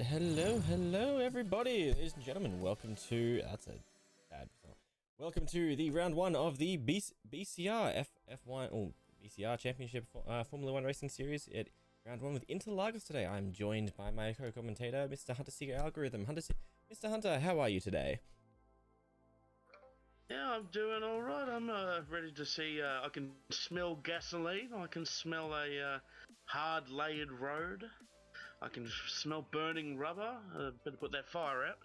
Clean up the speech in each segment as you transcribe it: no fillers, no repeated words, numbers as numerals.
Hello, everybody, ladies and gentlemen. Welcome to welcome to the round one of the BCR F1 or BCR Championship Formula One Racing Series at round one with Interlagos today. I'm joined by my co-commentator, Mr. Hunter Seeger Algorithm. Mr. Hunter, how are you today? Yeah, I'm doing all right. I'm ready to see. I can smell gasoline. I can smell a hard layered road. I can smell burning rubber. Better put that fire out.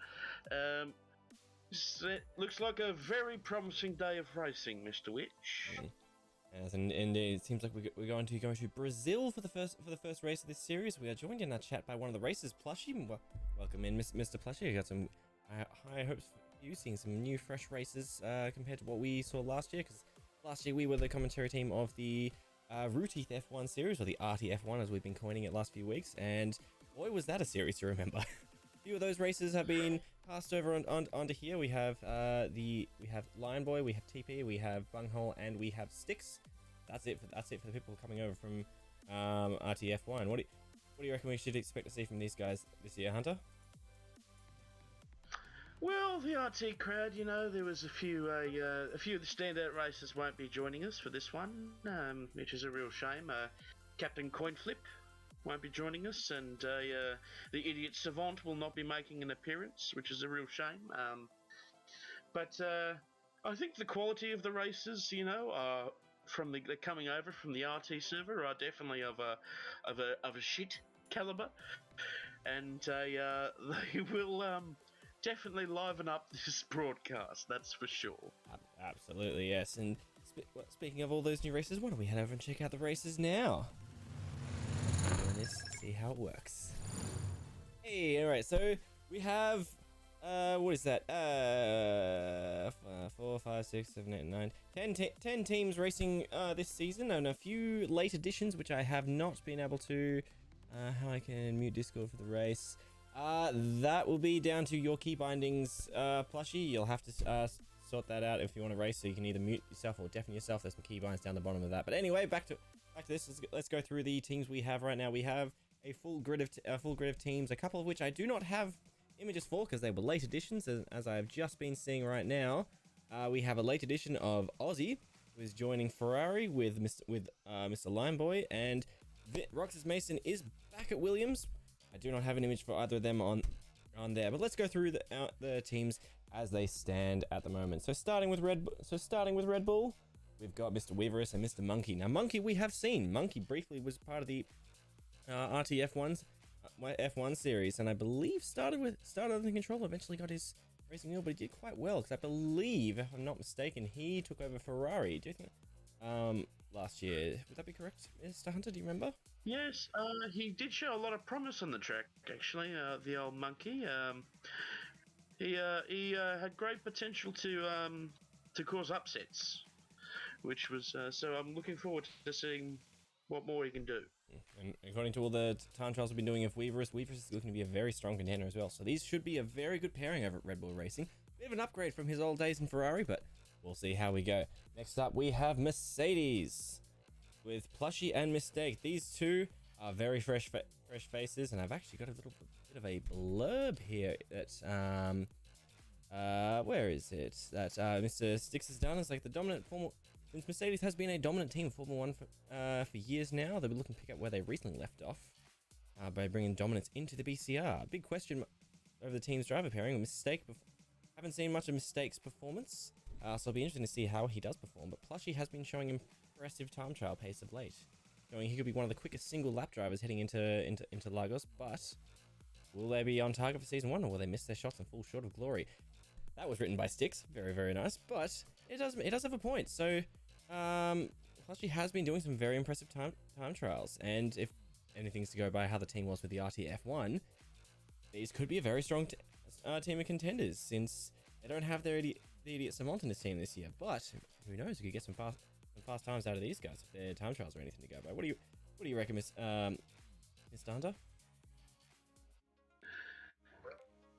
It looks like a very promising day of racing, Mr. Witch. Yes, and it seems like we're going to go to Brazil for the first race of this series. We are joined in our chat by one of the racers, Plushie. Welcome in, Mr. Plushie. I got some high hopes for you, seeing some new, fresh races compared to what we saw last year. Because last year we were the commentary team of the Rooteeth F1 series, or the Arty F1 as we've been coining it last few weeks, and boy was that a series to remember. A few of those races have been passed over onto here. We have Lion Boy, we have TP, we have Bunghole, and we have Styx. That's it for the people coming over from RTF1. What do you reckon we should expect to see from these guys this year, Hunter? Well, the RT crowd, you know, there was a few of the standout racers won't be joining us for this one, which is a real shame. Captain Coinflip won't be joining us, and the Idiot Savant will not be making an appearance, which is a real shame. But I think the quality of the races, you know, they're coming over from the RT server are definitely of a shit caliber, and they will definitely liven up this broadcast, that's for sure. Absolutely, yes. And speaking of all those new races, why don't we head over and check out the races now? Doing this, see how it works. Hey, alright, so we have, what is that? 4, 5, 6, 7, 8, 9, 10 teams racing this season, and a few late additions, which I have not been able to, how I can mute Discord for the race. That will be down to your key bindings, Plushie. You'll have to sort that out if you want to race, so you can either mute yourself or deafen yourself. There's some key binds down the bottom of that. But anyway, back to this. Let's go through the teams we have right now. We have a full grid of teams, a couple of which I do not have images for because they were late additions, as I've just been seeing right now. We have a late addition of Aussie, who is joining Ferrari with Mr. Limeboy, and Roxas Mason is back at Williams. I do not have an image for either of them on there, but let's go through the teams as they stand at the moment. So starting with Red Bull, we've got Mr. Weaverus and Mr. Monkey. Now Monkey we have seen. Monkey briefly was part of the F1 series, and I believe started under the control, eventually got his racing wheel, but he did quite well because I believe, if I'm not mistaken, he took over Ferrari. Do you think last year? Would that be correct, Mr. Hunter? Do you remember? Yes, he did show a lot of promise on the track, actually, the old monkey. He had great potential to cause upsets, which was, so I'm looking forward to seeing what more he can do. And according to all the time trials we've been doing of Weaverus is looking to be a very strong contender as well. So these should be a very good pairing over at Red Bull Racing. Bit of an upgrade from his old days in Ferrari, but we'll see how we go. Next up, we have Mercedes with Plushie and Mistake. These two are very fresh faces, and I've actually got a little bit of a blurb here that where is it that Mr. Styx has done. It's like the dominant since Mercedes has been a dominant team in Formula 1 for years now. They've been looking to pick up where they recently left off by bringing dominance into the BCR. Big question over the team's driver pairing. Mistake, haven't seen much of Mistake's performance, so it'll be interesting to see how he does perform. But Plushie has been showing impressive time trial pace of late, showing he could be one of the quickest single lap drivers heading into Lagos. But will they be on target for season 1, or will they miss their shots and fall short of glory? That was written by Styx, very, very nice, but it does have a point. So Plushie has been doing some very impressive time trials, and if anything's to go by how the team was with the RTF1, these could be a very strong team of contenders, since they don't have the Idiot Savant in this team this year. But who knows, we could get some fast times out of these guys if their time trials are anything to go by. What do you reckon, Mr. Hunter?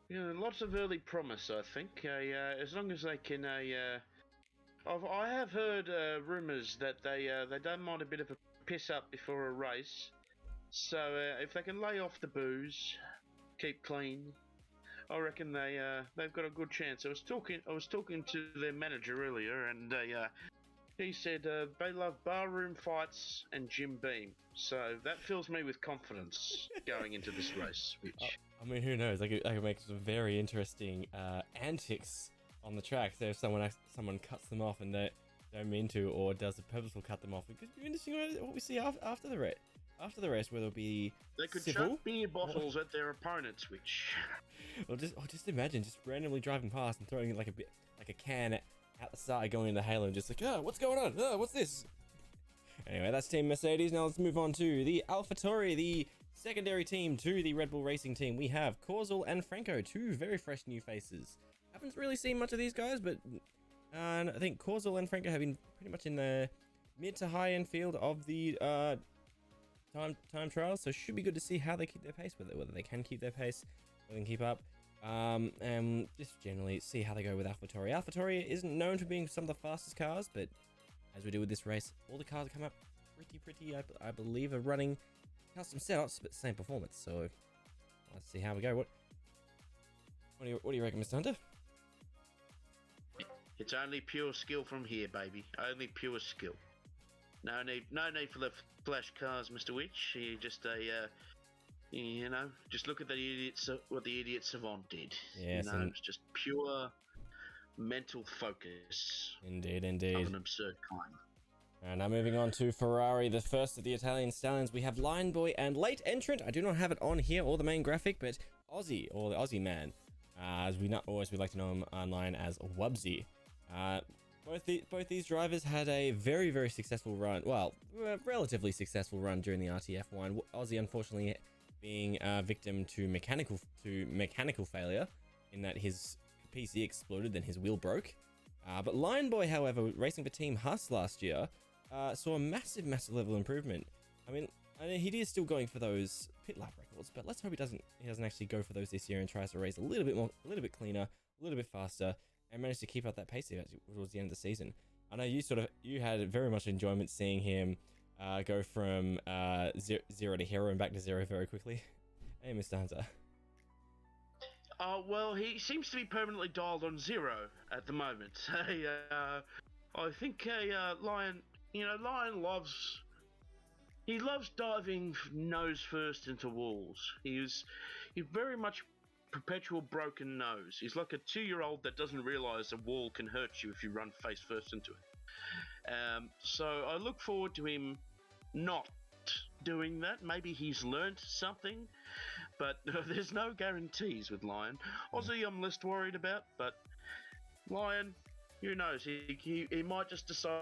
Yeah, lots of early promise, I think. As long as they can, I have heard rumours that they don't mind a bit of a piss up before a race. So if they can lay off the booze, keep clean, I reckon they've got a good chance. I was talking to their manager earlier, and he said they love barroom fights and Jim Beam. So that fills me with confidence going into this race. Which I mean, who knows? I could make some very interesting antics on the track. So if someone cuts them off and they don't mean to, or does a purposeful cut them off, it could be interesting what we see after the race. After the race, where there'll be they could civil, chuck beer bottles at their opponents, which or just imagine just randomly driving past and throwing like a can out the side, going into Halo, and just like, oh, what's going on? Oh, what's this? Anyway, that's Team Mercedes. Now let's move on to the AlphaTauri, the secondary team to the Red Bull Racing team. We have Korsel and Franco, two very fresh new faces. Haven't really seen much of these guys, but I think Korsel and Franco have been pretty much in the mid to high end field of the time trials, so should be good to see how they keep their pace with it, whether they can keep their pace, whether they can keep up, and just generally see how they go with AlphaTauri. AlphaTauri isn't known for being some of the fastest cars, but as we do with this race, all the cars come up pretty, I believe, are running custom setups, but same performance. So let's see how we go. What do you reckon, Mr. Hunter? it's only pure skill from here, baby. Only pure skill. No need for the flash cars, Mr. Witch. You just just look at the idiots. What the idiot savant did. Yes, it's just pure mental focus. Indeed. Of an absurd kind. And now moving on to Ferrari, the first of the Italian stallions. We have Lion Boy and late entrant. I do not have it on here or the main graphic, but Aussie, or the Aussie man, as we like to know him online as Wubsy. Both these drivers had a very, very successful run. Well, relatively successful run during the RTF1. Aussie, unfortunately, being a victim to mechanical failure, in that his PC exploded, then his wheel broke. But Lion Boy, however, racing for Team Haas last year, saw a massive level improvement. I mean, he is still going for those pit lap records, but let's hope he doesn't actually go for those this year and tries to race a little bit cleaner, a little bit faster, and manage to keep up that pace towards the end of the season. I know you had very much enjoyment seeing him go from zero to hero and back to zero very quickly. Hey, Mr. Hunter. Well, he seems to be permanently dialed on zero at the moment. I think Lion loves diving nose first into walls. He's very much perpetual broken nose. He's like a 2-year-old that doesn't realize a wall can hurt you if you run face first into it. So I look forward to him not doing that. Maybe he's learnt something, but there's no guarantees with Lion. Aussie I'm less worried about, but Lion, who knows? He might just decide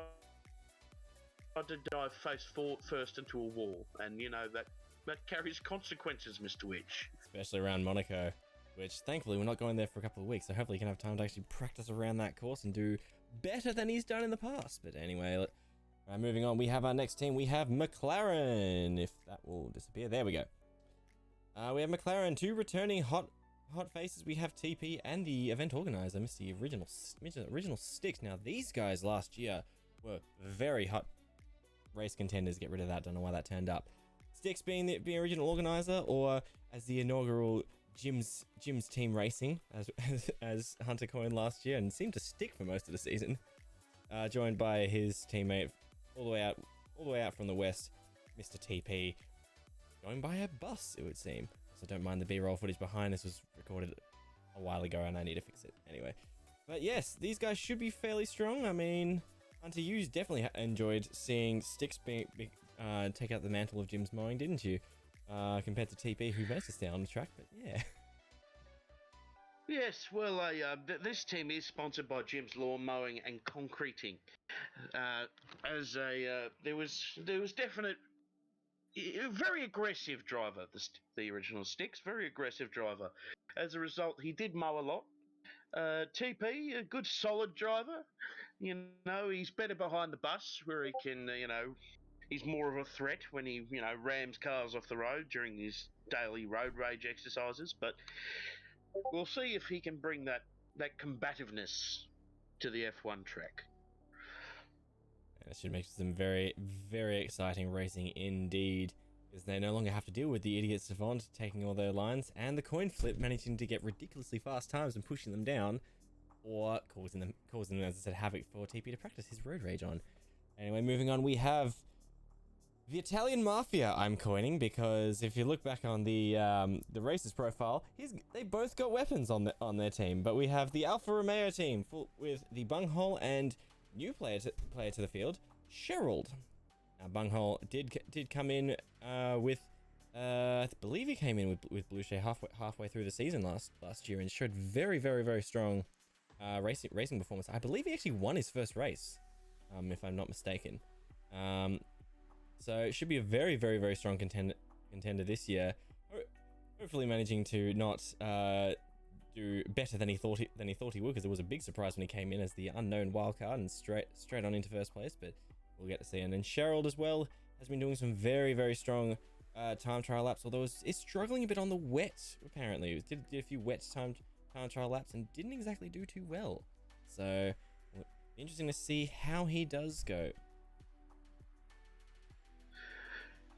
to dive face first into a wall, and that carries consequences, Mr. Witch. Especially around Monaco, which thankfully we're not going there for a couple of weeks, so hopefully he can have time to actually practice around that course and do better than he's done in the past. But anyway, moving on, we have our next team. We have McLaren, if that will disappear. There we go. We have McLaren, two returning hot faces. We have TP and the event organizer, Mr. Original Sticks. Now, these guys last year were very hot race contenders. Get rid of that. Don't know why that turned up. Sticks being the original organizer, or as the inaugural Jim's team racing, as Hunter coined last year, and seemed to stick for most of the season. Joined by his teammate all the way out from the west, Mr. TP, going by a bus, it would seem. So don't mind the B-roll footage behind. This was recorded a while ago and I need to fix it anyway. But yes, these guys should be fairly strong. I mean, Hunter, you definitely enjoyed seeing Sticks take out the mantle of Jim's mowing, didn't you? Compared to TP, who managed to stay on the track, but yeah. Yes, well, this team is sponsored by Jim's Lawn Mowing and Concreting. There was definite, very aggressive driver, the original Sticks, very aggressive driver. As a result, he did mow a lot. TP, a good solid driver. He's better behind the bus where he can, he's more of a threat when he, rams cars off the road during his daily road rage exercises. But we'll see if he can bring that combativeness to the F1 track. It should make some very, very exciting racing indeed. because they no longer have to deal with the idiot Savant taking all their lines, and the coin flip managing to get ridiculously fast times and pushing them down, or causing them, as I said, havoc for TP to practice his road rage on. Anyway, moving on, we have the Italian Mafia. I'm coining because if you look back on the racers profile, they both got weapons on their team. But we have the Alfa Romeo team with the Bunghole and new player to the field, Sherald. Now Bunghole did come in with I believe he came in with Blue Shea halfway through the season last year and showed very, very, very strong racing performance. I believe he actually won his first race, if I'm not mistaken. So it should be a very, very, very strong contender this year. Hopefully managing to not do better than he thought he would, because it was a big surprise when he came in as the unknown wildcard and straight on into first place. But we'll get to see. And then Sherald as well has been doing some very, very strong time trial laps, although it's struggling a bit on the wet. Apparently, it did a few wet time trial laps and didn't exactly do too well. So interesting to see how he does go.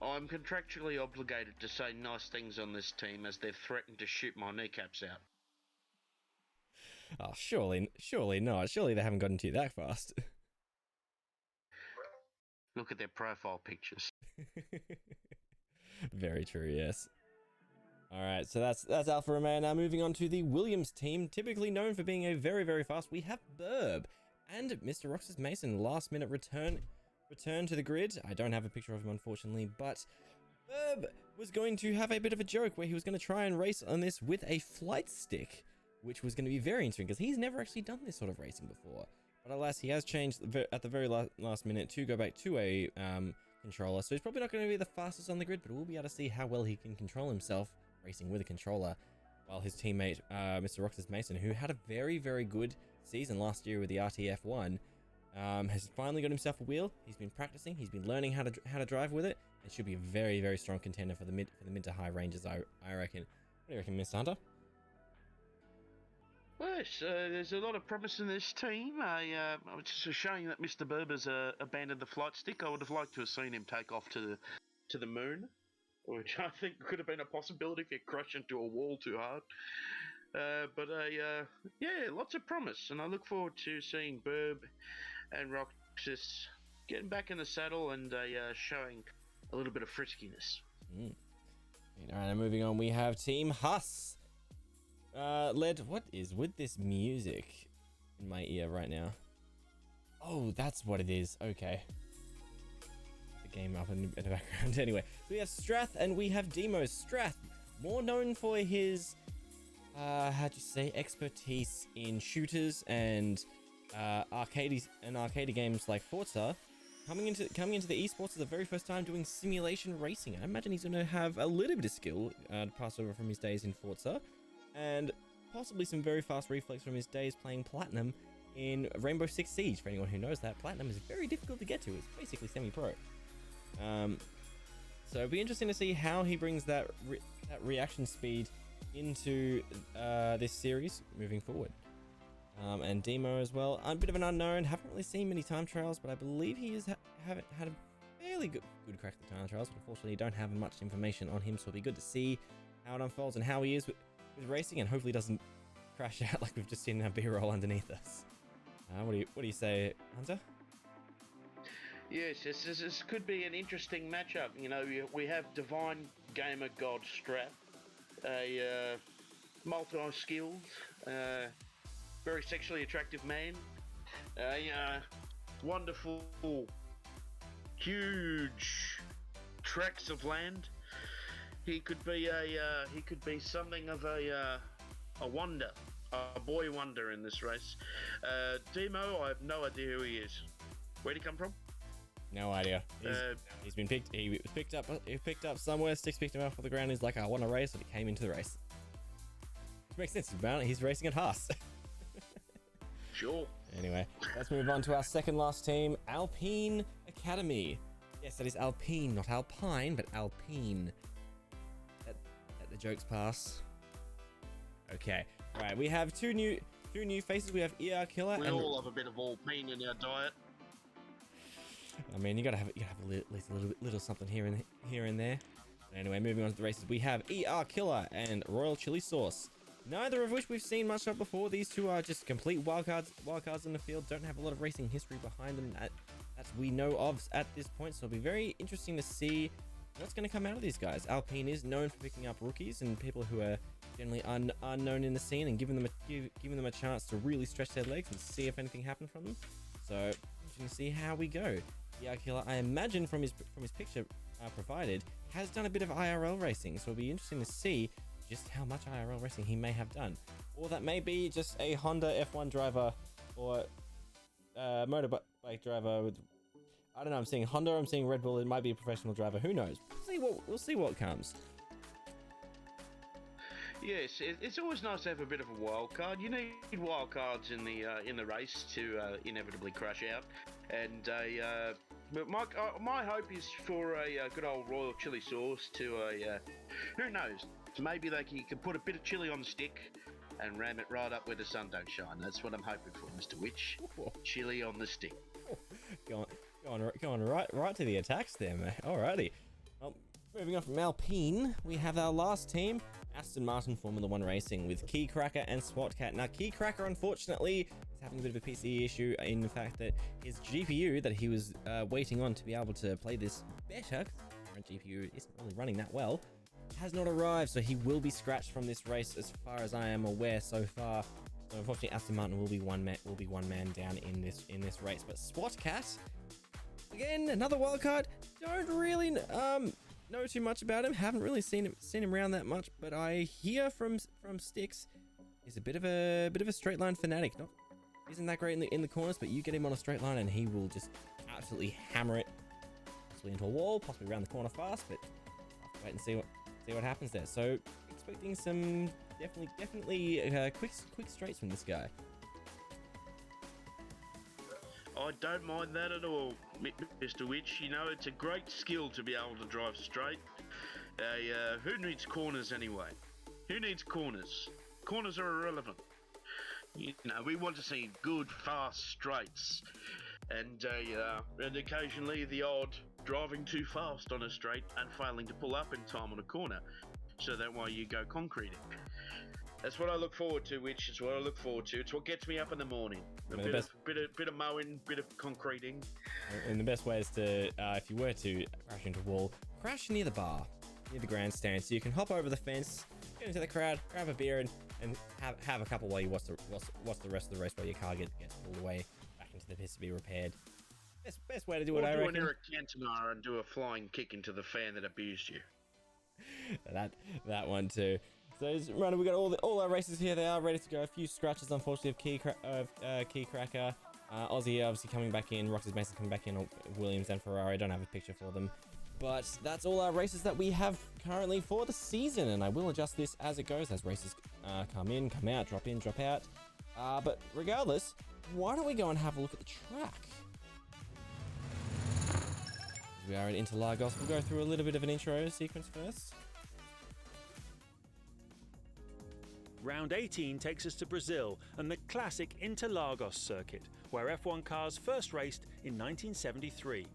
I'm contractually obligated to say nice things on this team as they've threatened to shoot my kneecaps out. Oh, surely not. Surely they haven't gotten to you that fast. Look at their profile pictures. Very true, yes. Alright, so that's Alfa Romeo. Now moving on to the Williams team, typically known for being a very, very fast. We have Burb and Mr. Roxas Mason, last minute return to the grid. I don't have a picture of him, unfortunately, but Burb was going to have a bit of a joke where he was going to try and race on this with a flight stick, which was going to be very interesting because he's never actually done this sort of racing before. But alas, he has changed at the very last minute to go back to a controller, so he's probably not going to be the fastest on the grid, but we'll be able to see how well he can control himself racing with a controller, while his teammate, Mr. Roxas Mason, who had a very, very good season last year with the RTF1, has finally got himself a wheel. He's been practicing, he's been learning how to drive with it, and should be a very, very strong contender for the mid to high ranges, I reckon. What do you reckon, Mr. Hunter? Well, yes, there's a lot of promise in this team. It's just a shame that Mr. Berber's abandoned the flight stick. I would have liked to have seen him take off to the moon, which I think could have been a possibility if he crashed into a wall too hard. Yeah, lots of promise, and I look forward to seeing Burb and Roxas getting back in the saddle and showing a little bit of friskiness. All right, moving on, we have Team Huss. What is with this music in my ear right now? Oh, that's what it is. Okay. The game up in the background. Anyway, so we have Strath and we have Demos. Strath, more known for his, expertise in shooters and arcade games like Forza. Coming into the esports is the very first time doing simulation racing. I imagine he's going to have a little bit of skill to pass over from his days in Forza, and possibly some very fast reflex from his days playing Platinum in Rainbow Six Siege. For anyone who knows that, Platinum is very difficult to get to. It's basically semi-pro. So it'll be interesting to see how he brings that reaction speed into this series moving forward. And Demo as well, a bit of an unknown. Haven't really seen many time trials, but I believe he has had a fairly good crack at the time trials. But unfortunately, don't have much information on him, so it'll be good to see how it unfolds and how he is with racing, and hopefully doesn't crash out like we've just seen in our B-roll underneath us. What do you say, Hunter? Yes, this could be an interesting matchup. You know, we have Divine Gamer God Strath, a multi-skilled, very sexually attractive man, wonderful, huge tracts of land. He could be something of a wonder, a boy wonder in this race. Demo, I have no idea who he is. Where'd he come from? No idea. He's been picked. He was picked up somewhere. Sticks picked him up off the ground. He's like, I want to race, and he came into the race. Which makes sense. He's racing at Haas. Sure. Anyway, let's move on to our second last team, Alpine Academy. Yes, that is Alpine, not Alpine, but Alpine. Let the jokes pass. Okay. Right. We have two new faces. We have ER Killer. We all have a bit of Alpine in our diet. I mean, you gotta have at least a little something here and there. But anyway, moving on to the races, we have ER Killer and Royal Chili Sauce. Neither of which we've seen much of before. These two are just complete wildcards in the field. Don't have a lot of racing history behind them that we know of at this point. So it'll be very interesting to see what's going to come out of these guys. Alpine is known for picking up rookies and people who are generally unknown in the scene and giving them a chance to really stretch their legs and see if anything happens from them. So interesting to see how we go. ER Killer, I imagine from his picture provided, has done a bit of IRL racing. So it'll be interesting to see just how much IRL racing he may have done, or that may be just a Honda F1 driver or motorbike driver with, I don't know, I'm seeing Honda, I'm seeing Red Bull. It might be a professional driver, who knows. We'll see what comes. Yes, it's always nice to have a bit of a wild card. You need wild cards in the race to inevitably crash out. And but my hope is for a good old Royal Chili Sauce to who knows? Maybe you can put a bit of chili on the stick and ram it right up where the sun don't shine. That's what I'm hoping for, Mr. Witch. Chili on the stick. Going right to the attacks there, mate. Alrighty. Well, moving on from Alpine, we have our last team, Aston Martin Formula 1 Racing, with Key Cracker and SWAT Cat. Now, Key Cracker, unfortunately, is having a bit of a PC issue in the fact that his GPU that he was waiting on to be able to play this better, current GPU isn't really running that well, has not arrived, so he will be scratched from this race as far as I am aware so far. So unfortunately, Aston Martin will be one man down in this race. But SWAT Cat, again, another wildcard. Don't really know too much about him. Haven't really seen him around that much, but I hear from Sticks he's a bit of a straight line fanatic. Isn't that great in the corners, but you get him on a straight line and he will just absolutely hammer it, possibly into a wall, possibly around the corner fast. But I'll have to wait and see what happens there. So expecting some definitely quick straights from this guy. I don't mind that at all, Mr. Witch. You know, it's a great skill to be able to drive straight. Who needs corners anyway? Who needs corners? Corners are irrelevant. You know, we want to see good, fast straights. And occasionally the odd driving too fast on a straight and failing to pull up in time on a corner. So that way you go concreting. That's what I look forward to, Witch. It's what I look forward to. It's what gets me up in the morning. A bit of mowing, bit of concreting. And the best way is to, if you were to crash into a wall, crash near the bar, near the grandstand, so you can hop over the fence, get into the crowd, grab a beer, and have a couple while you watch the rest of the race while your car gets pulled away back into the pits to be repaired. Best way to do it, I reckon. Do an Eric Cantona and do a flying kick into the fan that abused you. that one too. So right, we got all our races here. They are ready to go. A few scratches, unfortunately, of Key Cracker. Aussie obviously coming back in. Roxas Mason coming back in. Williams and Ferrari. I don't have a picture for them. But that's all our races that we have currently for the season. And I will adjust this as it goes, as races come in, come out, drop in, drop out. But regardless, why don't we go and have a look at the track? We are in Interlagos. We'll go through a little bit of an intro sequence first. Round 18 takes us to Brazil and the classic Interlagos circuit, where F1 cars first raced in 1973.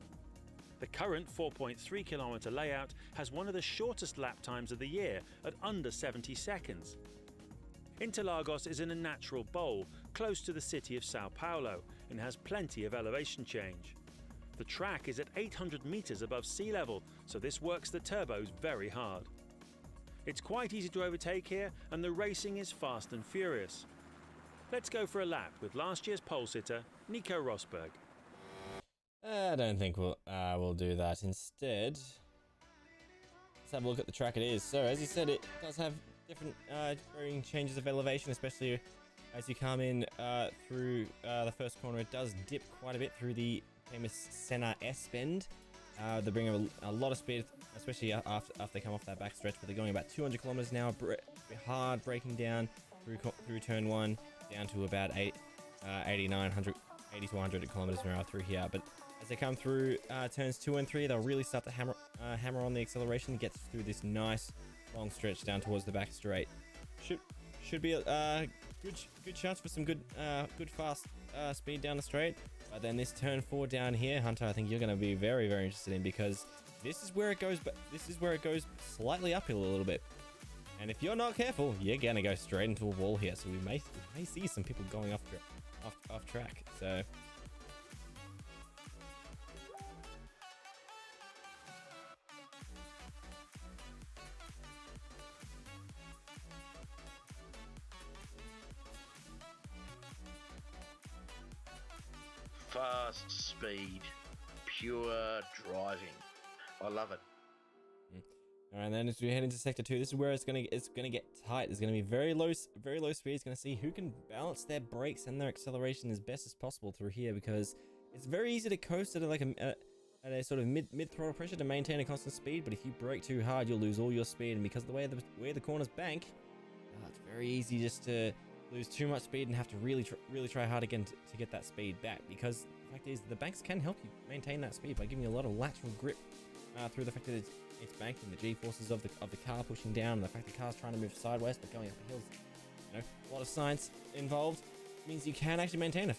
The current 4.3 kilometre layout has one of the shortest lap times of the year at under 70 seconds. Interlagos is in a natural bowl close to the city of Sao Paulo and has plenty of elevation change. The track is at 800 metres above sea level, so this works the turbos very hard. It's quite easy to overtake here, and the racing is fast and furious. Let's go for a lap with last year's pole sitter, Nico Rosberg. I don't think we'll do that. Instead, let's have a look at the track it is. So, as you said, it does have different varying changes of elevation, especially as you come in through the first corner. It does dip quite a bit through the famous Senna S bend. They bring a lot of speed, especially after they come off that back stretch, but they're going about 200 kilometers an hour, hard braking down through turn 1, down to about 80 to 100 kilometers an hour through here. But as they come through turns 2 and 3, they'll really start to hammer on the acceleration and get through this nice long stretch down towards the back straight. Should be a good chance for some good fast speed down the straight. But then this turn 4 down here, Hunter, I think you're going to be very, very interested in, because this is where it goes. But this is where it goes slightly uphill a little bit. And if you're not careful, you're going to go straight into a wall here. So we may see some people going off track. So fast speed, pure driving. I love it. All right, and then as we head into sector 2, this is where it's gonna get tight. There's gonna be very low speed. It's gonna see who can balance their brakes and their acceleration as best as possible through here, because it's very easy to coast at a sort of mid throttle pressure to maintain a constant speed. But if you brake too hard, you'll lose all your speed, and because of the way the corners bank, it's very easy just to lose too much speed and have to really try hard again to get that speed back. Because the fact is, the banks can help you maintain that speed by giving you a lot of lateral grip through the fact that it's banking, the G-forces of the car pushing down, and the fact the car's trying to move sideways but going up the hills. You know, a lot of science involved means you can actually maintain a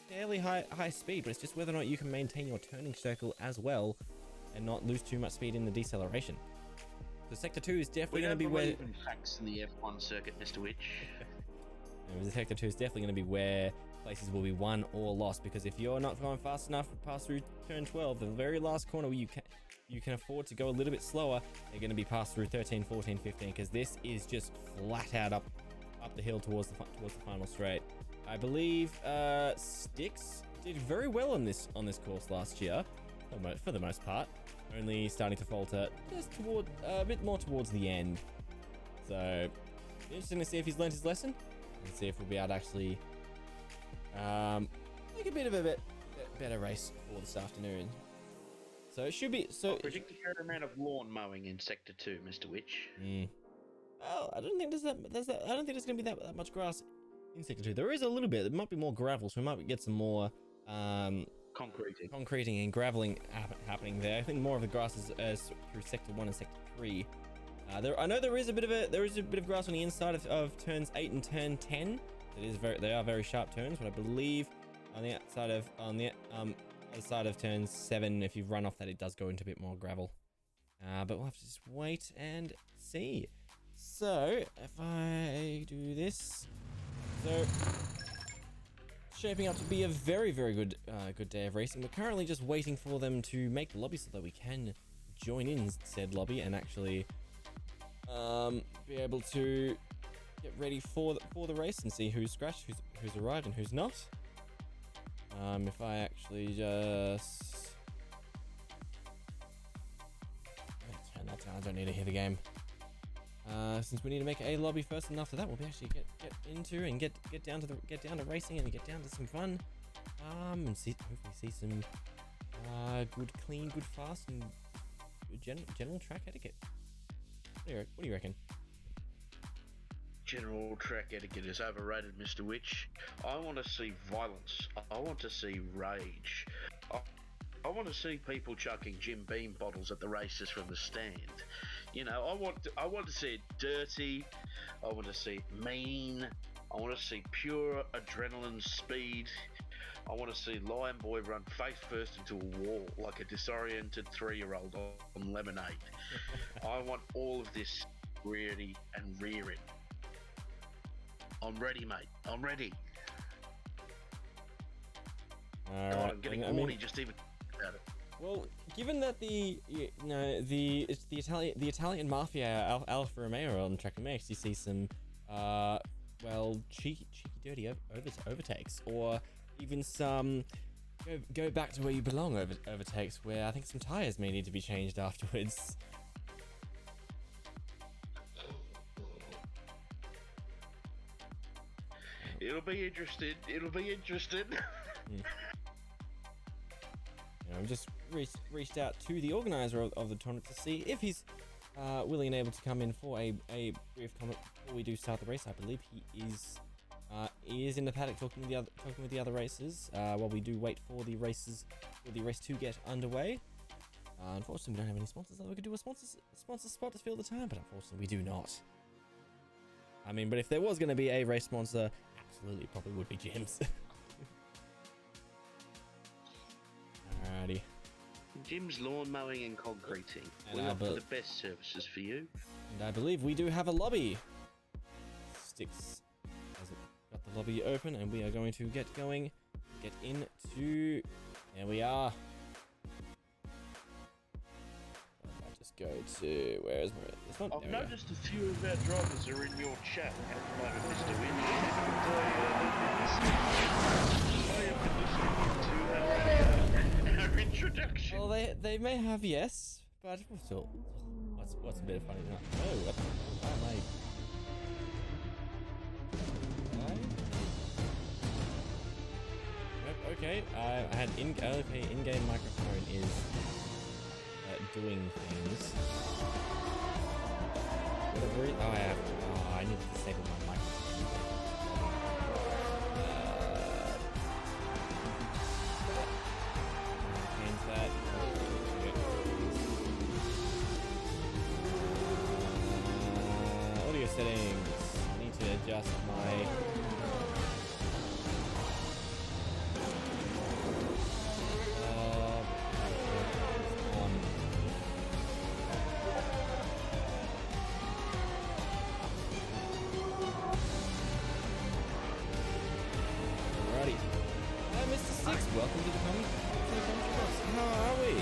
fairly high speed, but it's just whether or not you can maintain your turning circle as well and not lose too much speed in the deceleration. So sector 2 is definitely going to be where facts in the F1 circuit, Mr. Witch. The sector 2 is definitely going to be where places will be won or lost, because if you're not going fast enough to pass through turn 12, the very last corner where you can afford to go a little bit slower, they're going to be passed through 13, 14, 15, because this is just flat out up the hill towards the final straight. I believe Styx did very well on this course last year, for the most part, only starting to falter just a bit more towards the end. So interesting to see if he's learned his lesson and see if we'll be able to actually make a bit of a better race for this afternoon. So it should be. So I predict a fair amount of lawn mowing in sector 2, Mr. Witch. Oh, I don't think I don't think there's gonna be that much grass in sector 2. There is a little bit. There might be more gravel, so we might get some more concreting and graveling happening there. I think more of the grass is through sector 1 and sector 3. I know there is a bit of grass on the inside of turns 8 and turn 10. They are very sharp turns, but I believe on the other side of turn 7, if you run off that, it does go into a bit more gravel. But we'll have to just wait and see. So if I do this, so shaping up to be a very, very good day of racing. We're currently just waiting for them to make the lobby so that we can join in said lobby and actually be able to get ready for the race and see who's scratched, who's arrived, and who's not. If I actually just turn that down, I don't need to hear the game. Since we need to make a lobby first, and after that we'll be actually get into and get down to racing and get down to some fun. And hopefully see some good clean, good fast, and good general track etiquette. What do you reckon? General track etiquette is overrated, Mr. Witch. I want to see violence. I want to see rage. I want to see people chucking Jim Beam bottles at the races from the stand. You know, I want to see it dirty. I want to see it mean. I want to see pure adrenaline speed. I want to see Lion Boy run face first into a wall like a disoriented 3-year-old on lemonade. I want all of this ready and rearing. I'm ready, mate. I'm ready. God, I'm getting horny just even about it. Well, given that it's the Italian mafia Alfa Romeo on track, we may actually see some cheeky dirty overtakes, or even some go back to where you belong overtakes, where I think some tires may need to be changed afterwards. It'll be interesting. I've just reached out to the organizer of the tournament to see if he's willing and able to come in for a brief comment before we do start the race. I believe he is in the paddock talking with the other racers while we do wait for the race to get underway. Unfortunately, we don't have any sponsors. We could do a sponsor spot to fill the time, but unfortunately, we do not. I mean, but if there was going to be a race sponsor, absolutely, probably would be Jim's. Jim's lawn mowing and concreting. And We I offer be- the best services for you. And I believe we do have a lobby. Sticks has got the lobby open, and we are going to get going. Get into. There we are. I'll just go to. Where's this one? I've There we go. noticed a few of our drivers are in your chat at the moment, Mr. Winch. I have been listening to our introduction. Well, they may have, yes, but still, what's a bit of funny? Oh, what am I? Nope, okay, I had in-game microphone is doing things. Whatever it, oh, I need to disable my microphone. Change that. Audio settings. I need to adjust my. Alrighty. Hi, Mr. Six. Welcome to the Country Box. How are we?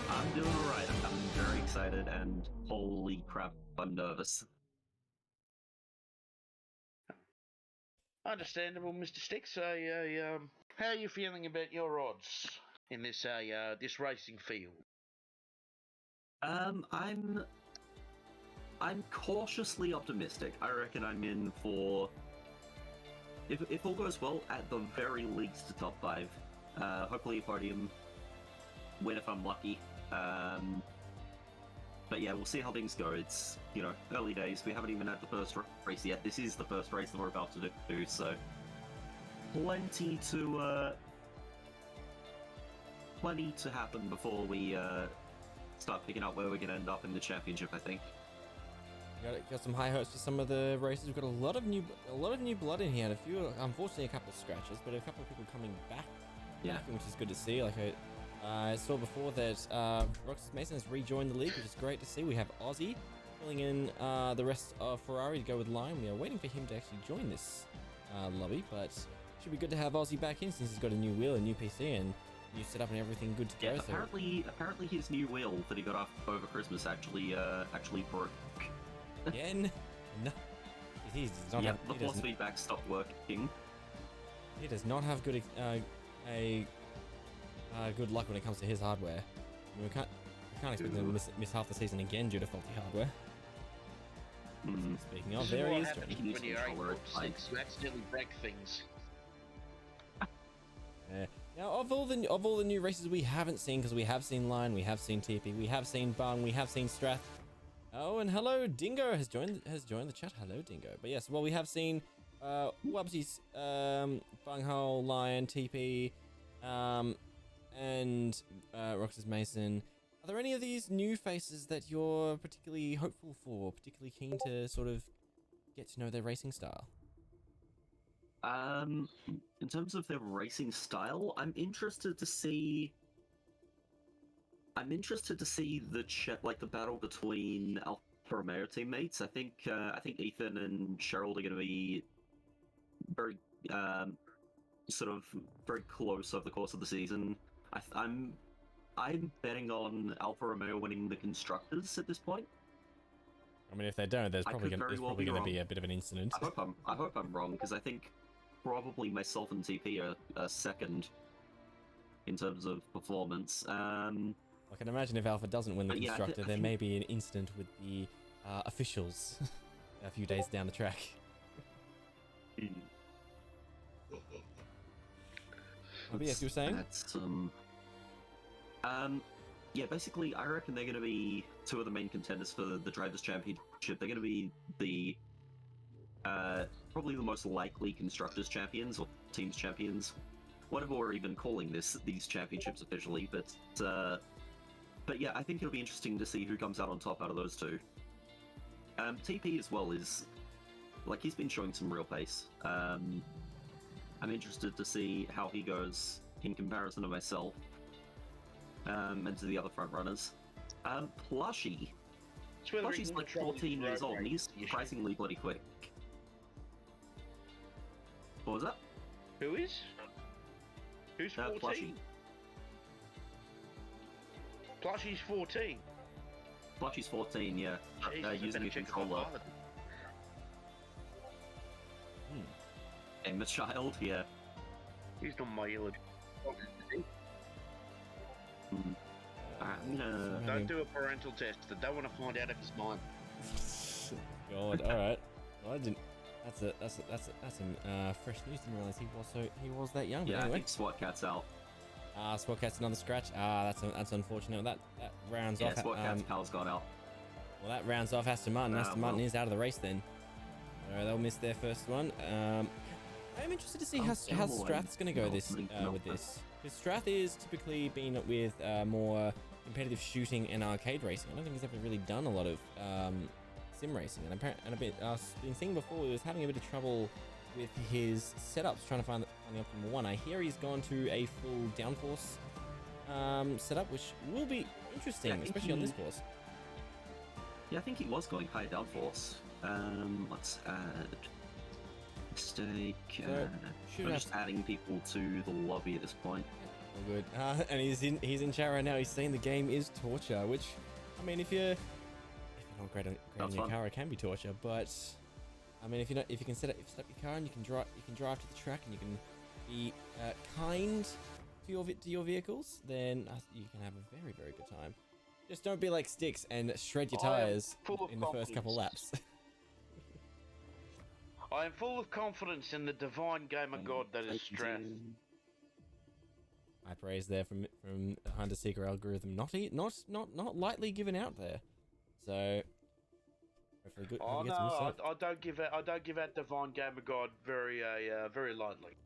I'm doing alright. I'm very excited and holy crap, I'm nervous. Understandable, Mr. Sticks. How are you feeling about your odds in this this racing field? I'm cautiously optimistic. I reckon I'm in for, if all goes well, at the very least, top 5. Hopefully a podium. Win if I'm lucky. But yeah, we'll see how things go. It's, early days. We haven't even had the first race yet. This is the first race that we're about to do, so plenty to happen before we start picking out where we're going to end up in the championship, I think. Got some high hopes for some of the races. We've got a lot of new blood in here, and a few, unfortunately, a couple of scratches, but a couple of people coming back. Yeah, which is good to see. Like I saw before that Roxas Mason has rejoined the league, which is great to see. We have Aussie filling in the rest of Ferrari to go with Lime. We are waiting for him to actually join this lobby, but should be good to have Aussie back in since he's got a new wheel, a new PC, and new setup and everything good to go. Yeah, apparently his new wheel that he got off over Christmas actually broke. Again? No. He does not Yeah, have, the force feedback stopped working. He does not have good good luck when it comes to his hardware. I mean, we can't expect him to miss half the season again due to faulty hardware. Speaking of, This there is he what is. happens Johnny. when you're 8'6". You accidentally break things. Now, of all the new races we haven't seen, because we have seen Line, we have seen TP, we have seen Bung, we have seen Strath. Oh, and hello, Dingo has joined the chat. Hello, Dingo. But yes, well, we have seen Wubsy's Bunghole, Lion, TP, and Roxas Mason. Are there any of these new faces that you're particularly hopeful for, particularly keen to sort of get to know their racing style? In terms of their racing style, I'm interested to see the battle between Alfa Romeo teammates. I think Ethan and Gerald are going to be very very close over the course of the season. I'm betting on Alfa Romeo winning the constructors at this point. I mean, if they don't, there's probably going to be a bit of an incident. I hope I'm wrong, because I think probably myself and TP are second in terms of performance. I can imagine if Alpha doesn't win the constructor, there may be an incident with the officials a few days down the track. But yes, you were saying? Yeah, basically, I reckon they're going to be two of the main contenders for the Drivers' Championship. They're going to be the probably the most likely Constructors' Champions or Teams' Champions, whatever we're even calling these championships officially. But yeah, I think it'll be interesting to see who comes out on top out of those two. TP as well is, like, he's been showing some real pace. I'm interested to see how he goes in comparison to myself. and to the other front runners. Plushy. It's whether he Plushy's can like control his 14 years road old, and rage he's issue. surprisingly bloody quick. What was that? Who is? Who's 14? Plushy. Plushy's 14. Plushy's 14, yeah. Jesus, I Using better a check controller. my pilot. And the child, yeah. He's not my eligible. I'm gonna... Don't do a parental test. I don't want to find out if it's mine. God, all right. Well, I didn't. That's some fresh news. Didn't realize he was that young. Yeah, But I anyway. think SWAT Cat's out. SWAT Cat's another scratch. That's unfortunate. That rounds Yeah, off. SWAT Cat's pal's got out. Well, that rounds off Aston Martin. Aston Martin is out of the race then. They'll miss their first one. I'm interested to see how Strath's going to go with this. Because Strath is typically been with more competitive shooting and arcade racing. I don't think he's ever really done a lot of sim racing. And I've been seeing before he was having a bit of trouble with his setups, trying to find the optimal one. I hear he's gone to a full downforce setup, which will be interesting, especially on this course. Yeah, I think he was going high downforce. Let's add mistake. I'm just adding people to the lobby at this point. All good. And he's in chat right now. He's saying the game is torture, which, I mean, if you're not great on your car, it can be torture. But I mean, if you can set up your car and you can drive to the track and you can be kind to your vehicles, then you can have a very, very good time. Just don't be like Sticks and shred your tires in the first couple laps. I am full of confidence in the divine gamer god that is Strath. High praise there from Hunter Seeker algorithm, not lightly given out there. So hopefully good. Oh no, I don't give out divine gamer god very lightly.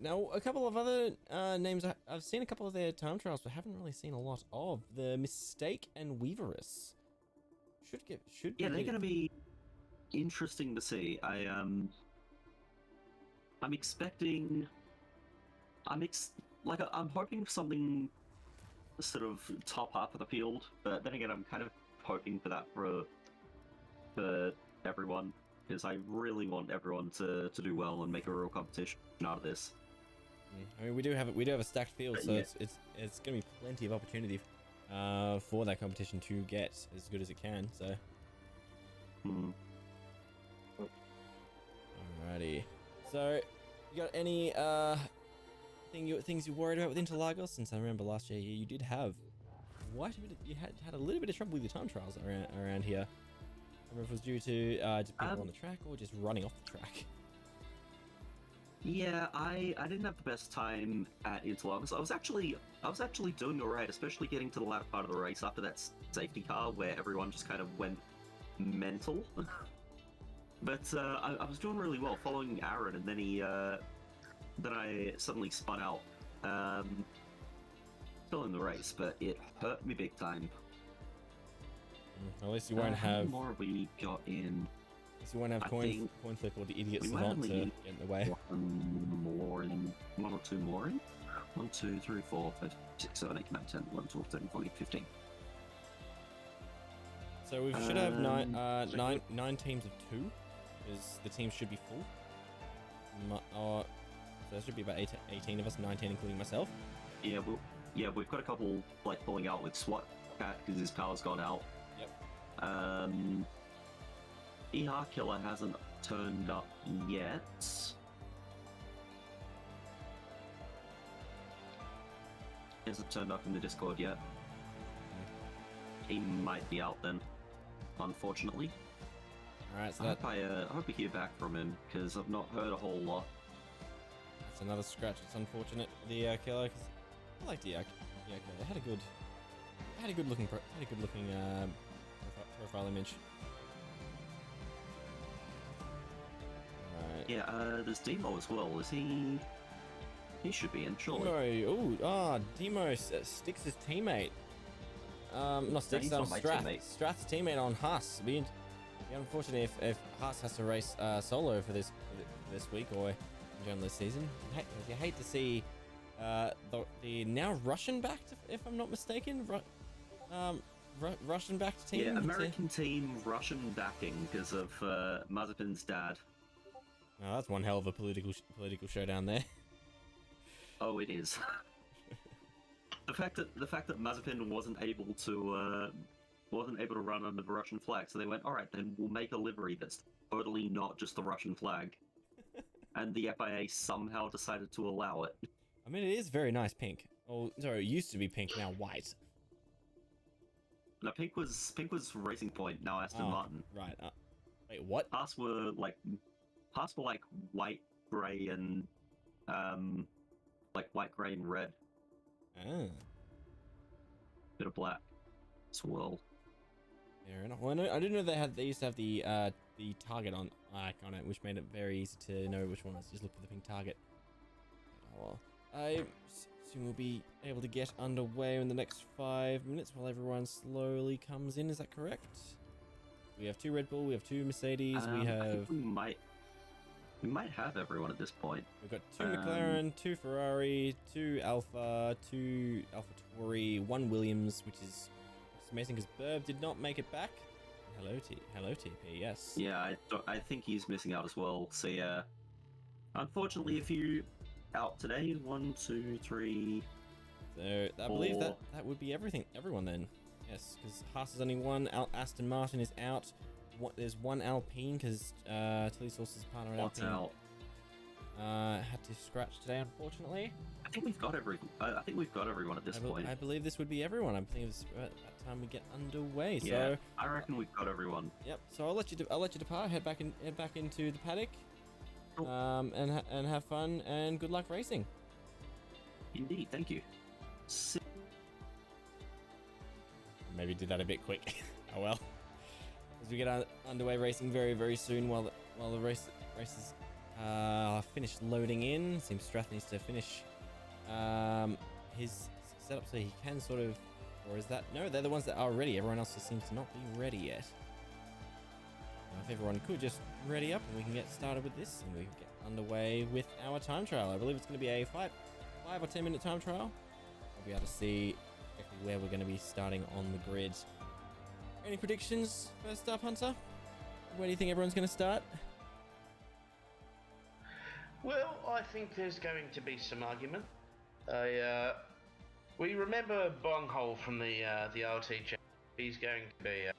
Now a couple of other names I've seen a couple of their time trials, but haven't really seen a lot of. The Mistake and Weaverus should yeah, they're gonna be interesting to see. I'm expecting. I'm hoping for something sort of top half of the field, but then again, I'm kind of hoping for that for everyone, because I really want everyone to do well and make a real competition out of this. I mean, we do have a stacked field, so yeah. it's going to be plenty of opportunity for that competition to get as good as it can. So. Alrighty. So, you got any things you're worried about with Interlagos? Since I remember last year you did have you had a little bit of trouble with your time trials around here. I don't know if it was due to just people on the track or just running off the track. Yeah, I didn't have the best time at Interlagos. I was actually doing alright, especially getting to the latter part of the race after that safety car where everyone just kind of went mental. But I was doing really well following Aaron, and then I suddenly spun out. Still in the race, but it hurt me big time. At least you won't have. How many more have we got in? At least you won't have coin flip or the idiot savant to get in the way. One or two more in. 1, 2, 3, 4, 5, 6, 7, 8, 9, 10, 11, 12, 13, 14, 15. So we should have nine teams of 2, because the teams should be full. So there should be about 18 of us, 19 including myself. Yeah, we've got a couple like pulling out with SWAT Cat because his power's gone out. Yep. ER Killer hasn't turned up yet. He hasn't turned up in the Discord yet. He might be out then, unfortunately. Alright, so I hope we hear back from him, because I've not heard a whole lot. That's another scratch. It's unfortunate. The killer, because I like the killer. They had a good looking profile image. Alright. Yeah, there's Demo as well. Is he? He should be in, surely. Demo. Demo, Stix' teammate. Not Stix, Strath's teammate on Haas. Be unfortunate if Haas has to race solo for this week or during this season. You hate to see the now Russian-backed, if I'm not mistaken, Russian-backed team. Yeah, American team, Russian backing because of Mazepin's dad. Oh, that's one hell of a political showdown there. Oh, it is. the fact that Mazepin wasn't able to run under the Russian flag, so they went, all right, then we'll make a livery that's totally not just the Russian flag, and the FIA somehow decided to allow it. I mean, it is very nice pink. Oh, sorry, it used to be pink, now white. No, pink was Racing Point, now Aston Martin. Right. Wait, what? Past were like white, grey, and white, grey, and red. Ah. Bit of black. Swirl. Fair enough. Well, I didn't know they used to have the target icon on it, which made it very easy to know which one it was. Just look for the pink target. Oh, well. I assume we'll be able to get underway in the next 5 minutes while everyone slowly comes in. Is that correct? We have 2 Red Bull, we have 2 Mercedes, we have... I think we might have everyone at this point. We've got 2 McLaren, 2 Ferrari, 2 Alpha, 2 AlphaTauri, 1 Williams, which is amazing because Burb did not make it back. Hello TP, yes. Yeah, I think he's missing out as well. So yeah, unfortunately, if you out today, 1, 2, 3. So I believe that would be everyone then. Yes, because Haas is only 1. Aston Martin is out. There's 1 Alpine because Tilly Source is part of Alpine. Out? Had to scratch today, unfortunately. I think we've got everyone at this point. I believe this would be everyone. I believe it's at that time we get underway. Yeah, so I reckon we've got everyone. Yep. So I'll let you depart. Head back into the paddock. Cool. And have fun and good luck racing. Indeed, thank you. Maybe did that a bit quick. Oh well. As we get underway racing very, very soon, while the races finish loading in. Seems Strath needs to finish his setup so he can sort of, or is that, no, they're the ones that are ready. Everyone else just seems to not be ready yet. Now, if everyone could just ready up and we can get started with this and we can get underway with our time trial. I believe it's going to be a 5 or 10 minute time trial. We'll be able to see exactly where we're going to be starting on the grid. Any predictions first up, Hunter? Where do you think everyone's going to start? Well, I think there's going to be some argument. We remember Bonghole from the RT channel. He's going to be,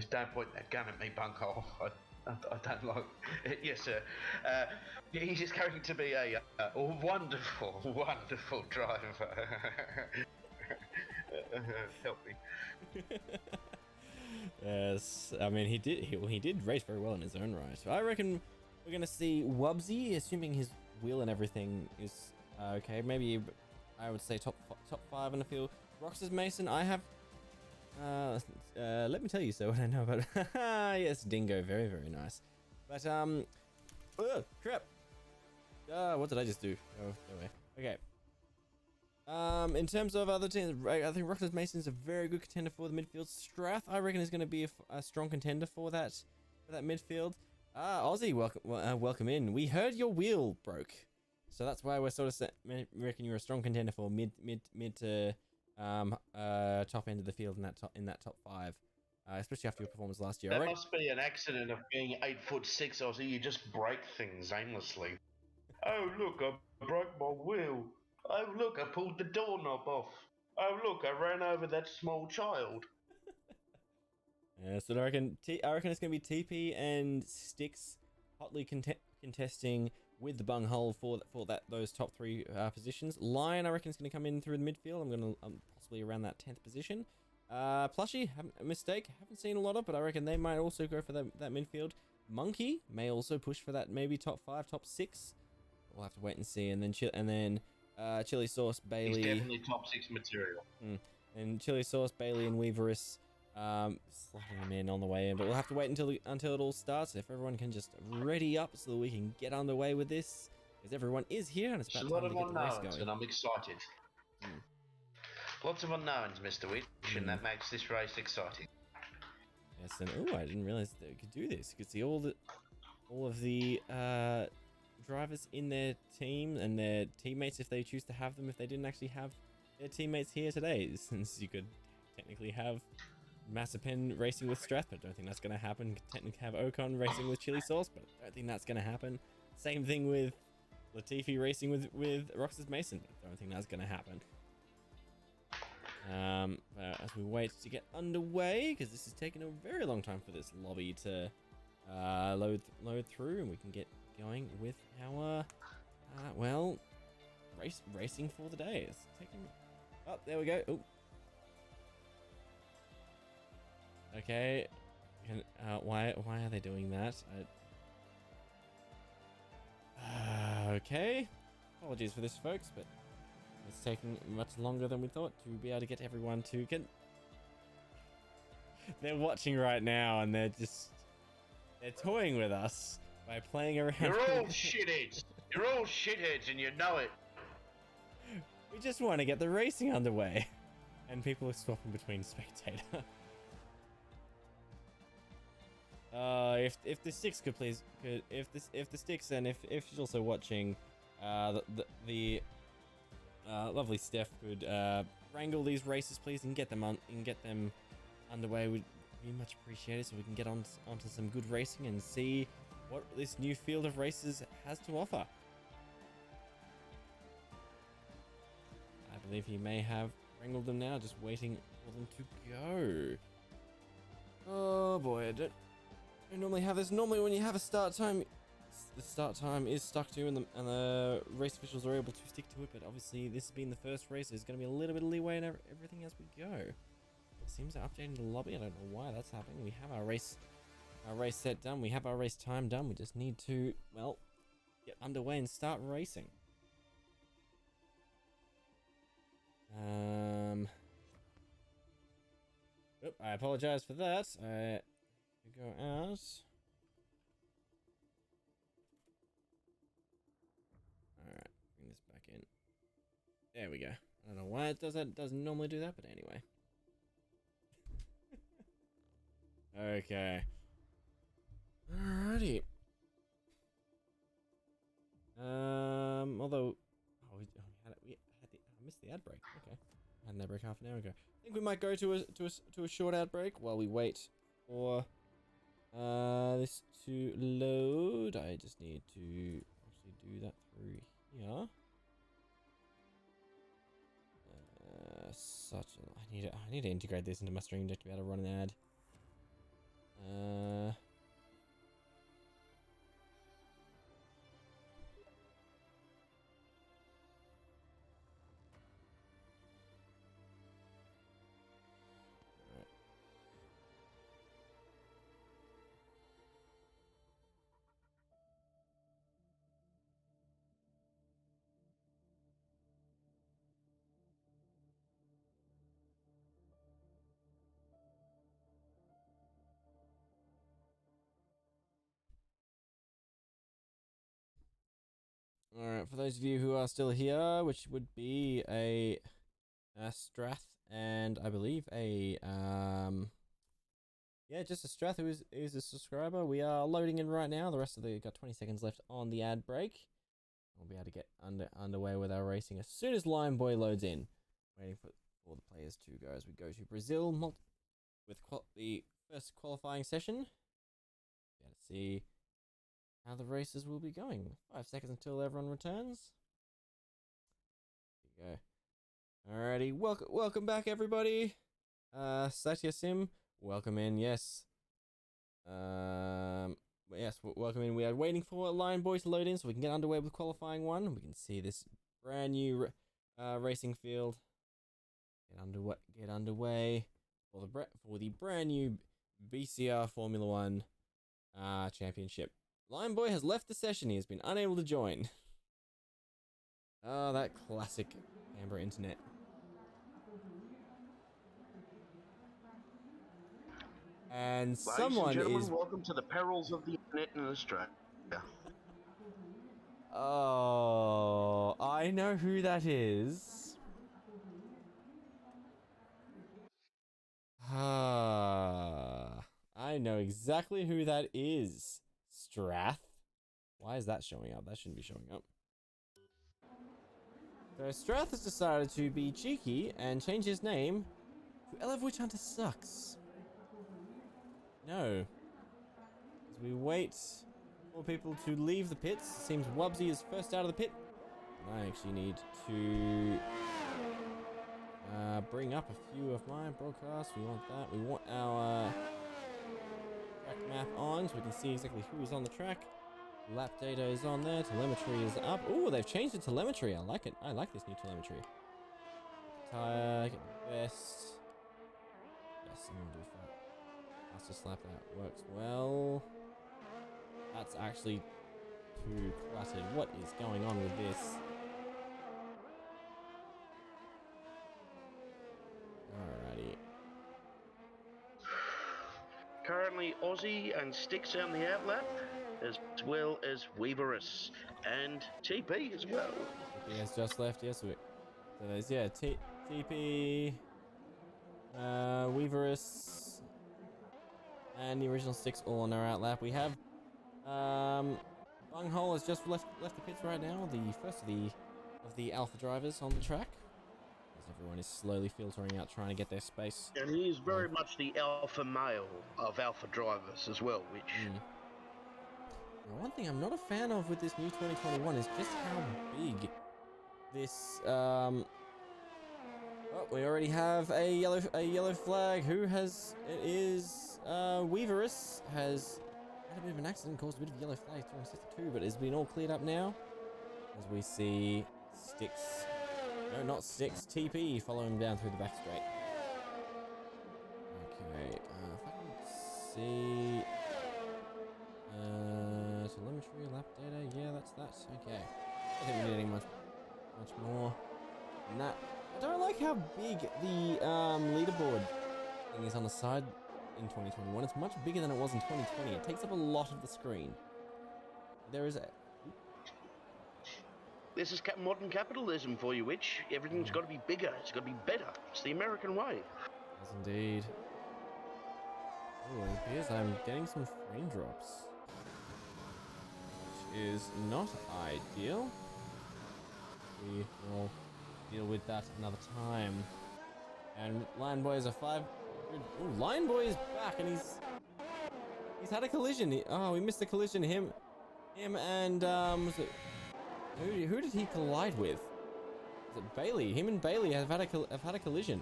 don't point that gun at me, Bunghole. I don't like it. Yes, sir. He's just going to be a wonderful, wonderful driver. Help me. Yes, I mean he did race very well in his own right. So I reckon we're gonna see Wubsy, assuming his wheel and everything is okay. Maybe I would say top 5 in the field. Roxas Mason, I have. Let me tell you so what I know about. Yes, Dingo, very, very nice. But oh crap. What did I just do? Oh, anyway. Okay. In terms of other teams, I think Roxas Mason is a very good contender for the midfield. Strath, I reckon, is going to be a strong contender for that midfield. Aussie, welcome in. We heard your wheel broke, so that's why we're sort of reckon you're a strong contender for mid to top end of the field in that top 5, especially after your performance last year. That must be an accident of being 8'6", Aussie. You just break things aimlessly. Oh look, I broke my wheel. Oh look, I pulled the doorknob off. Oh look, I ran over that small child. So I reckon it's going to be TP and Sticks hotly contesting with the bung hole for those top 3 positions. Lion, I reckon, is going to come in through the midfield. I'm going to possibly around that 10th position. Plushie, haven't seen a lot of, but I reckon they might also go for that midfield. Monkey may also push for that maybe top 5, top 6. We'll have to wait and see. And then Chili Sauce, Bailey. He's definitely top 6 material. And Chili Sauce, Bailey, and Weaverus slotting them in on the way in. But we'll have to wait until it all starts. If everyone can just ready up so that we can get underway with this, because everyone is here and it's about time to get the race going. And I'm excited. Lots of unknowns, Mr. Witch, and that makes this race exciting. Yes, and I didn't realize that we could do this. You could see all of the drivers in their team and their teammates if they choose to have them, if they didn't actually have their teammates here today, since you could technically have Mazepin racing with Strath, but I don't think that's going to happen. Technically have Ocon racing with Chili Sauce, but I don't think that's going to happen. Same thing with Latifi racing with Roxas Mason, but I don't think that's going to happen. As we wait to get underway, because this is taking a very long time for this lobby to load through, and we can get going with our well, racing for the day. It's taking. Oh, there we go. Oh. Okay. Why are they doing that? Okay. Apologies for this, folks, but it's taking much longer than we thought to be able to get everyone to get. They're watching right now, and they're toying with us by playing around. You're all shitheads. You're all shitheads, and you know it. We just want to get the racing underway, and people are swapping between spectator. If the sticks could please, if the sticks, and if she's also watching, the lovely Steph could wrangle these races, please, and get them underway, would be much appreciated, so we can get onto some good racing and see what this new field of races has to offer. I believe he may have wrangled them now, just waiting for them to go. Oh boy, I don't normally have this. Normally when you have a start time, the start time is stuck to, and the race officials are able to stick to it, but obviously this has been the first race, so there's going to be a little bit of leeway in everything as we go. It seems they're updating the lobby. I don't know why that's happening. We have our race set done. We have our race time done. We just need to, well, get underway and start racing. I apologize for that. Go out. Alright, bring this back in. There we go. I don't know why it does that. It doesn't normally do that, but anyway. Okay. Alrighty. Although, I missed the ad break. Okay, I had an ad break half an hour ago. I think we might go to a short ad break while we wait for this to load. I just need to actually do that through here. I need to integrate this into my stream deck to be able to run an ad. Alright, for those of you who are still here, which would be a Strath and I believe just a Strath who is a subscriber. We are loading in right now. The rest of got 20 seconds left on the ad break. We'll be able to get underway with our racing as soon as Lion Boy loads in. Waiting for all the players to go as we go to Brazil with the first qualifying session. Be able to see how the races will be going. 5 seconds until everyone returns. There you go. Alrighty, welcome back, everybody. Satya Sim, welcome in. Yes. Welcome in. We are waiting for Lion Boy to load in so we can get underway with qualifying one. We can see this brand new racing field. Get underway for the brand new BCR Formula One championship. Lion Boy has left the session. He has been unable to join. Oh, that classic Canberra internet. And someone is. Welcome to the perils of the internet in Australia. Oh, I know who that is. I know exactly who that is. Strath. Why is that showing up? That shouldn't be showing up. So Strath has decided to be cheeky and change his name to Elev Witch Hunter Sucks. No. As we wait for people to leave the pits, it seems Wubsy is first out of the pit. And I actually need to bring up a few of my broadcasts. We want that. We want our track map on so we can see exactly who is on the track. Lap data is on there. Telemetry is up. Oh, they've changed the telemetry. I like it. I like this new telemetry. Tire, get the best. Yes, I'm gonna do fastest lap. That works well. That's actually too cluttered. What is going on with this? Alrighty. Currently, Aussie and Sticks on the outlap, as well as Weaverus and TP as well. TP has just left. Yes, so there's TP, Weaverus, and the original Sticks all on our outlap. We have Bunghole has just left the pits right now. The first of the alpha drivers on the track. As everyone is slowly filtering out, trying to get their space. And he is very much the alpha male of alpha drivers as well, which... Now, one thing I'm not a fan of with this new 2021 is just how big this... Oh, we already have a yellow flag. Who has... It is... Weaverus has had a bit of an accident, caused a bit of yellow flag during sector 2, but it's been all cleared up now. As we see Sticks... No, not Sticks. TP follow him down through the back straight. Okay, if I can see... telemetry, lap data, yeah, that's that. Okay. I don't think we need any much more than that. I don't like how big the leaderboard thing is on the side in 2021. It's much bigger than it was in 2020. It takes up a lot of the screen. There is a... This is modern capitalism for you, Witch. Everything's got to be bigger. It's got to be better. It's the American way. Yes, indeed. Oh, it appears I'm getting some frame drops. Which is not ideal. We will deal with that another time. And Lion Boy is a 500... Ooh, Lion Boy is back and he's had a collision. We missed a collision. Him and was it... Who did he collide with? Is it Bailey? Him and Bailey have had a collision.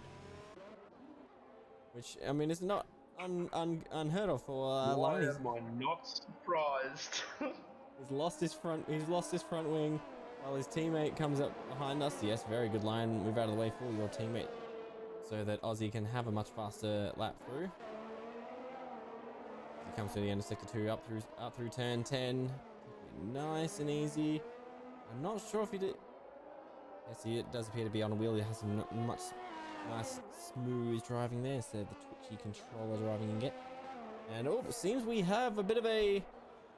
Which, I mean, is not unheard of for Why am I not surprised? He's lost his front wing while his teammate comes up behind us. Yes, very good line. Move out of the way for your teammate so that Aussie can have a much faster lap through. He comes to the end of sector 2, up through turn 10. Nice and easy. I'm not sure if he did. Yes, it does appear to be on a wheel. It has a much nice smooth driving there instead of the twitchy controller driving you can get. And it seems we have a bit of a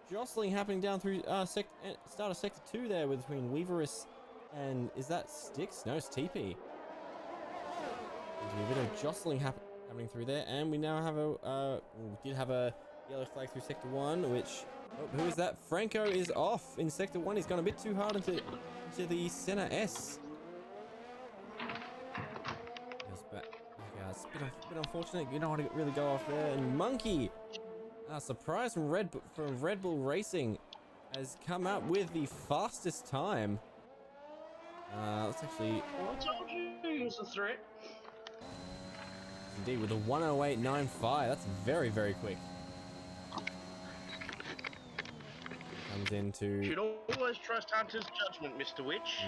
jostling happening down through start of sector 2 there between Weaverus and is that Sticks? No, it's TP. There's a bit of jostling happening through there, and we now have we did have a yellow flag through sector 1, which who is that? Franco is off in sector 1. He's gone a bit too hard into the center S. It's a bit unfortunate. You don't want to really go off there. And Monkey, surprise from Red Bull Racing, has come up with the fastest time. Let's actually... I told you he was a threat. Indeed, with a 108.95. That's very, very quick. Comes into... Should always trust Hunter's judgment, Mr. Witch.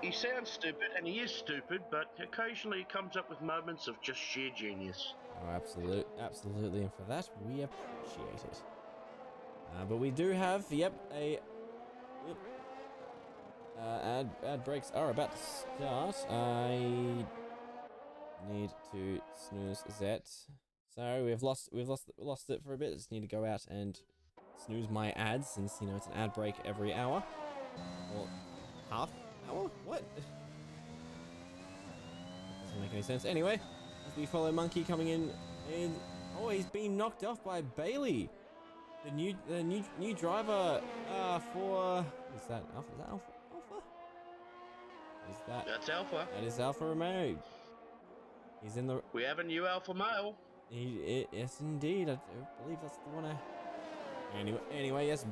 He sounds stupid, and he is stupid, but occasionally he comes up with moments of just sheer genius. Oh, absolutely, and for that, we appreciate it. But we do have, ad breaks are about to start. I need to snooze Zet. So we've lost it for a bit. Just need to go out and snooze my ads, since it's an ad break every hour or half hour. What? Doesn't make any sense. Anyway, as we follow Monkey coming in, and he's been knocked off by Bailey. the new driver for is that Alpha? Is that Alpha? Is that? That's Alpha. That is Alfa Romeo. He's in the. We have a new Alpha male. Yes, indeed. I do believe that's the one. Anyway, yes.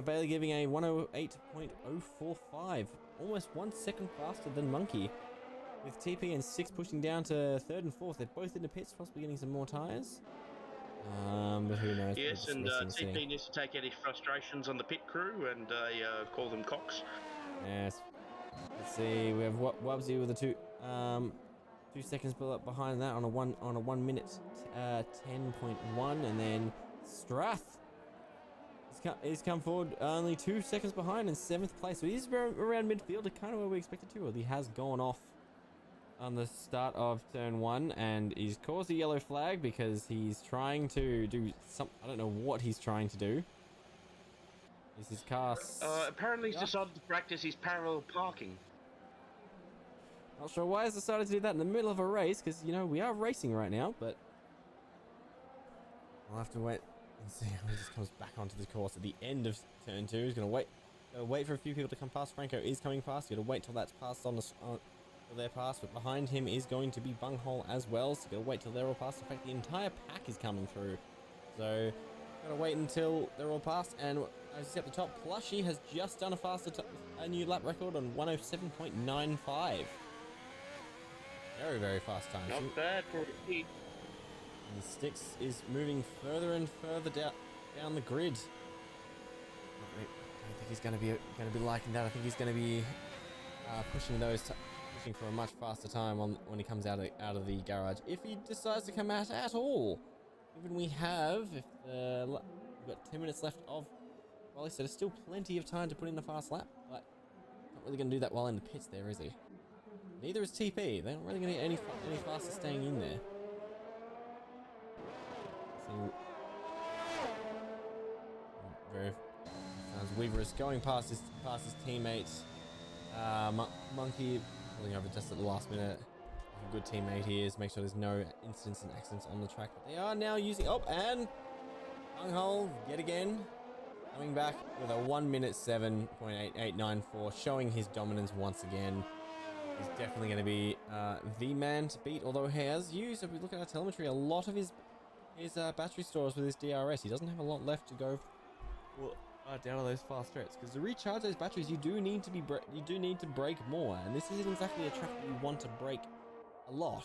Bailey giving a 108.045, almost 1 second faster than Monkey. With TP and Six pushing down to third and fourth, they're both in the pits, possibly getting some more tires. But who knows? Yes, and TP needs to take out his frustrations on the pit crew and call them cocks. Yes. Let's see. We have Wubsy with a 2 seconds behind that on a 1 minute 10.1, and then Strath. He's come forward only 2 seconds behind in 7th place. So he's around midfield, kind of where we expected to. Well, he has gone off on the start of turn 1, and he's caused a yellow flag because he's trying to do some. I don't know what he's trying to do. Is his car? Apparently, he's decided to practice his parallel parking. Not sure why he's decided to do that in the middle of a race, because you know we are racing right now, but we'll have to wait and see how he just comes back onto the course at the end of turn 2. He's gonna wait for a few people to come past. Franco is coming past. You gotta wait till that's passed till they're past, but behind him is going to be Bunghole as well. So you gotta wait till they're all past. In fact, the entire pack is coming through. So gotta wait until they're all past. And as you see at the top, Plushy has just done a new lap record on 107.95. Very, very fast time. Not bad for a kid. And Styx is moving further and further down the grid. I don't think he's going to be liking that. I think he's going to be pushing for a much faster time when he comes out of the garage, if he decides to come out at all. Even we've got 10 minutes left of. Well, so there's still plenty of time to put in a fast lap, but not really going to do that while in the pits there, is he? Neither is TP. They're not really going to get any faster staying in there. So, Weaver is going past his teammates. Monkey pulling over just at the last minute. A good teammate he is. Make sure there's no incidents and accidents on the track. But they are now using. Oh, and Bunghole yet again coming back with a 1 minute 7.8894, showing his dominance once again. He's definitely going to be the man to beat. Although he has used, if we look at our telemetry, a lot of his battery stores with his DRS. He doesn't have a lot left to go down on those fast straights. Because to recharge those batteries, you do need to brake more, and this isn't exactly a track that you want to brake a lot.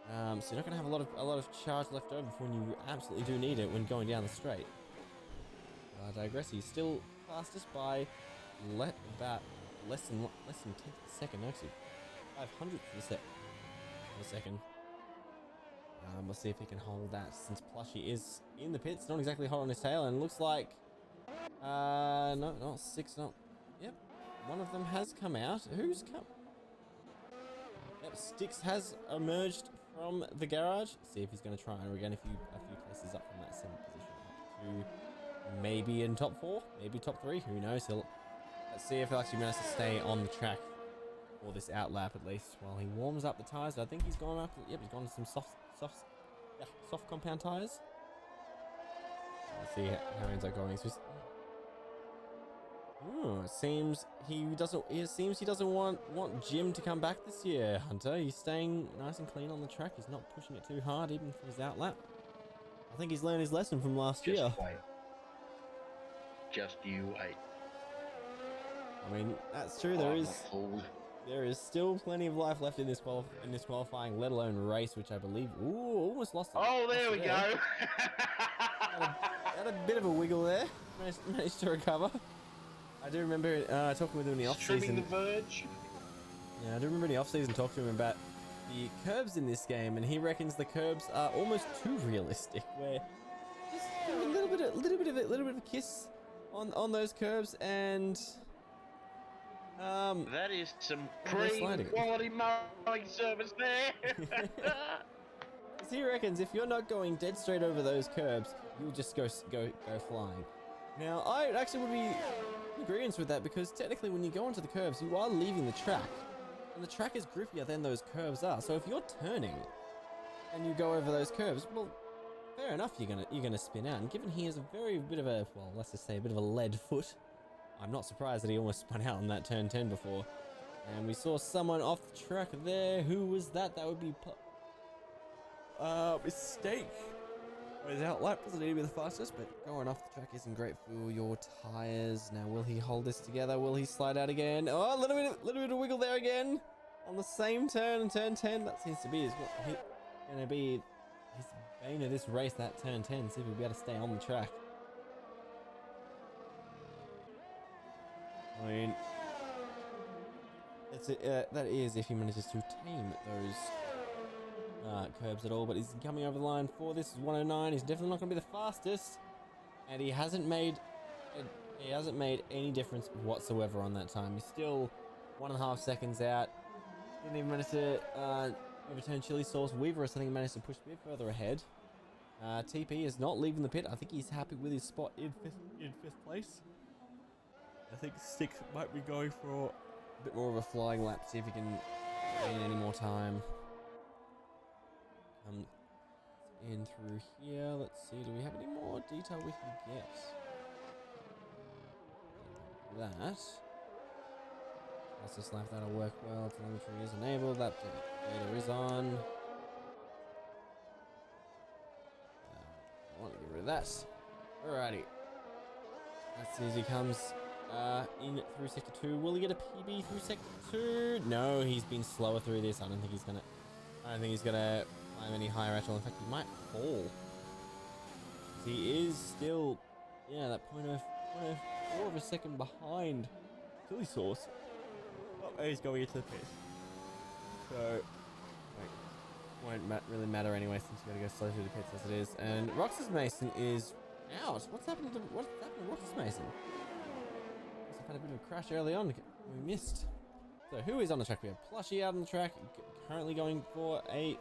So you're not going to have a lot of charge left over for when you absolutely do need it when going down the straight. I digress. He's still fastest by about less than 10th of a second, actually 500th of a second. We'll see if he can hold that, since Plushy is in the pits, not exactly hot on his tail, and looks like no, not Six, not. Yep, one of them has come out. Who's come? Yep, Styx has emerged from the garage. See if he's going to try and regain a few places up from that 7th position up to maybe in top 4, maybe top 3. Who knows? Let's see if he'll actually manage to stay on the track for this outlap at least while he warms up the tires. I think he's gone up. Yep, he's gone to some soft compound tires. Let's see how he ends up going. It seems he doesn't want Jim to come back this year, Hunter. He's staying nice and clean on the track. He's not pushing it too hard, even for his outlap. I think he's learned his lesson from last year. Just you wait. I mean, that's true. There is still plenty of life left in this qualifying, let alone race, which I believe. Ooh, almost lost it. Oh, there we go. had a bit of a wiggle there. Managed to recover. I do remember talking with him in the off-season. Trimming the verge. Yeah, I do remember in the off-season talking to him about the curbs in this game, and he reckons the curbs are almost too realistic, where just a little bit of a kiss on those curbs, and that is some quality mowing service there. He reckons if you're not going dead straight over those curbs, you'll just go flying. Now, I actually would be in agreement with that, because technically when you go onto the curbs, you are leaving the track, and the track is grippier than those curves are. So if you're turning and you go over those curves, well, fair enough. You're gonna spin out, and given he has a very bit of a, well, let's just say a bit of a lead foot, I'm not surprised that he almost spun out on that turn 10 before. And we saw someone off the track there. Who was that? That would be Mistake. His outlap doesn't need to be the fastest, but going off the track isn't great for your tires. Now, will he hold this together? Will he slide out again? Oh, a little bit of wiggle there again on the same turn in turn 10. That seems to be going to be his bane of this race. That turn 10. See if he'll be able to stay on the track. I mean, that is if he manages to tame those curbs at all, but he's coming over the line for this is 109. He's definitely not going to be the fastest, and he hasn't made any difference whatsoever on that time. He's still 1.5 seconds out. Didn't even manage to overturn Chili Sauce. Weaver, I think, managed to push a bit further ahead. TP is not leaving the pit. I think he's happy with his spot in fifth place. I think Six might be going for a bit more of a flying lap, see if he can gain any more time. In through here, let's see, do we have any more detail we can get? That. Let's just lap, that'll work well. Telemetry is enabled, that data is on. I want to get rid of that. Alrighty. Let's see as he comes in through sector 2. Will he get a PB through sector 2? No, he's been slower through this. I don't think he's gonna climb any higher at all. In fact, he might fall. He is still, yeah, that 0.04 of a second behind Chili Sauce. Oh, he's going into the pit. So, won't really matter anyway, since you gotta go slow through the pits as it is. And Roxas Mason is out. What's happened to Roxas Mason? Must have had a bit of a crash early on. We missed. So who is on the track? We have Plushy out on the track, currently going for a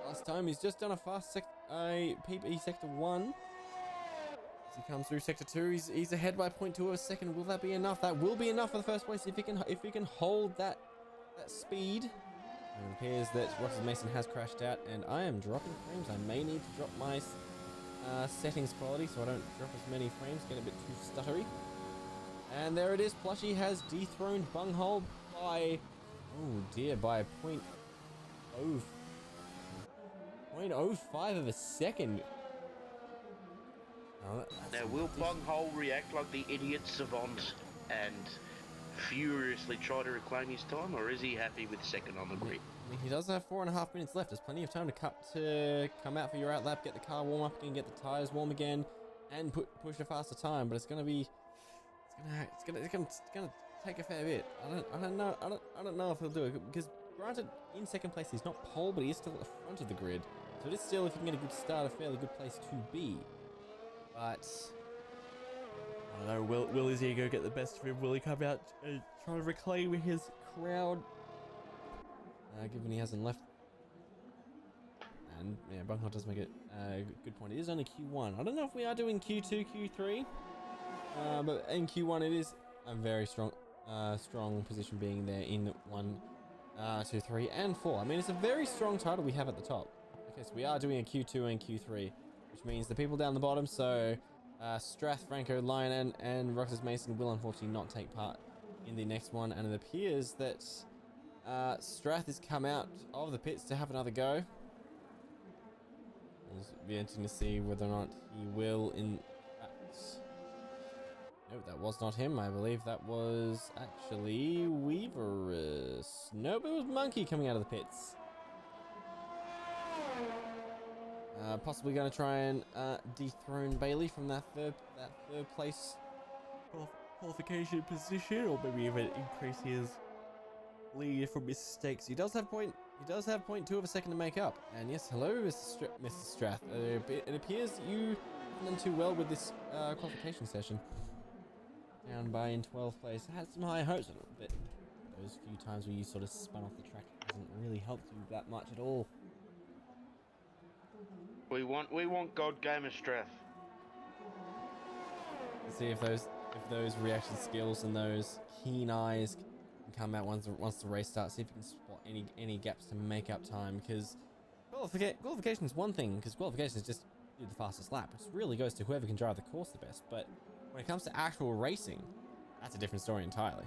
last time. He's just done a fast PB sector 1. As he comes through sector 2, he's ahead by 0.2 of a second. Will that be enough? That will be enough for the first place if he can hold that speed. And it appears that Roxas Mason has crashed out, and I am dropping frames. I may need to drop my settings quality so I don't drop as many frames, get a bit too stuttery. And there it is. Plushy has dethroned Bunghole by, oh dear, by 0.05 of a second. Oh, now, will Bunghole react like the idiot savant and furiously try to reclaim his time, or is he happy with second on the grid? I mean, he does have 4.5 minutes left. There's plenty of time to come out for your outlap, get the car warm up again, get the tires warm again, and push a faster time. But it's gonna take a fair bit. I don't know if he'll do it, because granted, in second place he's not pole, but he is still at the front of the grid. So it is still, if you can get a good start, a fairly good place to be. But I don't know, will his ego get the best of him? Will he come out and try to reclaim his crowd? Given he hasn't left. And yeah, Bunghole does make it a good point. It is only Q1. I don't know if we are doing Q2, Q3. But in Q1 it is a very strong position being there in 1, 2, 3, and 4. I mean, it's a very strong title we have at the top. Okay, so we are doing a Q2 and Q3, which means the people down the bottom, so Strath, Franco, Lion, and Roxas Mason will unfortunately not take part in the next one, and it appears that Strath has come out of the pits to have another go. It'll be interesting to see whether or not he will in fact. Nope, that was not him. I believe that was actually Weaverus. Nope, it was Monkey coming out of the pits. Possibly going to try and dethrone Bailey from that third place qualification position, or maybe even increase his lead from mistakes. He does have 0.2 of a second to make up. And yes, hello, Mr. Strath. It appears that you haven't done too well with this qualification session. Down by in 12th place. I had some high hopes, but those few times where you sort of spun off the track hasn't really helped you that much at all. We want God Gamer Strath. Let's see if those reaction skills and those keen eyes can come out once the race starts. See if you can spot any gaps to make up time, because Qualification is one thing, because qualification is just do the fastest lap. It really goes to whoever can drive the course the best. But when it comes to actual racing, that's a different story entirely.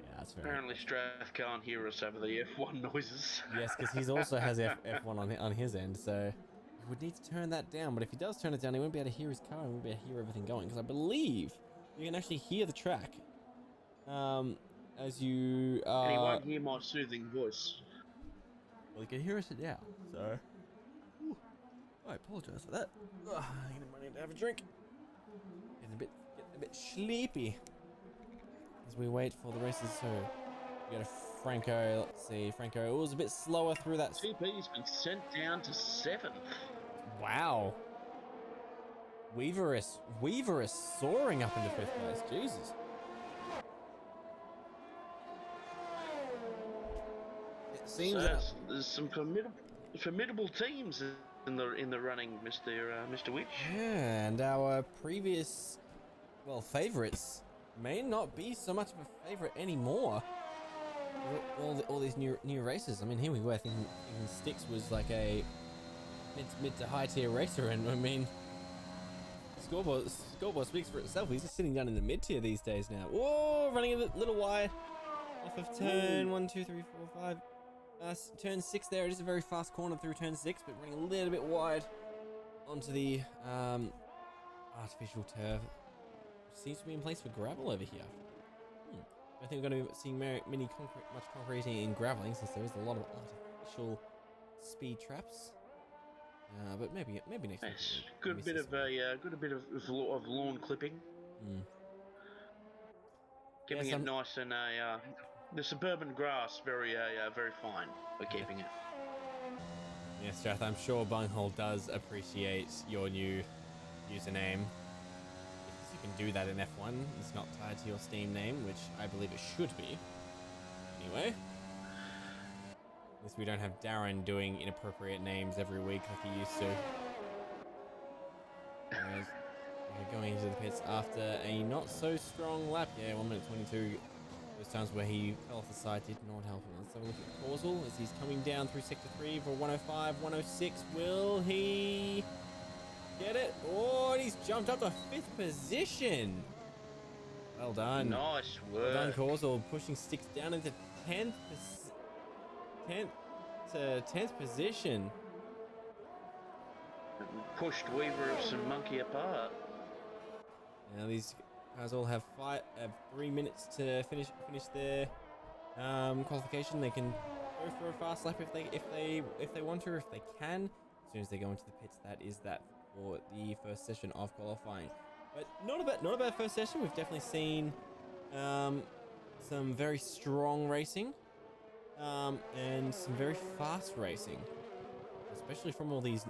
Yeah, that's very. Apparently, Strath can't hear us over the F1 noises. Yes, because he also has F1 on his end, so he would need to turn that down. But if he does turn it down, he won't be able to hear his car and won't be able to hear everything going. Because I believe you can actually hear the track as you. And he won't hear my soothing voice. Well, he can hear us now, so. Ooh, I apologise for that. Ugh, I need to have a drink. Getting a bit sleepy as we wait for the races. So we got a Franco. Let's see, Franco. It was a bit slower through that. TP's been sent down to 7th. Wow. Weaver is soaring up into 5th place. Jesus. It seems So there's some formidable teams in the running, Mr. Witch. Yeah, and our previous, well, favourites may not be so much of a favourite anymore. All these new races. I mean, here we were thinking Styx was like a mid to high tier racer, and I mean, scoreboard speaks for itself. He's just sitting down in the mid tier these days now. Whoa, running a little wide off of turn 1, 2, 3, 4, 5. Turn 6 there. It is a very fast corner through turn 6, but running a little bit wide onto the artificial turf. Seems to be in place for gravel over here. I think we're going to be seeing much concreting in graveling, since there is a lot of artificial speed traps. But maybe next week. Yes, good bit of lawn clipping. Keeping it nice and the suburban grass very fine for keeping it. Yes, Strath, I'm sure Bunghole does appreciate your new username. Because you can do that in F1. It's not tied to your Steam name, which I believe it should be. Anyway. At least we don't have Darren doing inappropriate names every week like he used to. Anyways, we're going into the pits after a not so strong lap. Yeah, 1 minute 22. Those times where he fell off the side did not help him. Let's have a look at Causal as he's coming down through sector 3 for 105, 106. Will he get it? Oh, and he's jumped up to 5th position. Well done. Nice work. Well done, Causal, pushing Styx down into 10th position. Pushed Weaver and Monkey apart. Now these guys all have 3 minutes to finish their qualification. They can go for a fast lap if they want to, or if they can. As soon as they go into the pits, that is that for the first session of qualifying. But not a bad first session. We've definitely seen some very strong racing. And some very fast racing, especially from all these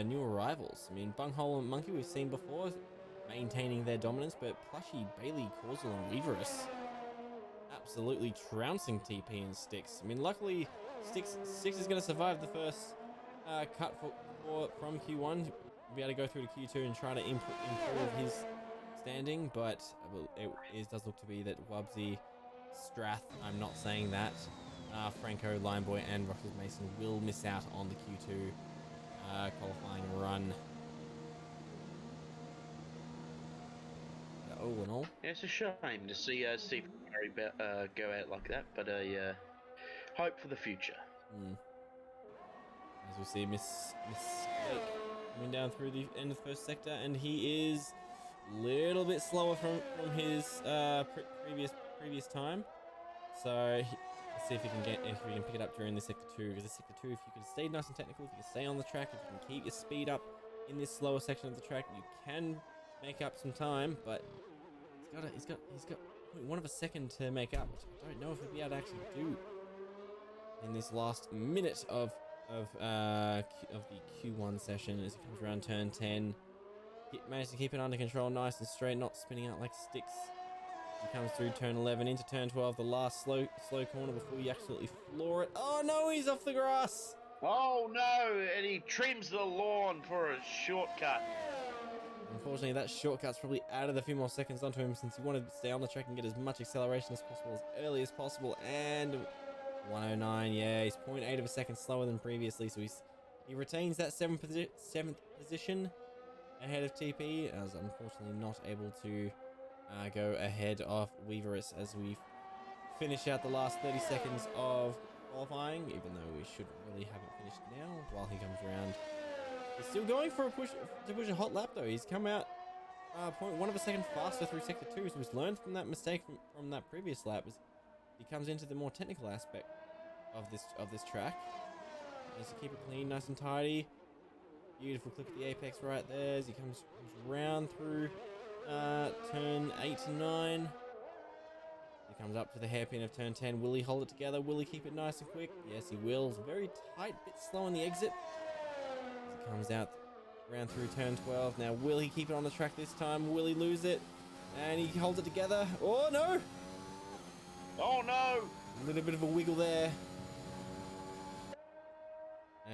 new arrivals. I mean, Bunghole and Monkey we've seen before, maintaining their dominance, but Plushy, Bailey, Causal, and Weaverus absolutely trouncing TP and Styx. I mean, luckily, Styx is going to survive the first cut from Q1, be able to go through to Q2 and try to improve his standing, but it does look to be that Wubsy, Strath, I'm not saying that, Franco, Lineboy, and Russell Mason will miss out on the Q2 qualifying run. All in all, Yeah, it's a shame to see Steve go out like that, but hope for the future. As we see, Mistake coming down through the end of the first sector, and he is a little bit slower from his previous time. So let's see if we can pick it up during the sector 2. Because the sector 2, if you can stay nice and technical, if you can stay on the track, if you can keep your speed up in this slower section of the track, you can make up some time. But he's got 0.1 of a second to make up, which I don't know if he'll be able to actually do in this last minute of the Q1 session as he comes around turn 10. He managed to keep it under control, nice and straight, not spinning out like Styx. He comes through turn 11 into turn 12, the last slow corner before you absolutely floor it. Oh no, he's off the grass! Oh no, and he trims the lawn for a shortcut. Unfortunately, that shortcut's probably added a few more seconds onto him since he wanted to stay on the track and get as much acceleration as possible, as early as possible, and 109, yeah, he's 0.8 of a second slower than previously, so he retains that seventh position ahead of TP, as unfortunately not able to go ahead of Weaverus as we finish out the last 30 seconds of qualifying, even though we should really have it finished now while he comes around. He's still going for a push to push a hot lap though. He's come out 0.1 of a second faster through sector 2, so he's learned from that mistake from that previous lap as he comes into the more technical aspect of this track. Needs to keep it clean, nice and tidy. Beautiful clip of the apex right there as he comes round through turn 8 and 9. He comes up to the hairpin of turn 10. Will he hold it together? Will he keep it nice and quick? Yes, he will. It's very tight, bit slow on the exit. As he comes out round through turn 12. Now, will he keep it on the track this time? Will he lose it? And he holds it together. Oh, no! Oh no! A little bit of a wiggle there.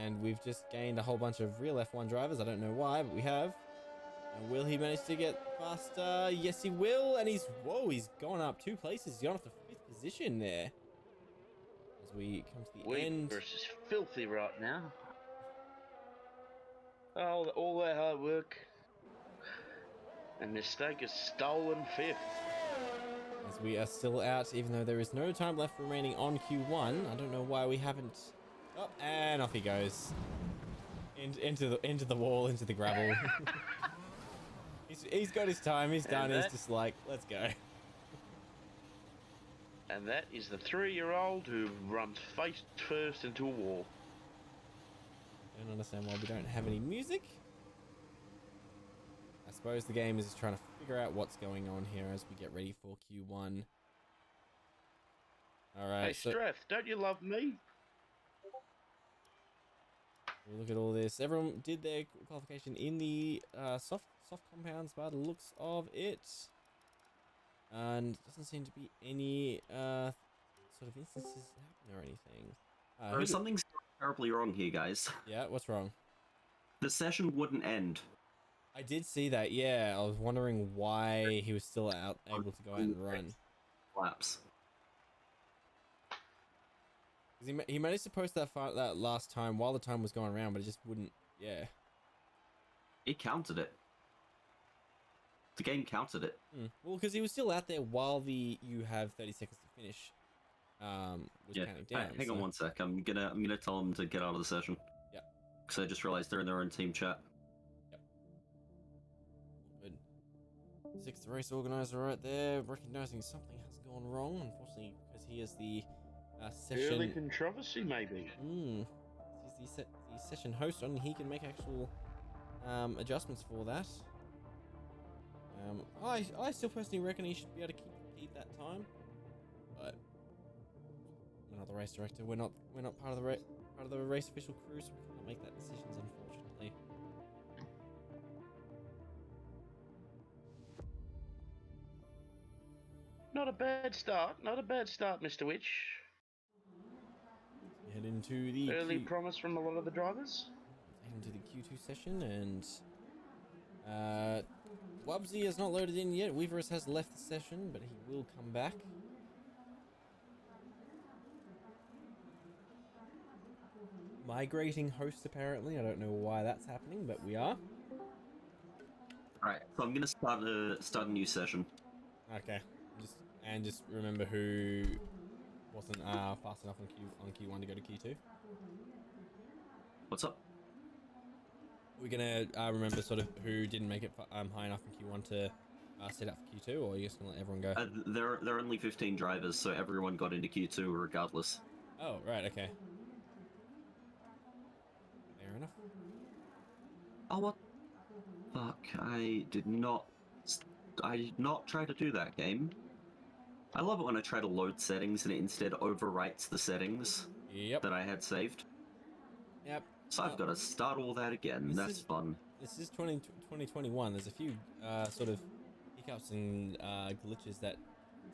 And we've just gained a whole bunch of real F1 drivers. I don't know why, but we have. And will he manage to get faster? Yes, he will. And he's gone up 2 places. He's gone up to 5th position there. As we come to the end. Versus filthy right now. Oh, all that hard work and mistake is stolen 5th. As we are still out, even though there is no time left remaining on Q1. I don't know why we haven't. Oh, and off he goes. Into the wall, into the gravel. He's got his time. He's done. He's just like, let's go. And that is the 3-year-old who runs face first into a wall. I don't understand why we don't have any music. I suppose the game is just trying to figure out what's going on here as we get ready for Q1. Alright, Hey, so Strath, don't you love me? we'll look at all this. Everyone did their qualification in the soft compounds by the looks of it. And doesn't seem to be any sort of instances happening or anything. There's something terribly wrong here, guys. Yeah, what's wrong? The session wouldn't end. I did see that, yeah. I was wondering why he was still able to go out and run. Laps. He managed to post that last time while the time was going around, but it just wouldn't, yeah. It counted it. The game counted it. Well, because he was still out there while you have 30 seconds to finish was counting down. Hang on one sec. I'm gonna tell them to get out of the session. Yeah. Because I just realized they're in their own team chat. Yep. Good. 6th race organizer right there, recognizing something has gone wrong, unfortunately, because he is the session. Early controversy, maybe. He's the session host, and he can make actual adjustments for that. I still personally reckon he should be able to keep that time, but we're not the race director. We're not part of the race official crew, so we can't make that decisions, unfortunately. Not a bad start. Not a bad start, Mr. Witch. Head into the early promise from a lot of the drivers. Head into the Q2 session, and Wubsy has not loaded in yet. Weaverus has left the session, but he will come back. Migrating host, apparently. I don't know why that's happening, but we are. Alright, so I'm gonna start a new session. Okay. Just remember who wasn't fast enough on Q1 to go to Q2. What's up? We're gonna remember sort of who didn't make it high enough in Q1 to set up for Q2, or are you just gonna let everyone go? There are only 15 drivers, so everyone got into Q2 regardless. Oh, right, okay. Fair enough. Oh, what? Fuck, I did not try to do that, game. I love it when I try to load settings and it instead overwrites the settings that I had saved. Yep. So I've got to start all that again. That's fun. This is 2021. There's a few sort of hiccups and glitches that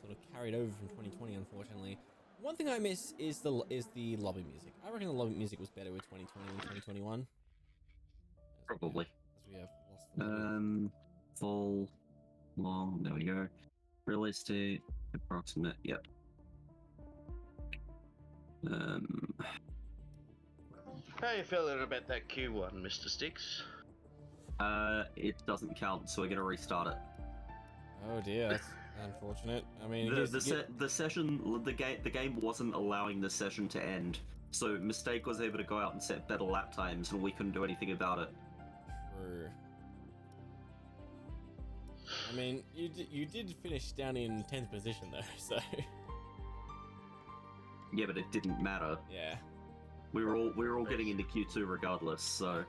sort of carried over from 2020, unfortunately. One thing I miss is the lobby music. I reckon the lobby music was better with 2020 than 2021. Probably. As we have lost the lobby. Full, long, there we go. Realistic, approximate, yep. Um, How you feeling about that Q1, Mr. Sticks? it doesn't count, so we're gonna restart it. Oh dear, that's unfortunate. I mean, The session, the game wasn't allowing the session to end, so Mistake was able to go out and set better lap times, and we couldn't do anything about it. true. I mean, you did finish down in 10th position though, so Yeah, but it didn't matter. yeah. We were all getting into Q2 regardless. So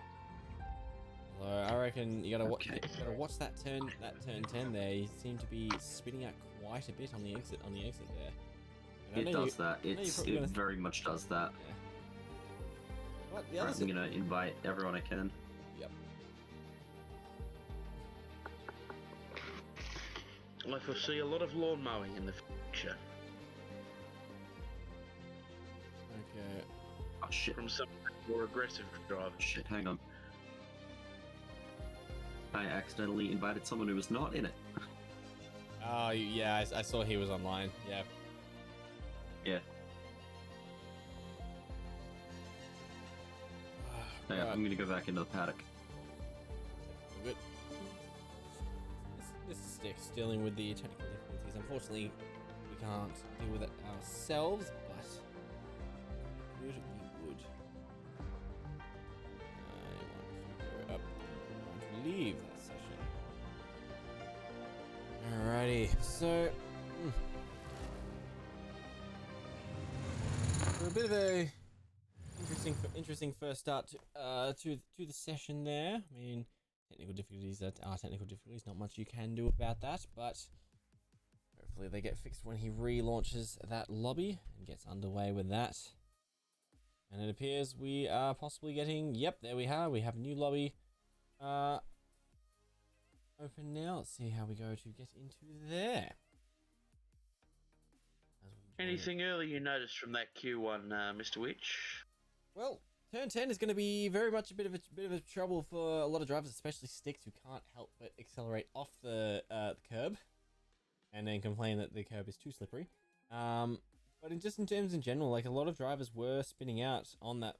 I reckon you gotta Okay. watch that turn 10 there. You seem to be spinning out quite a bit on the exit there. And I it know does that. you're It probably gonna- very much does that. Yeah. What the Right, other? I'm gonna invite everyone I can. Yep. I foresee a lot of lawn mowing in the future Okay. Oh shit! from some more aggressive drivers. Shit! Hang on. I accidentally invited someone who was not in it. Oh yeah, I saw he was online. Yeah. Yeah. Yeah, Right. I'm gonna go back into the paddock. Good. This Sticks dealing with the technical difficulties. Unfortunately, we can't deal with it ourselves, but we would. I want to go up. I want to leave that session. Alrighty, so. For a bit of a interesting first start to the session there. I mean, technical difficulties are technical difficulties. Not much you can do about that, but hopefully they get fixed when he relaunches that lobby and gets underway with that. And it appears we are possibly getting. Yep, there we are. We have a new lobby open now. Let's see how we go to get into there. Anything early you noticed from that Q1, Mr. Witch? Well, turn 10 is going to be very much a bit of a trouble for a lot of drivers, especially Sticks, who can't help but accelerate off the curb, and then complain that the curb is too slippery. But in terms in general, like a lot of drivers were spinning out on that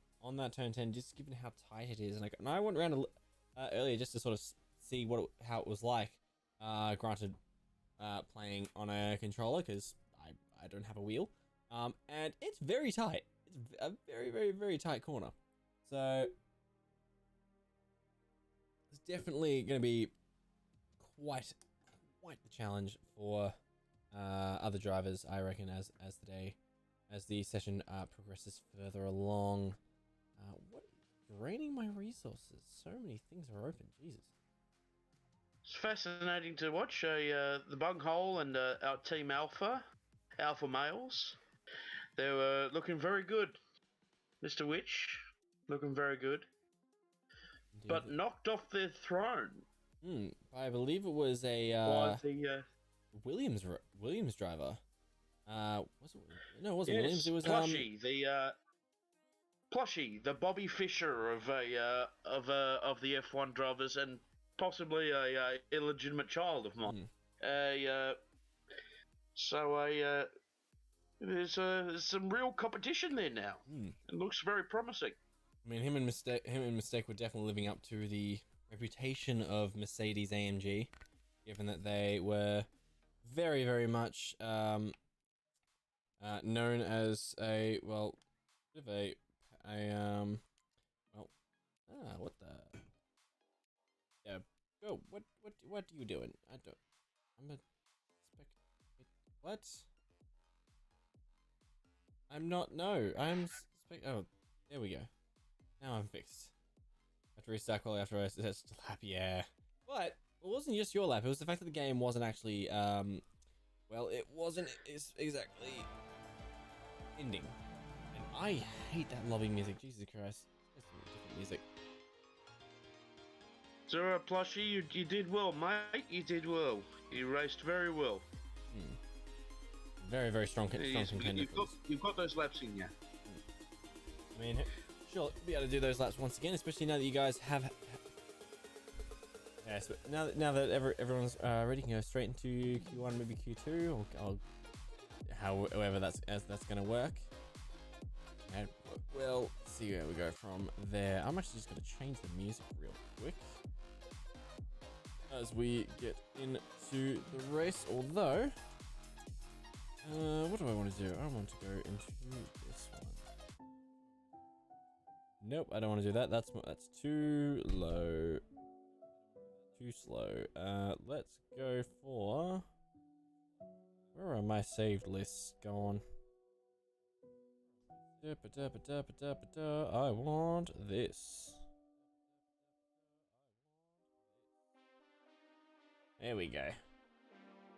turn 10, just given how tight it is. And I went around earlier just to sort of see how it was like. Granted, playing on a controller because I don't have a wheel. And it's very tight. It's a very, very, very tight corner. So it's definitely going to be quite the challenge for other drivers, I reckon, as the session progresses further along. What is draining my resources? So many things are open. Jesus. It's fascinating to watch the Bunghole and our team Alpha males. They were looking very good, Mr. Witch. Looking very good. Indeed. But knocked off their throne I believe it was a by the Williams driver. Was it? No, it wasn't yes, Williams. It was Plushy, Plushy, the Bobby Fischer of the F1 drivers, and possibly a illegitimate child of mine. There's some real competition there now. It looks very promising. I mean, him and Mistake were definitely living up to the reputation of Mercedes AMG, given that they were very, very much known as what the? Yeah, go. What are you doing? What? I'm not. No, oh, there we go. Now I'm fixed. I have to restart quickly after I set lap. Yeah, but it wasn't just your lap. It was the fact that the game wasn't actually it wasn't exactly ending. And I hate that lobby music. Jesus Christ, that's some different music. So, Plushy, you did well, mate. You did well. You raced very well. Very, very strong contender. You've got those laps in you. I mean, sure, be able to do those laps once again, especially now that you guys have. Yes, but now that everyone's ready, can go straight into Q1, maybe Q2, or however that's going to work. Okay, we'll see where we go from there. I'm actually just going to change the music real quick as we get into the race. Although, what do I want to do? I want to go into this one. Nope, I don't want to do that. That's too low, too slow. Let's go for. Where are my saved lists going? I want this. There we go.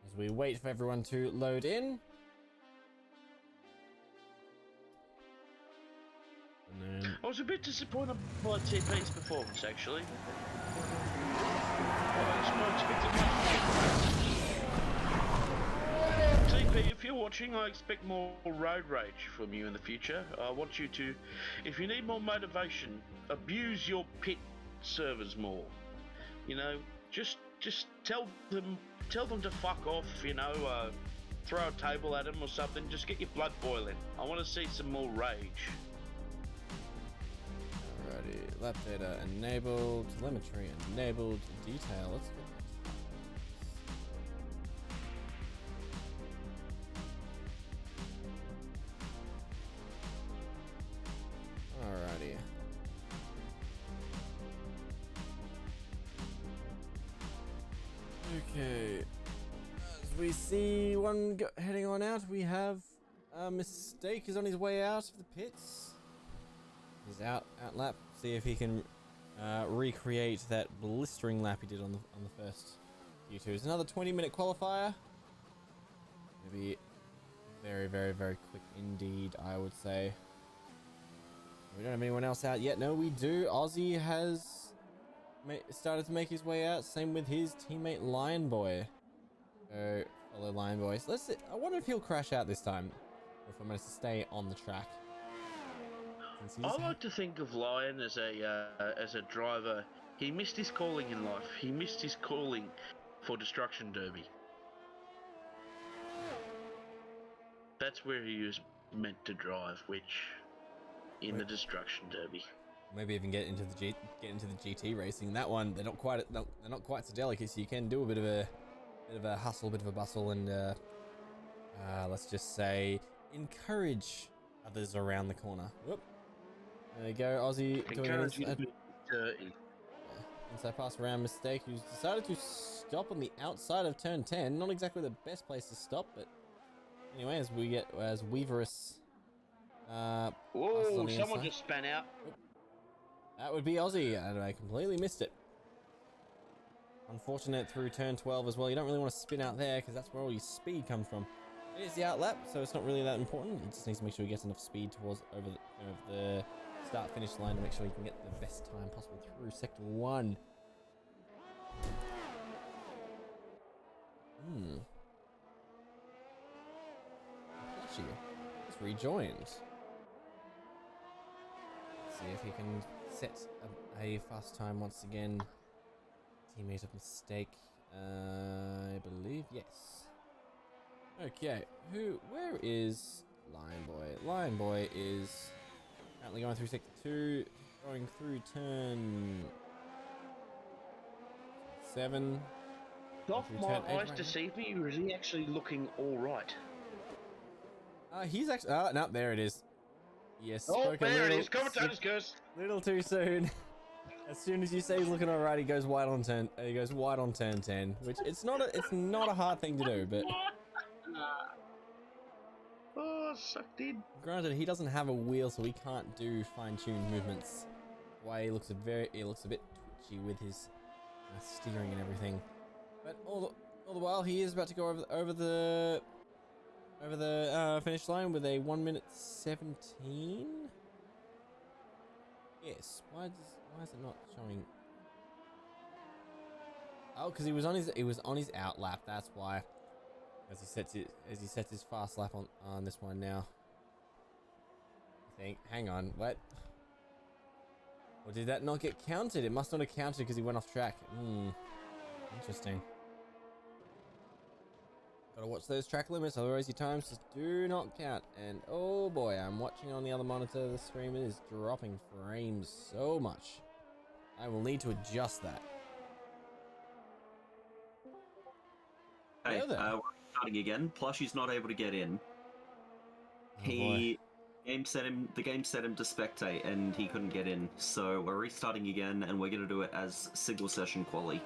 As we wait for everyone to load in. And then... I was a bit disappointed by TP's performance, actually. TP, if you're watching, I expect more road rage from you in the future. I want you to, if you need more motivation, abuse your pit servers more. You know, just tell them to fuck off. You know, throw a table at them or something. Just get your blood boiling. I want to see some more rage. Alrighty, lap data enabled, telemetry enabled, detail. Let's get alrighty. Okay. As we see one heading on out, we have a Mistake is on his way out of the pits. He's out lap. See if he can recreate that blistering lap he did on the first Q2. It's another 20-minute qualifier. Gonna be very, very, very quick indeed, I would say. We don't have anyone else out yet. No, we do. Aussie has started to make his way out. Same with his teammate Lion Boy. So follow Lion Boy. So I wonder if he'll crash out this time, or if I'm going to stay on the track. I like to think of Lion as a driver. He missed his calling in life. He missed his calling for Destruction Derby. That's where he was meant to drive, which in the Destruction Derby. Maybe even get into the GT racing. That one, they're not quite so delicate. So you can do a bit of a hustle, bit of a bustle, and let's just say encourage others around the corner. Whoop. There you go, Aussie doing an inside pass around Mistake, who's decided to stop on the outside of turn 10. Not exactly the best place to stop, but anyway, as Weaverus. Whoa! Someone just span out. That would be Aussie, and I completely missed it. Unfortunate through turn 12 as well. You don't really want to spin out there because that's where all your speed comes from. It is the outlap, so it's not really that important. He just needs to make sure he gets enough speed towards over the start-finish line to make sure he can get the best time possible through Sector 1. Flashy. He's rejoined. Let's see if he can set a fast time once again. Teammate of Mistake, I believe, yes. Okay, where is Lion Boy? Lion Boy is currently going through Sector 2, going through turn 7. Off my eyes deceive me, or is he actually looking alright? He's actually, no, there it is. Yes, oh, there it is, commentator's curse. Little too soon. As soon as you say he's looking alright, he goes wide on turn 10, which it's not a hard thing to do, but oh, sucked in. Granted, he doesn't have a wheel, so he can't do fine-tuned movements. Why he looks a bit twitchy with his steering and everything. But all the while, he is about to go over the finish line with a 1:17. Yes. Why is it not showing? Oh, because he was on his out lap. That's why. As he sets his fast lap on this one now. I think. Hang on. What? Or did that not get counted? It must not have counted because he went off track. Interesting. Gotta watch those track limits, otherwise your times just do not count. And oh boy, I'm watching on the other monitor, the stream is dropping frames so much. I will need to adjust that. Hey, Hello there. we're starting again. Plushie's not able to get in. Oh boy. The game set him to spectate, and he couldn't get in. So we're restarting again, and we're gonna do it as single session quali.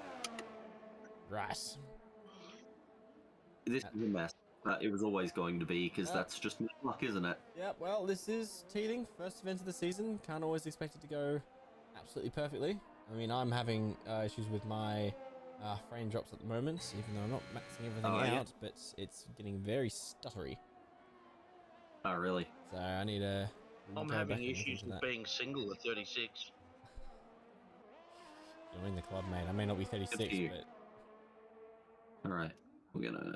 Right. This is a mess. It was always going to be, because that's just luck, isn't it? Yeah, well, this is teething. First event of the season. Can't always expect it to go absolutely perfectly. I mean, I'm having issues with my frame drops at the moment, even though I'm not maxing everything out, but it's getting very stuttery. Oh, really? So I need to... I'm go back having and look issues into with that. being single at 36. Join the club, mate. I may not be 36, but... Alright, we're gonna...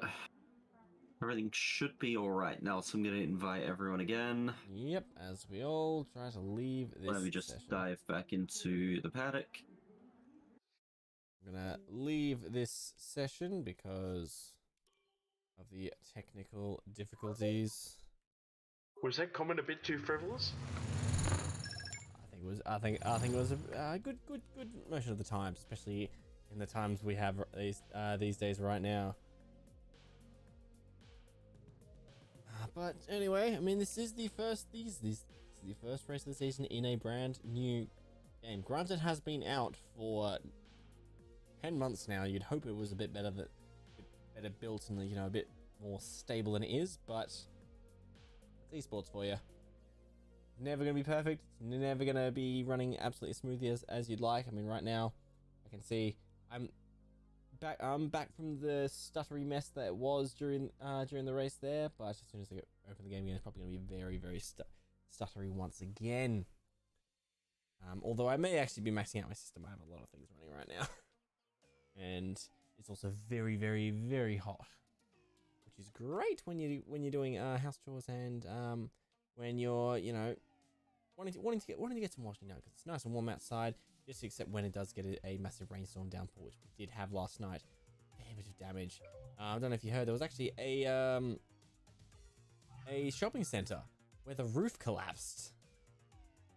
Everything should be alright now, so I'm gonna invite everyone again. Yep, as we all try to leave this Let me just session. dive back into the paddock. I'm gonna leave this session because of the technical difficulties. Was that comment a bit too frivolous? I think it was a good motion of the times, especially in the times we have these days right now. But anyway, I mean, this is the first this is the first race of the season in a brand new game. Granted, it has been out for 10 months now. You'd hope it was a bit better built and, you know, a bit more stable than it is, but it's esports for you. Never gonna be perfect. Never gonna be running absolutely smoothly as you'd like. I mean, right now, I can see I'm back from the stuttery mess that it was during the race there. But as soon as I open the game again, it's probably gonna be very stuttery once again. Although I may actually be maxing out my system. I have a lot of things running right now, and it's also very hot, which is great when you're doing house chores and when you're, you know, wanting to get some washing done, because it's nice and warm outside. Just except when it does get a massive rainstorm downpour, which we did have last night. A bit of damage. I don't know if you heard, there was actually a shopping centre where the roof collapsed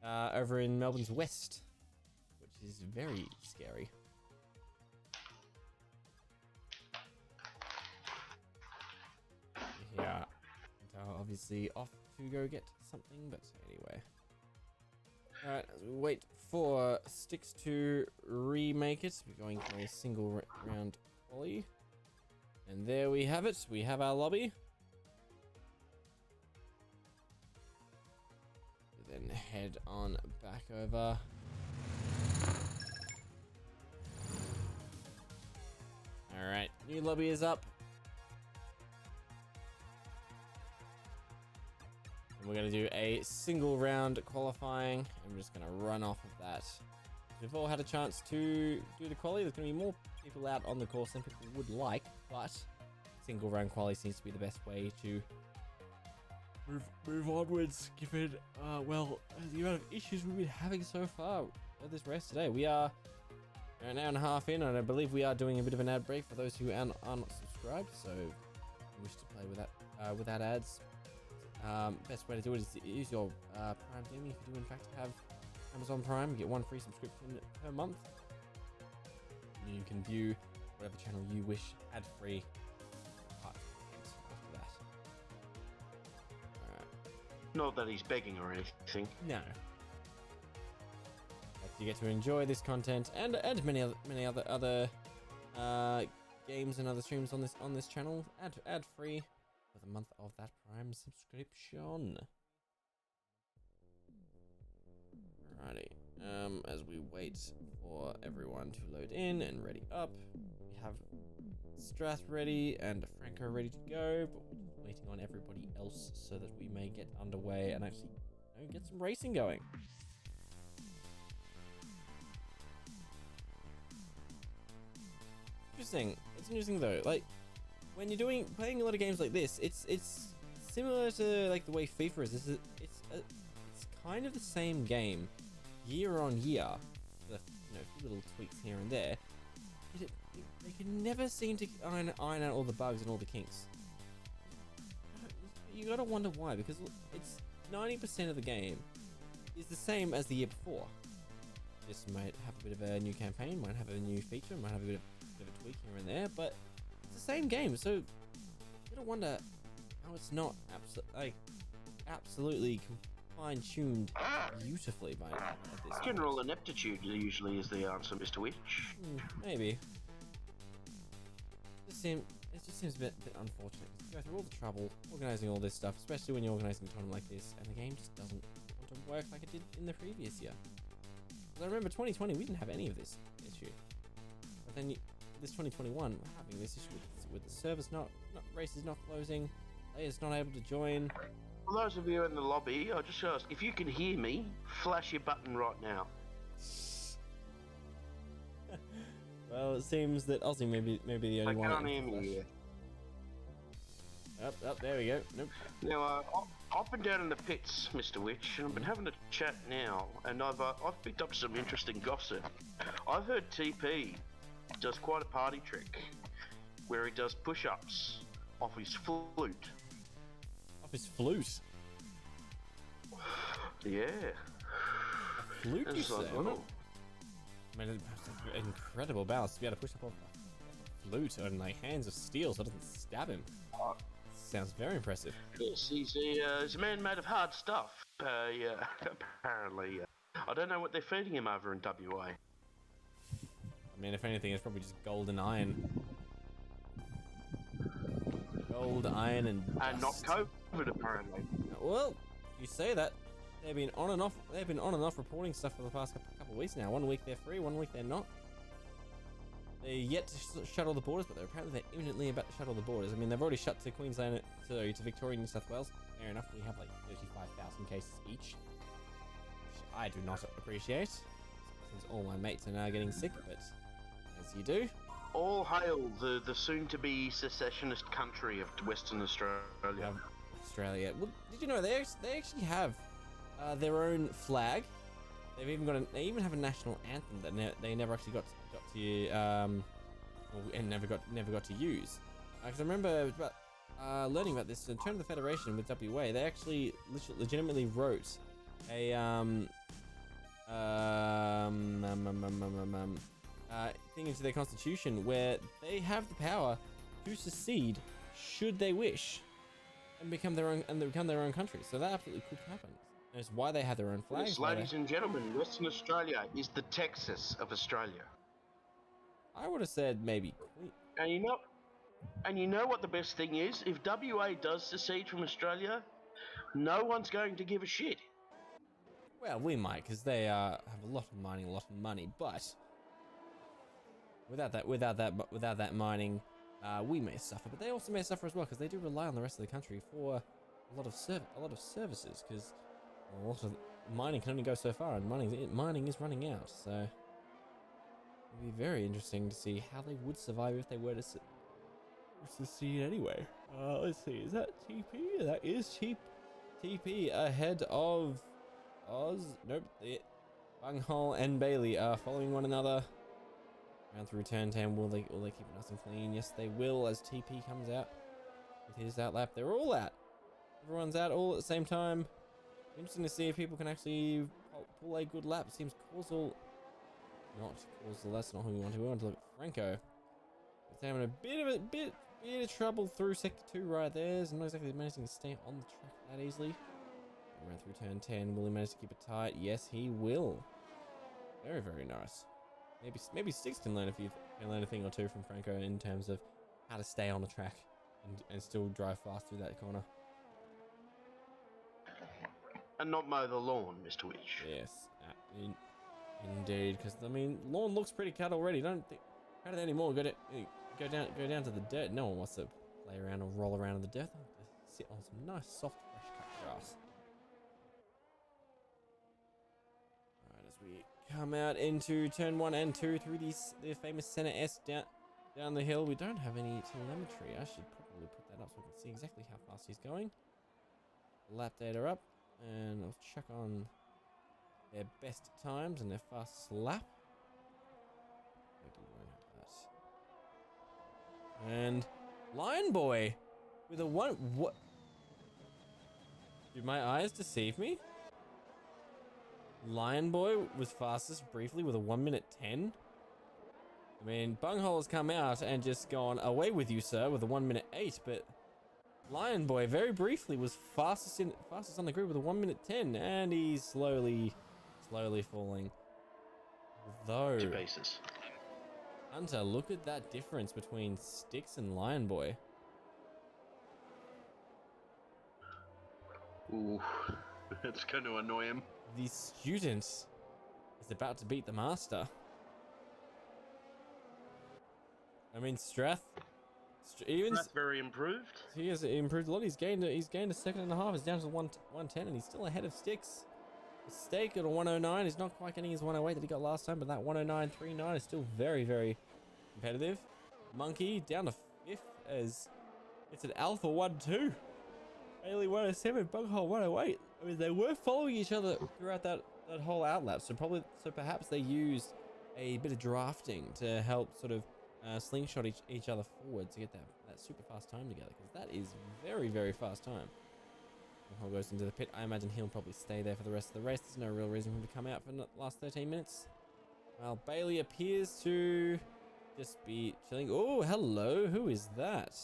over in Melbourne's west, which is very scary. Yeah, obviously off to go get something, but anyway. Alright, as we wait for Sticks to remake it, we're going for a single round quali. And there we have it, we have our lobby. We then head on back over. Alright, new lobby is up. We're going to do a single round qualifying. I'm just going to run off of that. We've all had a chance to do the quali. There's going to be more people out on the course than people would like, but single round quali seems to be the best way to move onwards, given well, the amount of issues we've been having so far with this race today. We are an hour and a half in, and I believe we are doing a bit of an ad break for those who are not subscribed. So if you wish to play without ads, best way to do it is to use your Prime Gaming. If you do in fact have Amazon Prime, you get one free subscription per month. You can view whatever channel you wish ad-free after that. Not that he's begging or anything. No. But you get to enjoy this content and many other games and other streams on this channel ad free for the month of that Prime subscription. Alrighty. As we wait for everyone to load in and ready up, we have Strath ready and Franco ready to go, but we're just waiting on everybody else so that we may get underway and actually get some racing going. Interesting. It's interesting though. Like when you're playing a lot of games like this, it's similar to like the way FIFA is. It's kind of the same game year on year, with a few little tweaks here and there. They can never seem to iron out all the bugs and all the kinks. you gotta wonder why, because it's 90% of the game is the same as the year before. This might have a bit of a new campaign, might have a new feature, might have a bit of a tweak here and there, but it's the same game. So you gotta wonder how it's not absolutely fine-tuned beautifully by now at this General point. ineptitude usually is the answer, Mr. Witch. Maybe. It just seems a bit unfortunate. You go through all the trouble organizing all this stuff, especially when you're organizing a tournament like this, and the game just doesn't want to work like it did in the previous year. Because I remember 2020, we didn't have any of this issue. But then this 2021, we're having this issue with the servers races not closing, players not able to join. For those of you in the lobby, I'll just ask, if you can hear me, flash your button right now. Well, it seems that Aussie may be the only one. I can't hear me yet. Up, there we go. Nope. Now, I've been down in the pits, Mr. Witch, and I've been having a chat now, and I've picked up some interesting gossip. I've heard TP does quite a party trick, where he does push-ups off his flute. Off his flute? Yeah. A flute, you say? I mean, it's an incredible balance to be able to push up off a flute on like hands of steel so it doesn't stab him. Sounds very impressive. Yes, he's a man made of hard stuff. Yeah, apparently. I don't know what they're feeding him over in WA. I mean, if anything, it's probably just gold and iron. Gold, iron, and dust. Not COVID, apparently. Well, you say that. They've been on and off reporting stuff for the past couple of weeks now. 1 week they're free, 1 week they're not. They're yet to shut all the borders, but they're imminently about to shut all the borders. I mean, they've already shut to Queensland, to Victoria and New South Wales. Fair enough, we have like 35,000 cases each, which I do not appreciate, since all my mates are now getting sick, but as you do. All hail the soon-to-be secessionist country of Western Australia. Australia. Well, did you know they actually have their own flag? They even have a national anthem that they never actually got to and never got to use. Because I remember learning about this in Turn of the Federation with WA. They actually legitimately wrote a thing into their constitution where they have the power to secede should they wish and become their own country. So that absolutely could happen. That's why they have their own flag. Yes, ladies and gentlemen, Western Australia is the Texas of Australia. I would have said maybe. And you know what the best thing is? If WA does secede from Australia, no one's going to give a shit. Well, we might, because they have a lot of mining, a lot of money. But without that mining, we may suffer. But they also may suffer as well, because they do rely on the rest of the country for a lot of services. Because a lot of mining can only go so far, and mining is running out. So it'd be very interesting to see how they would survive if they were to secede anyway. Let's see, is that TP? That is TP ahead of Oz. Nope. Bunghole and Bailey are following one another. Round through turn 10, will they keep it nice and clean? Yes, they will, as TP comes out with his outlap. They're all out. Everyone's out all at the same time. Interesting to see if people can actually pull a good lap. It seems Causal, not Causal. That's not who we want to. We want to look at Franco. He's having a bit of trouble through sector 2 right there. He's not exactly managing to stay on the track that easily. Around through turn 10, will he manage to keep it tight? Yes, he will. Very, very nice. Maybe Six can learn a thing or two from Franco in terms of how to stay on the track and still drive fast through that corner. And not mow the lawn, Mr. Witch. Yes, indeed. Because I mean, lawn looks pretty cut already. Don't think how do they anymore? Go down to the dirt. No one wants to play around or roll around in the dirt. They want to sit on some nice, soft, fresh cut grass. Alright, as we come out into turn 1 and 2 through the famous Center S down the hill. We don't have any telemetry. I should probably put that up so we can see exactly how fast he's going. Lap data up. And I'll check on their best times and their fastest lap. Maybe we won't have that. And Lion Boy with a one. What? Did my eyes deceive me? Lion Boy was fastest briefly with a 1 minute 10. I mean, Bunghole has come out and just gone away with you, sir, with a 1 minute 8, but Lion Boy very briefly was fastest on the grid with a 1 minute 10, and he's slowly falling. Though, To pieces. Hunter, look at that difference between Styx and Lion Boy. Ooh, it's going to annoy him. The student is about to beat the master. I mean, Strath That's very improved. he has improved a lot. He's gained a second and a half. He's down to 110, and he's still ahead of Styx. Mistake at a 109. He's not quite getting his 108 that he got last time, but that 109.39 is still very, very competitive. Monkey down to 5th as it's an Alpha 1-2. Bailey 107, Bunghole 108. I mean, they were following each other throughout that whole outlap, so perhaps they used a bit of drafting to help sort of slingshot each other forward to get that super fast time together, because that is very, very fast time. Bunghole goes into the pit. I imagine he'll probably stay there for the rest of the race. There's no real reason for him to come out for the last 13 minutes. Well, Bailey appears to just be chilling. Oh, hello. Who is that?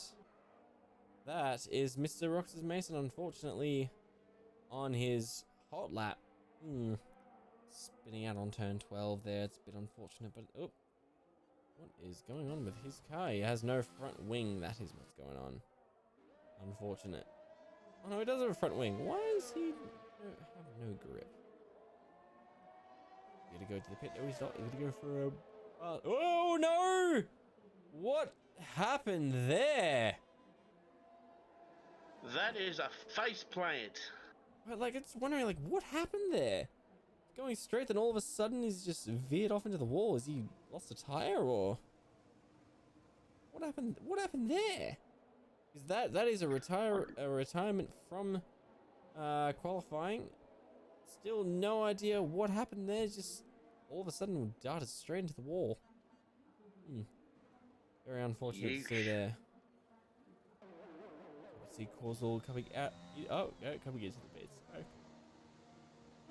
That is Mr. Roxas Mason, unfortunately, on his hot lap. Spinning out on turn 12 there. It's a bit unfortunate, but oh, what is going on with his car? He has no front wing. That is what's going on. Unfortunate. Oh no, he does have a front wing. Why does he have no grip? He's gonna go to the pit. No, he's not. He's gonna go for a... oh no! What happened there? That is a face plant. But like, it's wondering, like, what happened there? Going straight, then all of a sudden he's just veered off into the wall. Has he lost a tire, or what happened? What happened there? Is that is a retirement from qualifying? Still no idea what happened there. Just all of a sudden darted straight into the wall. Very unfortunate to see there. See Causal coming out. Oh, no, coming into the bits.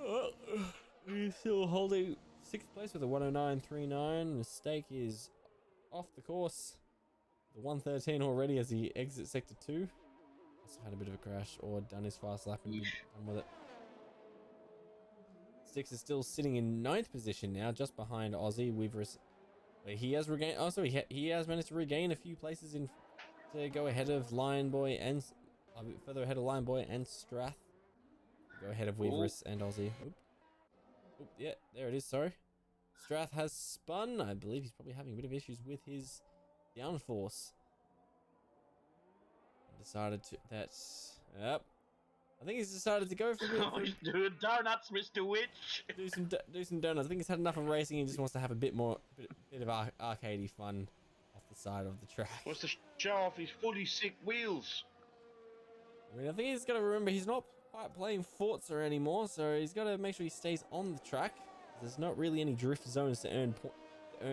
Oh, he's still holding 6th place with a 109.39. Mistake is off the course. The 113 already as he exits sector 2. Also had a bit of a crash or done his fast lap and done with it. Styx is still sitting in 9th position now, just behind Aussie. He has regained. Also, he has managed to regain a few places in to go ahead of Lion Boy and a bit further ahead of Lion Boy and Strath. Go ahead of Weaverus and Aussie. Oop, yeah, there it is. Sorry. Strath has spun. I believe he's probably having a bit of issues with his downforce. Decided to. Yep. I think he's decided to go for Doing donuts, Mr. Witch. do some donuts. I think he's had enough of racing and just wants to have a bit of arcadey fun off the side of the track. Wants to show off his fully sick wheels. I mean, I think he's got to remember he's not quite playing Forza anymore, so he's got to make sure he stays on the track. There's not really any drift zones to earn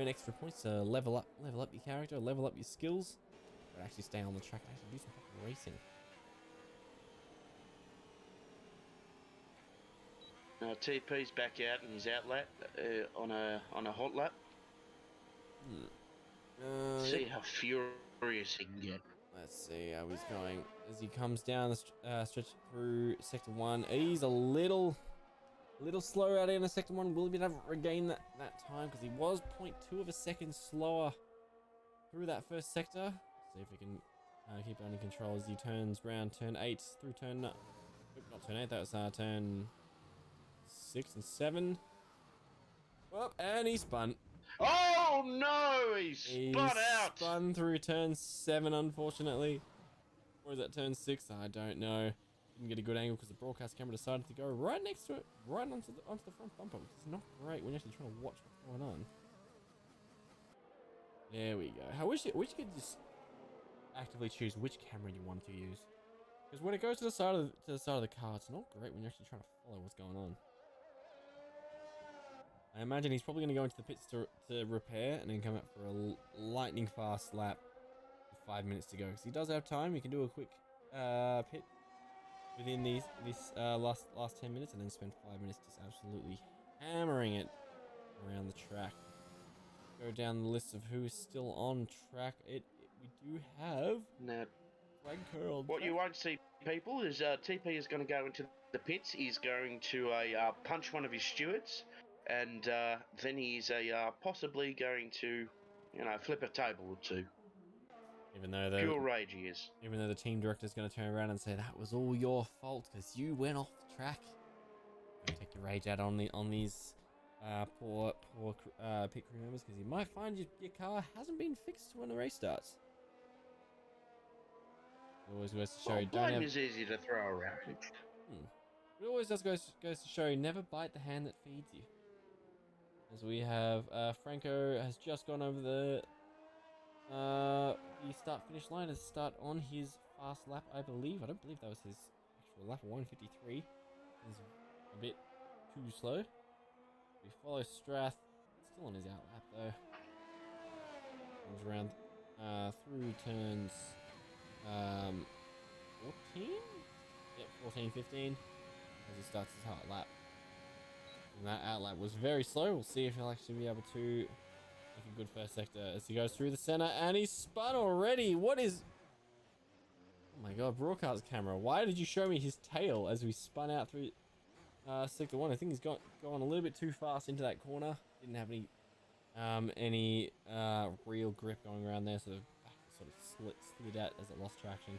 extra points to level up your character, level up your skills, but actually stay on the track and actually do some fucking racing. TP's back out in his outlet on a hot lap. See how furious he can get. Let's see how he's going as he comes down the stretch through sector 1. He's a little slower out in sector 1. Will he be able to regain that time, because he was 0.2 of a second slower through that first sector. See if we can keep it under control as he turns round turn 8 through turn not turn 8, that was turn 6 and 7. Well, and he spun. Oh no, he spun out. Spun through turn 7, unfortunately. Or is that turn 6? I don't know. Didn't get a good angle because the broadcast camera decided to go right next to it, right onto the front bumper, which is not great when you're actually trying to watch what's going on. There we go. I wish you could just actively choose which camera you want to use, because when it goes to the side of the car, it's not great when you're actually trying to follow what's going on. I imagine he's probably going to go into the pits to repair and then come out for a lightning fast lap with 5 minutes to go. Because he does have time. He can do a quick pit within this last 10 minutes, and then spend 5 minutes just absolutely hammering it around the track. Go down the list of who is still on track. We do have Now, Franco on what track. you won't see, people, is TP is going to go into the pits. He's going to punch one of his stewards, and then he's possibly going to, flip a table or two. Even though Pure rage he is. Even though the team director is going to turn around and say that was all your fault because you went off the track. Don't take your rage out on these poor pit crew members, because you might find your car hasn't been fixed when the race starts. It always goes to show you don't blame have. is easy to throw around. It always does goes to show you never bite the hand that feeds you. As we have Franco has just gone over the start finish line to start on his fast lap, I believe. I don't believe that was his actual lap. 153 is a bit too slow. We follow Strath, still on his out lap though. Comes around through turns 14? Yep, 14, 15 as he starts his hard lap. And that out lap was very slow. We'll see if he'll actually be able to make a good first sector as he goes through the center, and he's spun already. What is... Oh my god, broadcast camera. Why did you show me his tail as we spun out through sector 1? I think he's gone a little bit too fast into that corner. Didn't have any real grip going around there, so the back sort of slid out as it lost traction.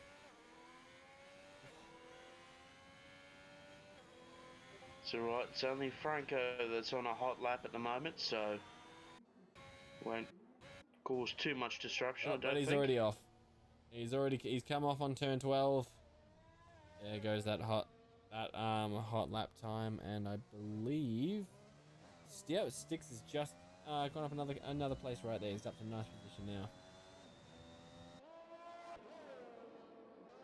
It's alright, it's only Franco that's on a hot lap at the moment, so won't cause too much disruption, I don't but he's think. already off. He's come off on turn 12. There goes that hot lap time, and I believe Styx has just gone up another place right there. He's up to 9th position now.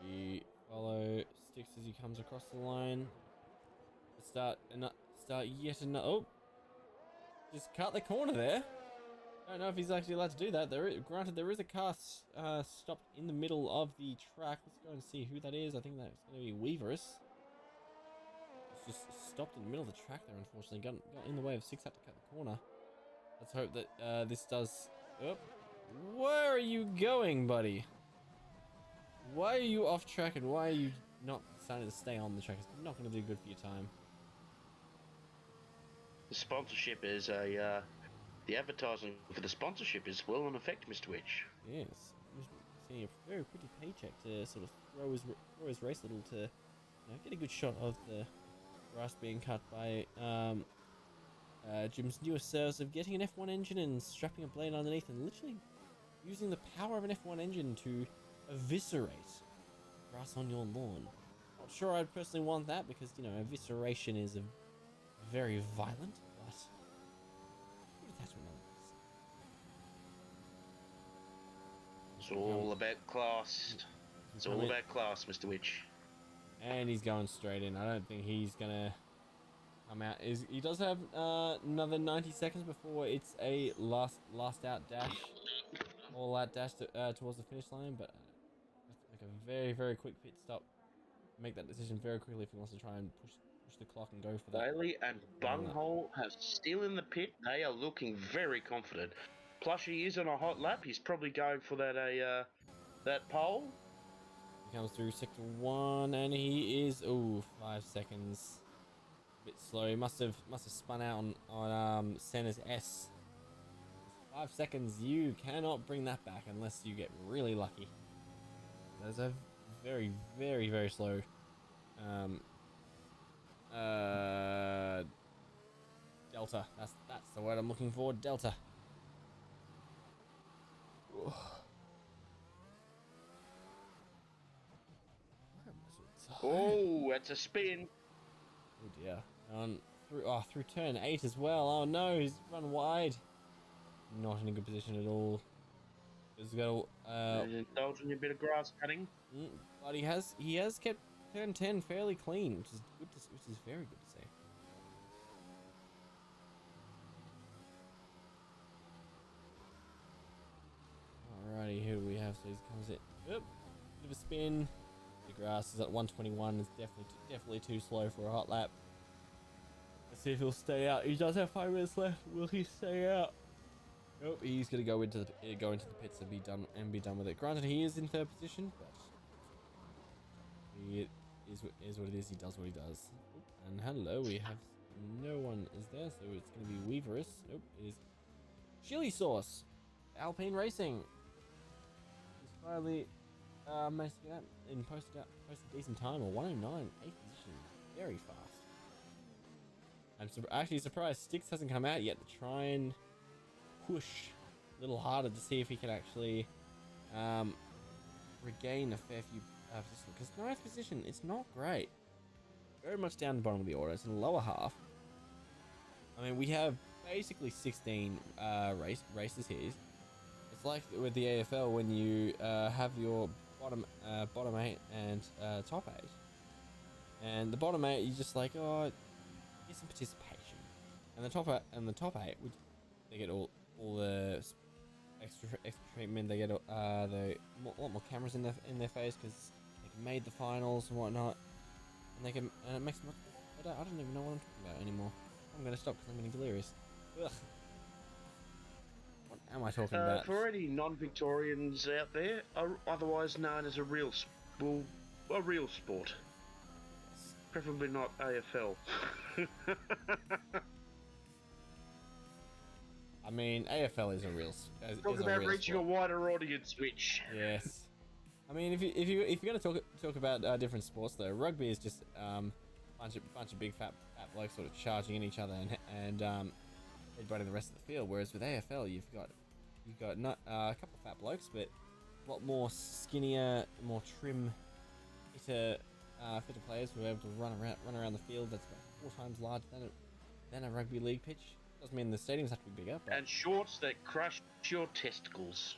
We follow Styx as he comes across the line. Start yet another. Oh, just cut the corner there. Don't know if he's actually allowed to do that. Granted, there is a car stopped in the middle of the track. Let's go and see who that is. I think that's going to be Weaverus. It's just stopped in the middle of the track there, unfortunately. Got in the way of Six, had to cut the corner. Let's hope that this does... Oh, where are you going, buddy? Why are you off track, and why are you not deciding to stay on the track? It's not going to do good for your time. The sponsorship is the advertising for the sponsorship is well in effect, Mr. Witch. Yes, seeing a very pretty paycheck to sort of throw his race little to get a good shot of the grass being cut by Jim's newest service of getting an F1 engine and strapping a blade underneath and literally using the power of an F1 engine to eviscerate grass on your lawn. Not sure I'd personally want that, because evisceration is very violent, but that's what It's all about class. It's all about class, Mr. Witch. And he's going straight in. I don't think he's gonna come out. He does have another 90 seconds before it's a last out dash, all out dash towards the finish line. But make a very, very quick pit stop. Make that decision very quickly if he wants to try and push the clock and go for that. Bailey and Bunghole are still in the pit. They are looking very confident. Plushy is on a hot lap. He's probably going for that pole. He comes through sector 1 and he is 5 seconds. A bit slow. He must have spun out on Senna's S. 5 seconds. You cannot bring that back unless you get really lucky. Those are very, very, very slow. Delta. That's the word I'm looking for. Delta. Oh, that's a spin. Oh dear. Through turn 8 as well. Oh no, he's run wide. Not in a good position at all. He's got indulging a bit of grass cutting. But he has kept turn 10 fairly clean, which is very good to see. Alrighty, who do we have? So he comes in. Bit of a spin. grass is at 121. It's definitely too slow for a hot lap. Let's see if he'll stay out. He does have 5 minutes left. Will he stay out? Nope. He's gonna go into the pits and be done with it. Granted, he is in 3rd position, but he is what it is. He does what he does. And hello, we have no one is there, so it's gonna be Weaverus. Nope. It is Chili Sauce, Alpine Racing. He's finally managed to get out and post a decent time, or 109, 8th position, very fast. I'm actually surprised Styx hasn't come out yet to try and push a little harder to see if he can actually regain a fair few positions. Because 9th position, it's not great. Very much down the bottom of the order. It's in the lower half. I mean, we have basically 16 races here. It's like with the AFL when you have your bottom 8 and top 8, and the bottom 8 you just like, oh, get some participation, and the top 8 they get all the extra treatment. They get a lot more cameras in their face because they've made the finals and whatnot, and it makes them look better. I don't even know what I'm talking about anymore. I'm gonna stop because I'm getting delirious. Ugh. What am I talking about? For any non-Victorians out there, otherwise known as a real sport, preferably not AFL. I mean, AFL is a real. Talk about reaching sport. a wider audience, Mitch. Yes. I mean, if you're gonna talk about different sports though, rugby is just bunch of big fat blokes sort of charging in each other and headbutting the rest of the field. Whereas with AFL, you've got not a couple of fat blokes, but a lot more skinnier, more trim, fitter players who are able to run around the field. That's about 4 times larger than a rugby league pitch. Doesn't mean the stadiums have to be bigger. But and shorts that crush your testicles.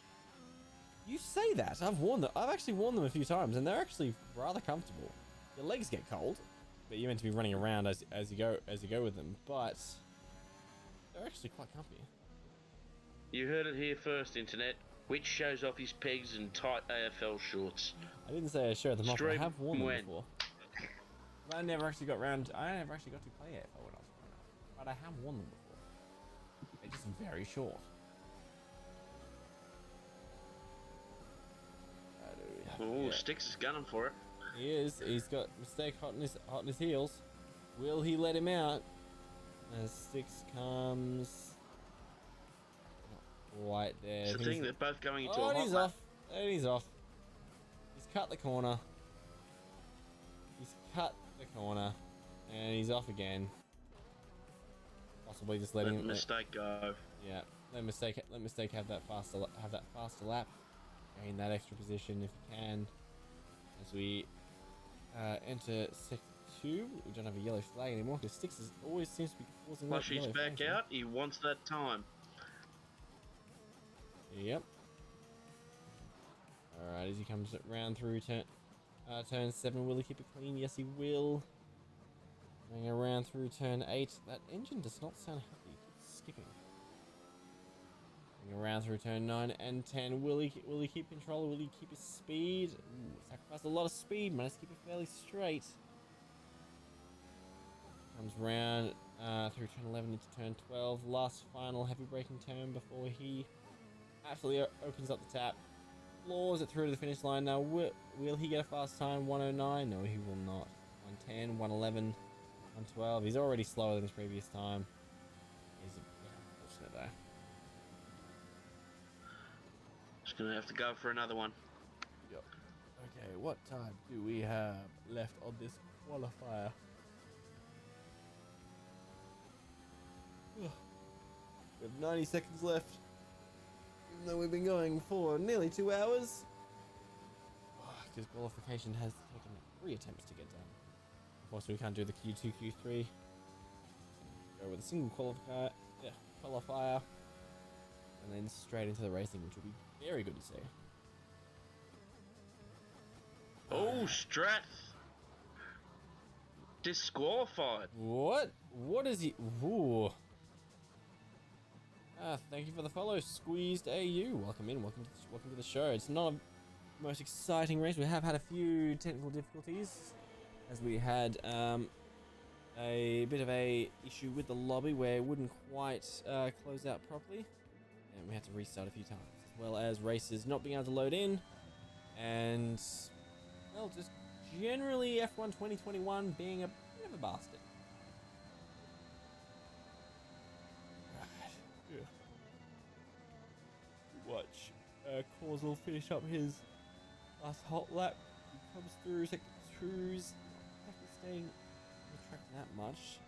You say that. I've actually worn them a few times, and they're actually rather comfortable. Your legs get cold, but you're meant to be running around as you go with them. But they're actually quite comfy. You heard it here first, Internet. Which shows off his pegs in tight AFL shorts. I didn't say I showed them off, but I have worn them when? before. But I never actually got to play AFL when I was growing up. But I have worn them before. They're just very short. Oh, Styx is gunning for it. He is. He's got Mistake hot in his heels. Will he let him out? As Styx comes. Not quite there. It's the thing, they're both going into a hot he's lap. off. And he's off. He's cut the corner. And he's off again. Possibly just letting Mistake go. Yeah. Let mistake have that faster lap. Gain that extra position if he can. As we enter sector 2, we don't have a yellow flag anymore because Styx always seems to be causing that Plus he's yellow back flag. out. He wants that time. Yep. Alright, as he comes round through turn 7, will he keep it clean? Yes, he will. Going around through turn 8. That engine does not sound happy. It's skipping. Going around through turn 9 and 10. Will he keep control? Will he keep his speed? Ooh, sacrificed a lot of speed. Managed to keep it fairly straight. Comes round through turn 11 into turn 12. Last final heavy braking turn before he absolutely opens up the tap. Floors it through to the finish line. Now, will he get a fast time? 109? No, he will not. 110, 111, 112. He's already slower than his previous time. He's a bit unfortunate though. Just gonna have to go for another one. Yep. Okay, what time do we have left on this qualifier? We have 90 seconds left. Even though we've been going for nearly 2 hours. Because qualification has taken 3 attempts to get done. Unfortunately, we can't do the Q2, Q3. Go with a single qualifier. And then straight into the racing, which will be very good to see. Oh, Strath! Disqualified. What? What is he? Ooh. Thank you for the follow, Squeezed AU. Welcome in. Welcome to the show. It's not most exciting race. We have had a few technical difficulties, as we had a bit of a issue with the lobby where it wouldn't quite close out properly, and we had to restart a few times, as well as races not being able to load in, and well, just generally F1 2021 being a bit of a bastard. Right. Yeah. Watch Causal finish up his last hot lap. He comes through sector 2's not exactly staying on the track that much.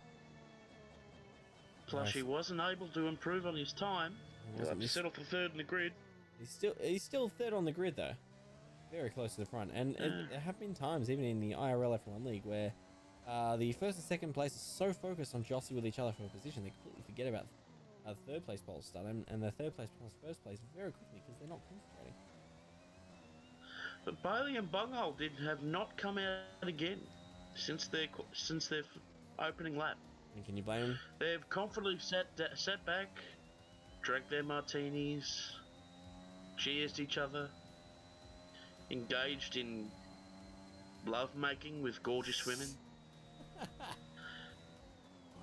Plus, he wasn't able to improve on his time. He'll have to settle for third in the grid. He's still third on the grid though, very close to the front. And there have been times, even in the IRL F1 League, where the first and second place are so focused on jostling with each other for a position, they completely forget about third place pole start and the third place pole first place very quickly because they're not concentrating. But Bailey and Bunghole have not come out again since their opening lap. And can you blame them? They've confidently sat back, drank their martinis, cheersed each other, engaged in lovemaking with gorgeous women.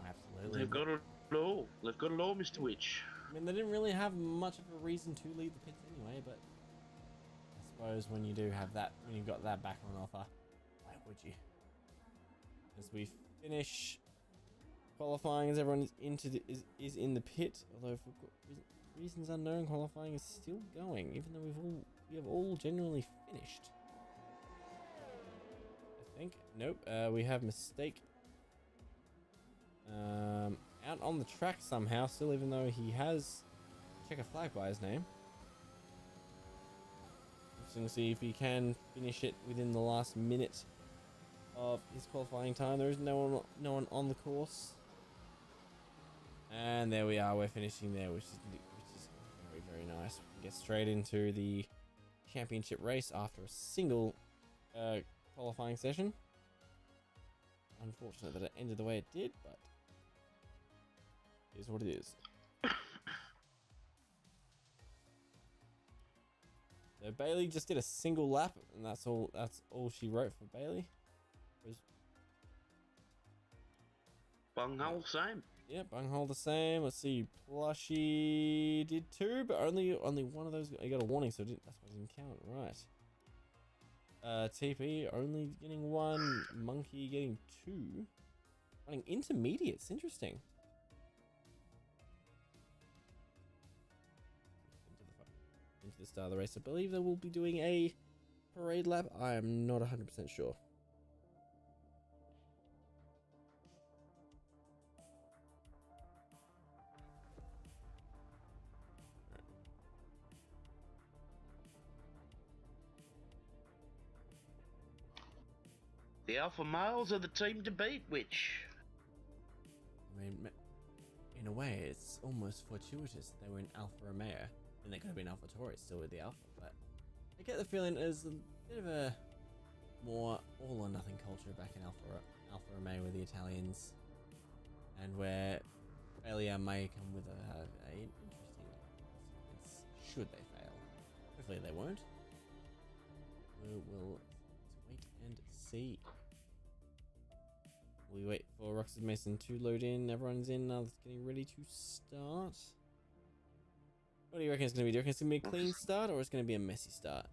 Absolutely. They've got it all. They've got it all, Mr. Witch. I mean, they didn't really have much of a reason to leave the pits anyway, but I suppose when you do have that, when you've got that back on offer, why would you? As we finish qualifying, as everyone is in the pit, although for reasons unknown, qualifying is still going, even though we have all genuinely finished. I think. Nope. We have mistake. Out on the track somehow, still, even though he has checker flag by his name. Interesting to see if he can finish it within the last minute of his qualifying time. There is no one on the course, and there we are. We're finishing there, which is very nice. We get straight into the championship race after a single qualifying session. Unfortunate that it ended the way it did, but it is what it is. So Bailey just did a single lap, and that's all she wrote for Bailey. Bunghole, same. Yeah, Bunghole the same. Let's see, Plushy did too, but only one of those. He got a warning, so that's why it didn't count. Right. TP only getting one. Monkey getting two. Running intermediates. Interesting. Into the start of the race, I believe they will be doing a parade lap. I am not 100% sure. The Alpha Males are the team to beat, Witch. I mean, in a way, it's almost fortuitous that they were in Alfa Romeo, and they could have been Alpha Tauri still with the Alpha, but I get the feeling there's a bit of a more all or nothing culture back in Alfa Romeo with the Italians, and where failure may come with a interesting consequence should they fail. Hopefully they won't. We will wait and see. We wait for Roxas Mason to load in. Everyone's in. Now it's getting ready to start. What do you reckon it's going to be? Do you reckon it's going to be a clean start or it's going to be a messy start?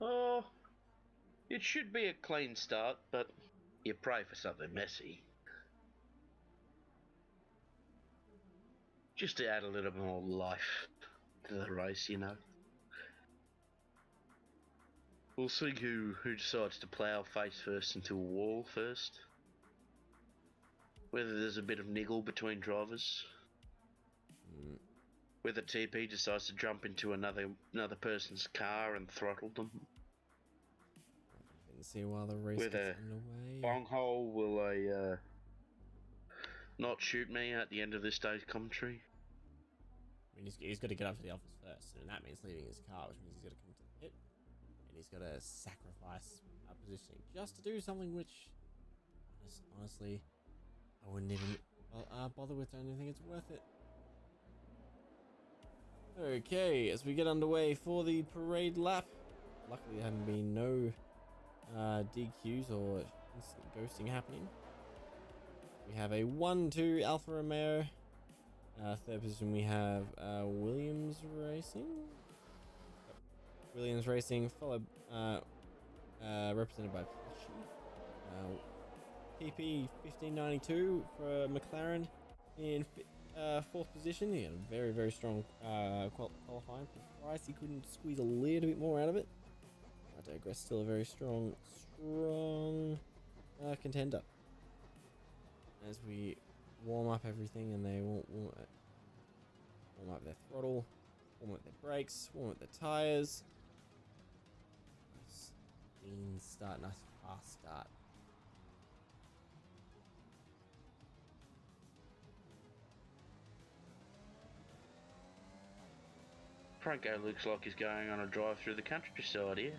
Oh, it should be a clean start, but you pray for something messy. Just to add a little more life to the race, you know. We'll see who decides to plough face first into a wall first. Whether there's a bit of niggle between drivers. Whether TP decides to jump into another person's car and throttle them. See while the race gets underway. Bunghole will not shoot me at the end of this day's commentary. I mean, he's got to get up to the office first, and that means leaving his car, which means he's got to come to the pit. And he's got to sacrifice positioning just to do something which, honestly, I wouldn't even bother with. I don't think it's worth it. Okay, as we get underway for the parade lap. Luckily, there haven't been no DQs or instant ghosting happening. We have a 1-2 Alfa Romeo. Third position, we have Williams Racing. Williams Racing, followed represented by Plushy. PP 1592 for McLaren in fourth position. He had a very, very strong qualifying. Price, he couldn't squeeze a little bit more out of it. I digress. Still a very strong contender. As we warm up everything, and they warm up their throttle, warm up their brakes, warm up their tires. Nice clean start, nice fast start. Franco looks like he's going on a drive through the countryside here.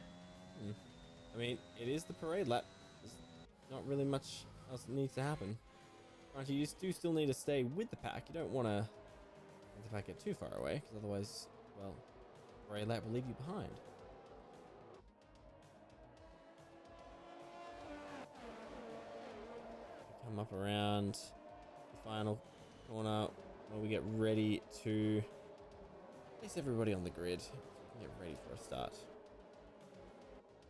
I mean, it is the parade lap. There's not really much else that needs to happen. Granted, you do still need to stay with the pack. You don't want to let the pack get too far away, because otherwise, well, the parade lap will leave you behind. We come up around the final corner where we get ready to place everybody on the grid. Get ready for a start.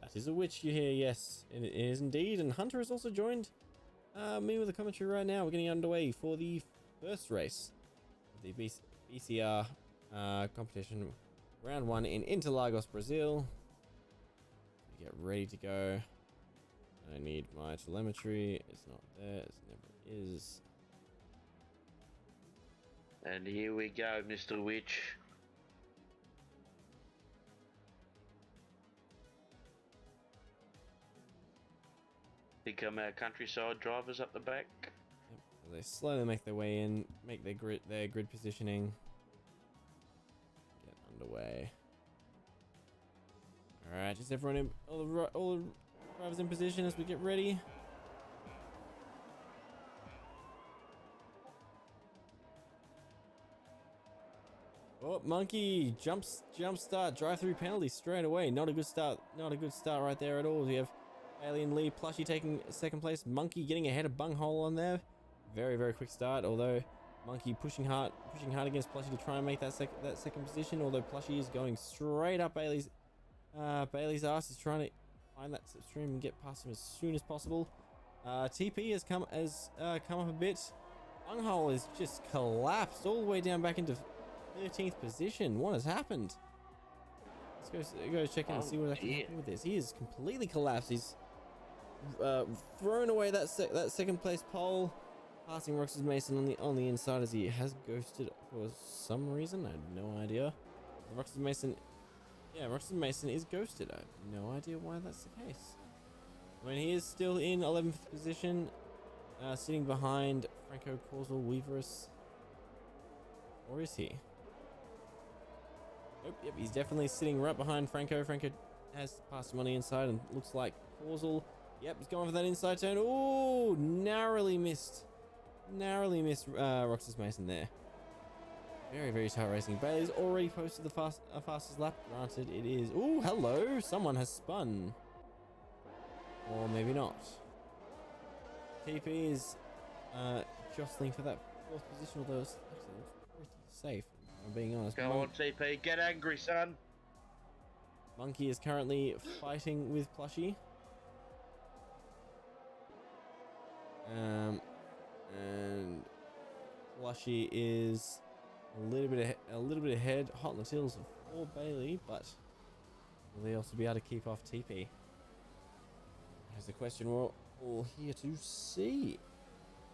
That is a witch you hear, yes, it is indeed. And Hunter has also joined me with the commentary right now. We're getting underway for the first race of the BCR competition, round 1 in Interlagos, Brazil. Get ready to go. I need my telemetry. It's not there. It never is. And here we go, Mr. Witch. Here come our countryside drivers up the back. Yep. They slowly make their way in, make their grid positioning. Get underway. All right, just everyone in, all the drivers in position as we get ready. Oh, Monkey jump start, drive through penalty straight away. Not a good start. Not a good start right there at all. We have Alien Lee, Plushy taking second place. Monkey getting ahead of Bunghole on there. Very, very quick start. Although Monkey pushing hard against Plushy to try and make that second position. Although Plushy is going straight up Bailey's ass. Is trying to find that slipstream and get past him as soon as possible. TP has come up a bit. Bunghole is just collapsed all the way down back into 13th position. What has happened? Let's go check in and see what actually happened with this. He is completely collapsed. He's thrown away that second place pole, passing Roxas Mason on the inside as he has ghosted for some reason. I have no idea. Roxas Mason is ghosted. I have no idea why that's the case. I mean, he is still in 11th position, sitting behind Franco Causal Weaverus. Or is he? Yep, he's definitely sitting right behind Franco. Franco has passed him on the inside and looks like Causal. Yep, he's going for that inside turn. Oh, narrowly missed Roxas Mason there. Very, very tight racing. Bailey's already posted the fastest lap. Granted, it is. Oh, hello. Someone has spun. Or maybe not. TP is jostling for that fourth position, although it's actually pretty safe. I'm being honest. Go on, TP. Get angry, son. Monkey is currently fighting with Plushy. And Plushy is a little bit ahead, hot on the tails for Bailey, but will they also be able to keep off TP? That's the question we're all here to see.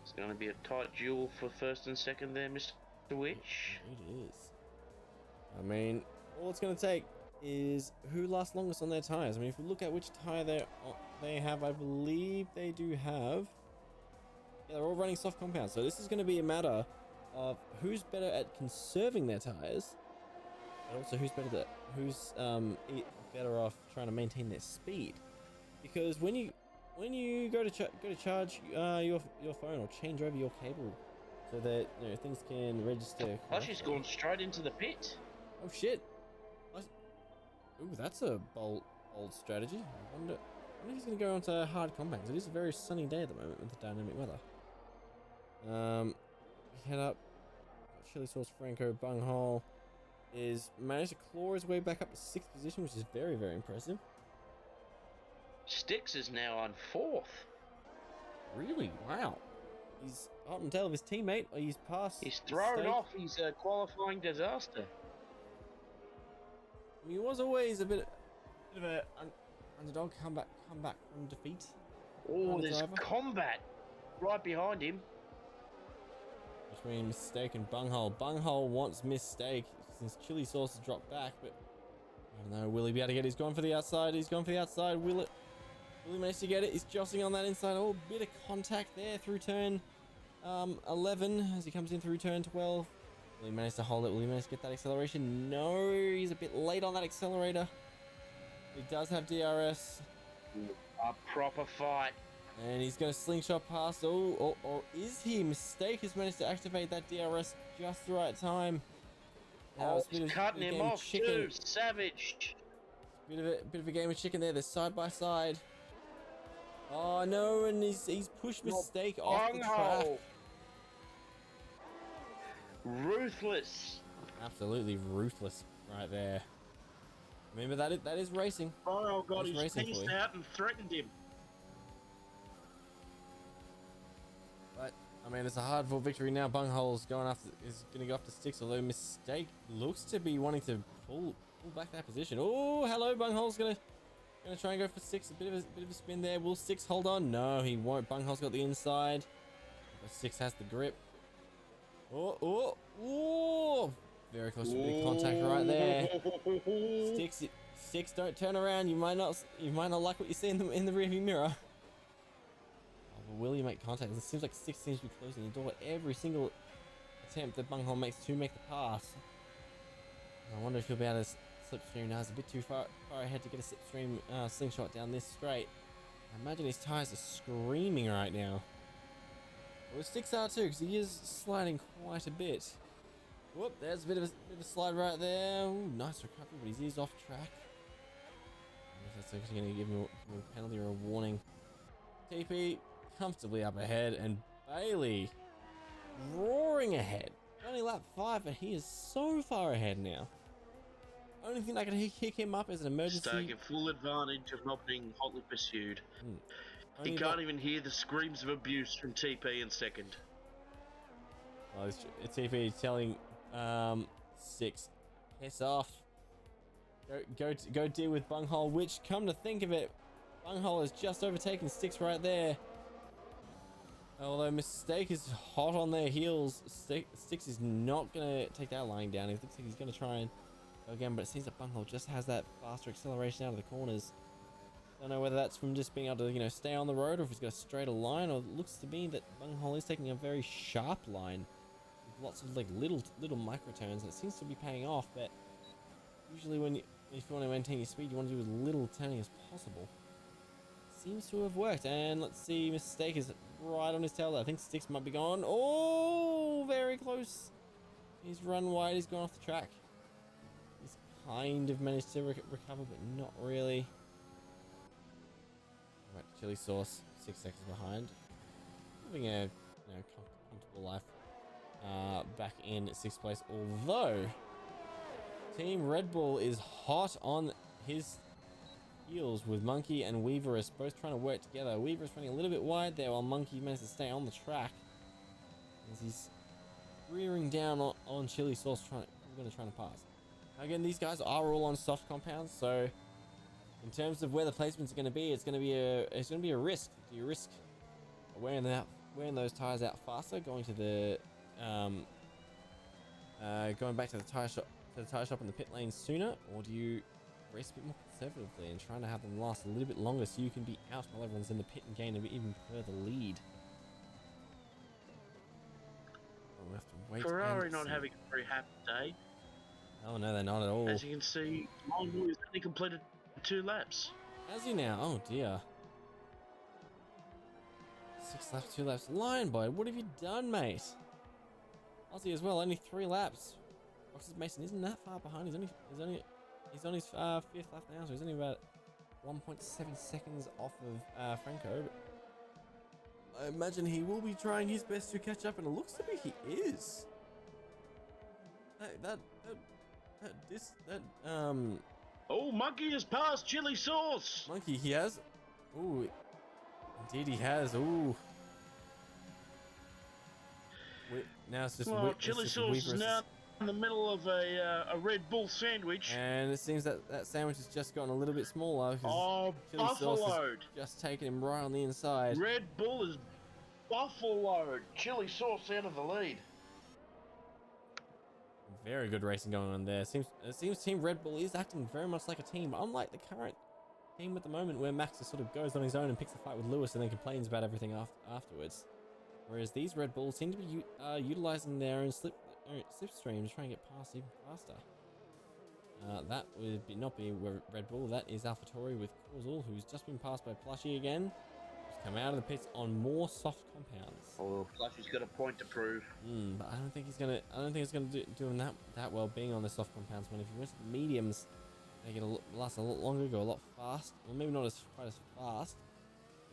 It's going to be a tight duel for first and second there, Mr. Witch. It is. I mean, all it's going to take is who lasts longest on their tires. I mean, if we look at which tire they have, I believe they do have. Yeah, they're all running soft compounds. So this is going to be a matter of who's better at conserving their tires, and also who's better off trying to maintain their speed. Because when you go to charge your phone or change over your cable, so that things can register. Oh, she's gone straight into the pit. Oh shit! Ooh, that's a bold strategy. I wonder if he's gonna go onto hard combat. It is a very sunny day at the moment with the dynamic weather. Head up. Got Chili Sauce Franco Bunghole is managed to claw his way back up to 6th position, which is very, very impressive. Styx is now on 4th. Really? Wow. He's up on tail of his teammate. He's passed. He's thrown Mistake. off his qualifying disaster. I mean, he was always a bit of a underdog. Come back from defeat. Oh, there's driver. combat right behind him. Between Mistake and Bunghole. Bunghole wants Mistake since Chili Sauce has dropped back, but I don't know. Will he be able to get it? He's gone for the outside. He's gone for the outside. Will he manage to get it? He's jostling on that inside. Oh, bit of contact there through turn 11 as he comes in through turn 12. Will he manage to hold it? Will he manage to get that acceleration? No, he's a bit late on that accelerator. He does have DRS. A proper fight. And he's going to slingshot past. Or is he? Mistake has managed to activate that DRS just the right time. Now it's a bit of cutting a him game of off chicken. too. Savage. Bit of a game of chicken there. They're side by side. Oh no! And he's pushed Mistake off the track. Ruthless. Absolutely ruthless right there. Remember that is racing. Oh god, That's he's racing for pieced you. out and threatened him. But I mean, it's a hard fought victory now. Bunghole's is going to go after Styx, although Mistake looks to be wanting to pull back that position. Oh, hello, Bunghole's gonna try and go for Styx. A bit of a spin there. Will Styx hold on? No, he won't. Bunghole's got the inside. But Styx has the grip. Oh! Very close to a bit of contact right there. Styx, don't turn around. You might not like what you see in the rearview mirror. Oh, but will you make contact? It seems like Styx seems to be closing the door at every single attempt that Bunghole makes to make the pass. I wonder if he'll be able to slipstream now. He's a bit too far ahead to get a slipstream slingshot down this straight. I imagine his tires are screaming right now. Well, Styx are too, because he is sliding quite a bit. Whoop, there's a bit of a slide right there. Ooh, nice recovery, but he is off track. I wonder if that's actually going to give him a penalty or a warning. TP comfortably up ahead, and Bailey roaring ahead. Only lap 5, but he is so far ahead now. Only thing that can kick him up is an emergency. Taking full advantage of not being hotly pursued. He Only can't even hear the screams of abuse from TP in second. Oh, it's TP telling Styx, piss off. Go deal with Bunghole. Which, come to think of it, Bunghole has just overtaken Styx right there. Although Mistake is hot on their heels, Styx is not gonna take that lying down. He looks like he's gonna try and go again, but it seems that Bunghole just has that faster acceleration out of the corners. Don't know whether that's from just being able to, stay on the road, or if he's got a straighter line, or it looks to me that Bunghole is taking a very sharp line with lots of little micro turns, and it seems to be paying off. But usually, if you want to maintain your speed, you want to do as little turning as possible. Seems to have worked, and let's see, Mistake is right on his tail. I think Styx might be gone. Oh, very close. He's run wide. He's gone off the track. He's kind of managed to recover, but not really. Right, Chili Sauce, 6 seconds behind. Living a comfortable life. Back in 6th place, although Team Red Bull is hot on his heels with Monkey and Weaverus both trying to work together. Weaverus running a little bit wide there while Monkey managed to stay on the track as he's rearing down on Chili Sauce trying to pass. Again, these guys are all on soft compounds, so in terms of where the placements are going to be, it's going to be a risk. Do you risk wearing those tires out faster, going to the going back to the tire shop in the pit lane sooner, or do you race a bit more conservatively and trying to have them last a little bit longer so you can be out while everyone's in the pit and gain an even further lead? We'll have to wait. Ferrari not having a very happy day. Oh no, they're not at all. As you can see, Longboy has only completed 2 laps. Has he now? Oh dear. 6 laps, 2 laps. Lion Boy, what have you done, mate? Aussie as well, only 3 laps Roxas Mason isn't that far behind. He's on his 5th lap now, so he's only about 1.7 seconds off of Franco. But I imagine he will be trying his best to catch up, and it looks to be he is. Oh, Monkey has passed chili sauce. Monkey, he has. Ooh, indeed he has. Ooh. Now it's just chili sauce is now in the middle of a Red Bull sandwich. And it seems that that sandwich has just gotten a little bit smaller. Oh, chili sauce buffaloed. has just taken him right on the inside. Red Bull is buffaloed. Chili sauce out of the lead. Very good racing going on there. It seems Team Red Bull is acting very much like a team, unlike the current team at the moment, where Max just sort of goes on his own and picks a fight with Lewis and then complains about everything afterwards. Whereas these Red Bulls seem to be utilizing their own slipstream to try and get past even faster. That would not be Red Bull. That is AlphaTauri with Causal, who's just been passed by Plushie again. He's come out of the pits on more soft compounds. Oh, Plushie's got a point to prove. But I don't think it's gonna do him that well being on the soft compounds. When if he went to the mediums, they get last a lot longer, go a lot fast. Well, maybe not quite as fast.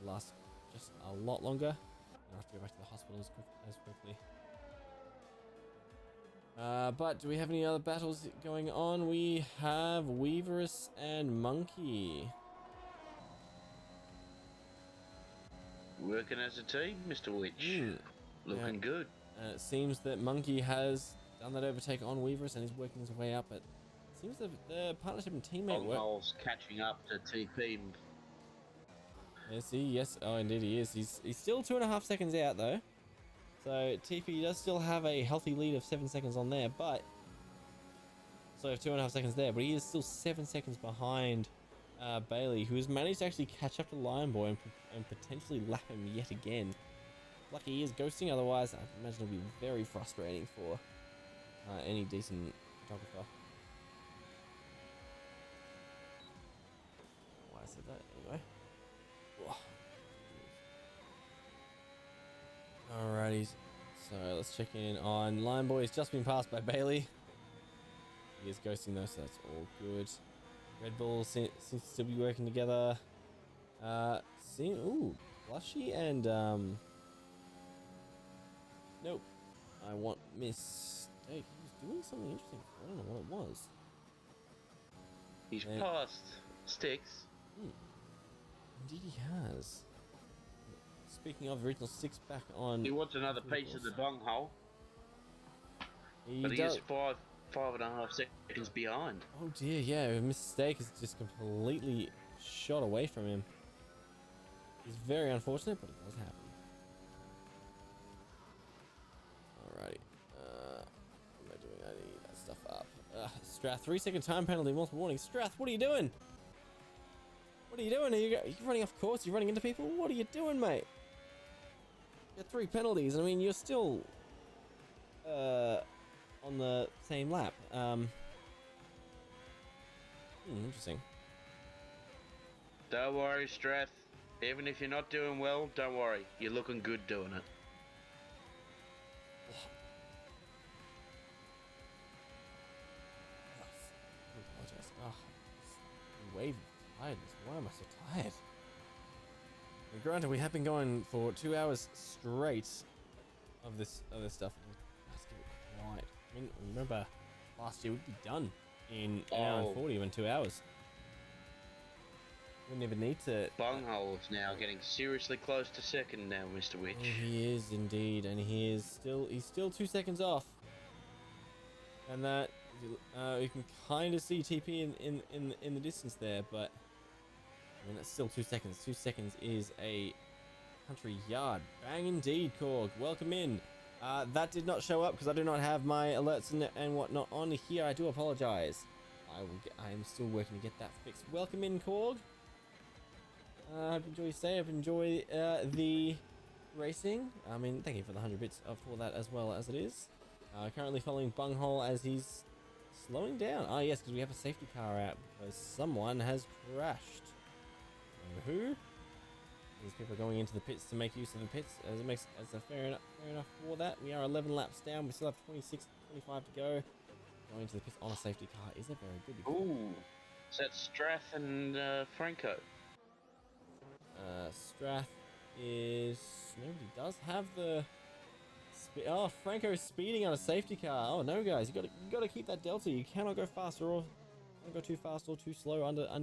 Last just a lot longer. I have to go back to the hospital as quickly. But do we have any other battles going on? We have Weaverus and Monkey. Working as a team, Mr. Witch. Looking good. It seems that Monkey has done that overtake on Weaverus and is working his way up. But it seems that the partnership and teammate work. Bonghole's catching up to TP. Yes. Oh, indeed he is. He's still 2.5 seconds out though. So TP does still have a healthy lead of 7 seconds on there, but so 2.5 seconds there, but he is still 7 seconds behind Bailey, who has managed to actually catch up to Lion Boy and potentially lap him yet again. Lucky he is ghosting, otherwise I imagine it'll be very frustrating for any decent photographer. Why I said that anyway. Alrighty, so let's check in on Lion Boy. He's just been passed by Bailey. He is ghosting though, so that's all good. Red Bull seems to still be working together. Blushy and nope. I want Mistake. He was doing something interesting. I don't know what it was. He's passed Sticks. Indeed he has. Speaking of original Six back on. He wants another piece of the bunghole. He But he is 5.5 seconds behind. Oh dear, yeah, Mistake is just completely shot away from him. It's very unfortunate, but it does happen. Alrighty. What am I doing? I need that stuff up. Strath, 3-second time penalty, multiple warning. Strath, what are you doing? What are you doing? Are you running off course? You're running into people? What are you doing, mate? You got 3 penalties. I mean, you're still on the same lap. Interesting. Don't worry, Strath. Even if you're not doing well, don't worry. You're looking good doing it. I apologize. Wave tiredness. Why am I so tired? And granted, we have been going for 2 hours straight of this stuff. Let's give it quiet. I mean, remember last year we'd be done in an hour and 40 in 2 hours. We never need to. Bunghole's now getting seriously close to second now, Mr. Witch. Oh, he is indeed, and he's still 2 seconds off. And that you can kind of see TP in the distance there, but I mean that's still 2 seconds. 2 seconds is a country yard. Bang indeed, Korg. Welcome in. That did not show up because I do not have my alerts and whatnot on here. I do apologize. I am still working to get that fixed. Welcome in, Korg. I hope you enjoy your stay. I hope you enjoy the racing. I mean, thank you for the 100 bits for that as well as it is. Currently following Bunghole as he's slowing down. Ah, yes, because we have a safety car out because someone has crashed. Who? These people are going into the pits to make use of the pits as a fair enough for that. We are 11 laps down. We still have 25 to go. going to the pits on a safety car is a very good. Because Ooh. Is that Strath and Franco? Strath is nobody does have the. Oh, Franco's speeding on a safety car. Oh no, guys, you gotta keep that delta. You cannot go faster or don't go too fast or too slow under a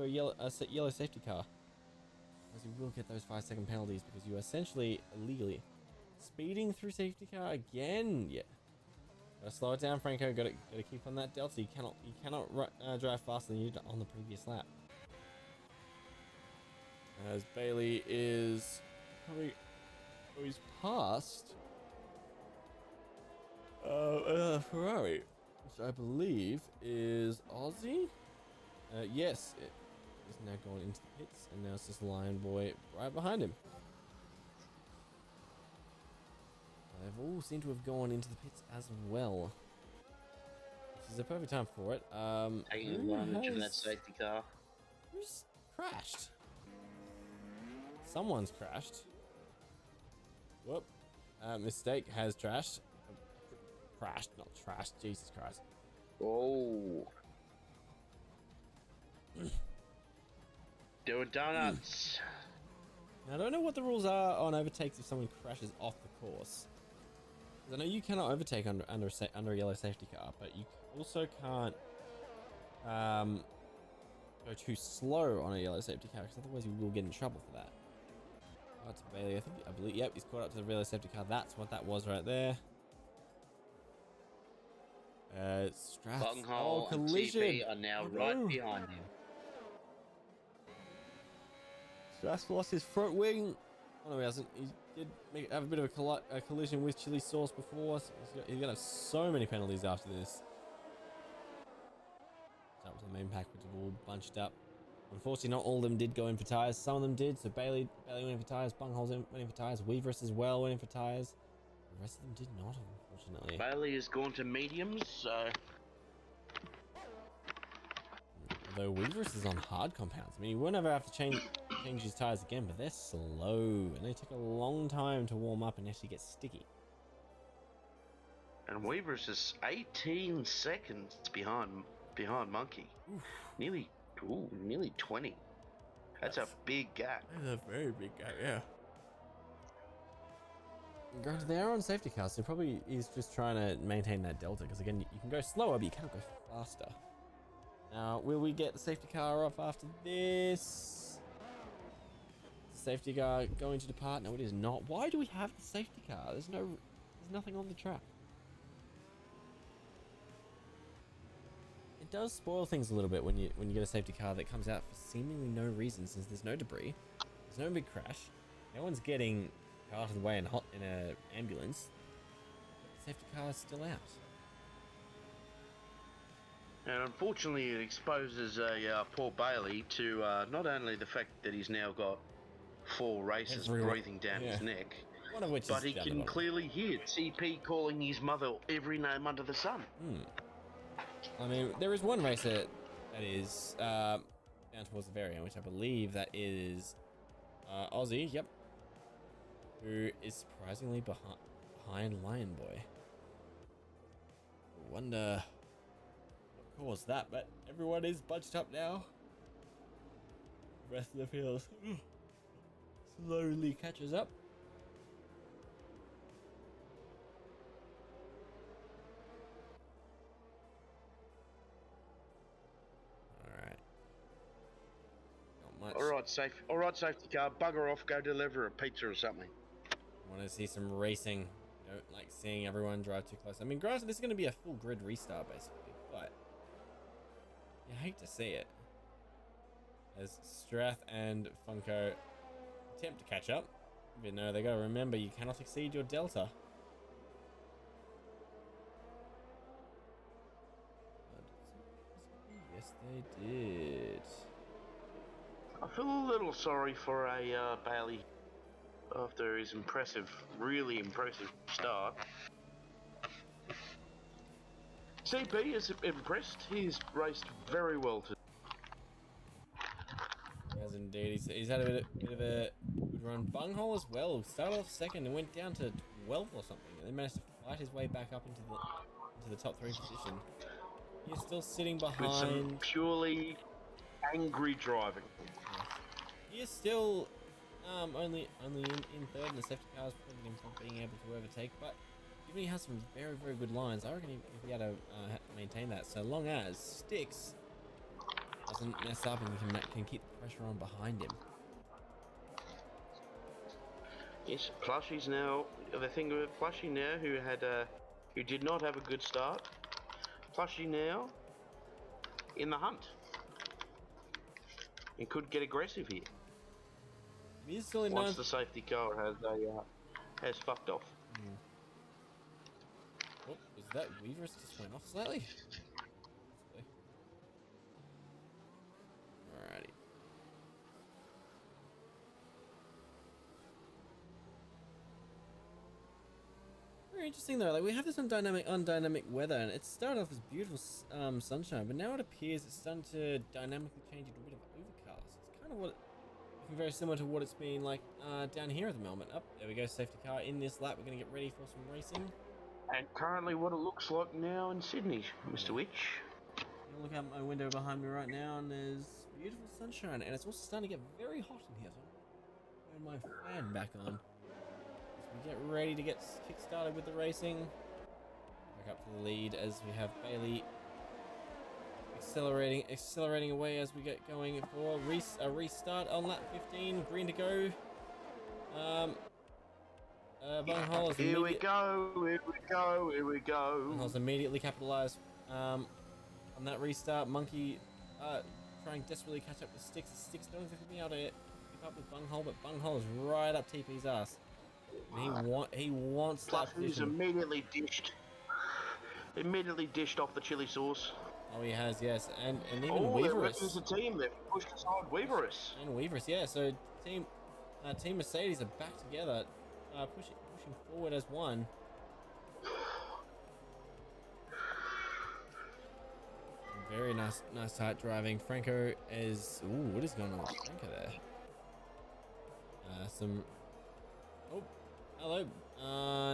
yellow safety car. Because you will get those 5-second penalties because you are essentially illegally speeding through safety car again. Yeah, gotta slow it down, Franco. Gotta keep on that delta. You cannot drive faster than you did on the previous lap. As Bailey is coming. Oh, he's past Ferrari, which I believe is Aussie. Yes, it is now going into the pits, and now it's just Lion Boy right behind him. They've all seemed to have gone into the pits as well. This is a perfect time for it. Taking advantage of that safety car. Who's crashed? Someone's crashed. Whoop. Mistake has crashed, not trashed. Jesus Christ. Oh. Doing donuts. Now, I don't know what the rules are on overtakes if someone crashes off the course. Because I know you cannot overtake under a yellow safety car, but you also can't go too slow on a yellow safety car, because otherwise you will get in trouble for that. Oh, it's Bailey. I believe. Yep, he's caught up to the yellow safety car. That's what that was right there. Strath. Bunghole and collision. TP are now right behind him. Strath lost his front wing. Oh no, he hasn't. He did have a bit of a collision with chili sauce before. So he's gonna have so many penalties after this. Jump to the main pack, which is all bunched up. Unfortunately, not all of them did go in for tyres. Some of them did. So Bailey went in for tyres. Bungholes went in for tyres. Weaver's as well went in for tyres. The rest of them did not, unfortunately. Bailey has gone to mediums, so... Although Weaver's is on hard compounds. I mean, he won't ever have to change his tyres again, but they're slow. And they take a long time to warm up and actually get sticky. And Weaver's is 18 seconds behind Monkey. Oof. Nearly 20. That's a big gap. That's a very big gap, yeah. Granted, they are on safety cars, so probably he's just trying to maintain that delta, because again, you can go slower, but you can't go faster. Now, will we get the safety car off after this? Safety car going to depart? No, it is not. Why do we have the safety car? There's nothing on the track. It does spoil things a little bit when you get a safety car that comes out for seemingly no reason, since there's no debris, there's no big crash, no one's getting out of the way in an ambulance. The safety car is still out. And unfortunately, it exposes poor Bailey to not only the fact that he's now got 4 races breathing down his neck, one of which but he can clearly hear TP calling his mother every name under the sun. I mean, there is one racer that is down towards the very end, which I believe that is Aussie, yep, who is surprisingly behind Lion Boy. I wonder what caused that, but everyone is bunched up now. The rest of the field slowly catches up. All right, safety car, bugger off, go deliver a pizza or something. Want to see some racing. Don't like seeing everyone drive too close. I mean, granted, this is going to be a full grid restart, basically, but you hate to see it. As Strath and Funko attempt to catch up, but no, they got to remember you cannot exceed your delta. Yes, they did. I feel a little sorry for Bailey after his really impressive start. CP is impressed. He's raced very well today. He has indeed. He's had a bit of a good run. Bunghole as well. Started off second and went down to 12th or something, and then managed to fight his way back up into into the top 3 position. You're still sitting With some behind. purely angry driving. He is still only in third, and the safety car is preventing him from being able to overtake. But given he has some very, very good lines, I reckon he'll be able to maintain that. So long as Sticks doesn't mess up and can keep the pressure on behind him. Yes, Plushie's now. The thing with Plushie now, who did not have a good start. Plushie now in the hunt. And could get aggressive here. He's still in Once ninth. the safety car has fucked off. Oh, was that Weaver's just went off slightly? Alrighty. Very interesting though. Like we have this undynamic weather, and it started off as beautiful sunshine, but now it appears it's starting to dynamically change into a bit of overcast. It's kind of looking very similar to what it's been like down here at the moment. Up there we go, safety car in this lap. We're gonna get ready for some racing. And currently, what it looks like now in Sydney, Mr. Witch. I'm gonna look out my window behind me right now, and there's beautiful sunshine, and it's also starting to get very hot in here. So I'm gonna turn my fan back on. We get ready to get kick-started with the racing. Back up to the lead as we have Bailey accelerating away as we get going for a restart on lap 15. Green to go. Bunghole is Here we go. Bunghole's immediately capitalized on that restart. Monkey trying desperately to catch up with Sticks. Sticks don't think he'll be able to keep up with Bunghole, but Bunghole is right up TP's ass. And he wants Plus, that he's position. immediately dished off the chili sauce. Oh, he has, yes, and even Weaverus. There's a team that pushed aside Weaverus. And Weaverus, yeah. So team Mercedes are back together, pushing forward as one. Very nice tight driving. Franco is. Ooh, what is going on with Franco there? Oh, hello.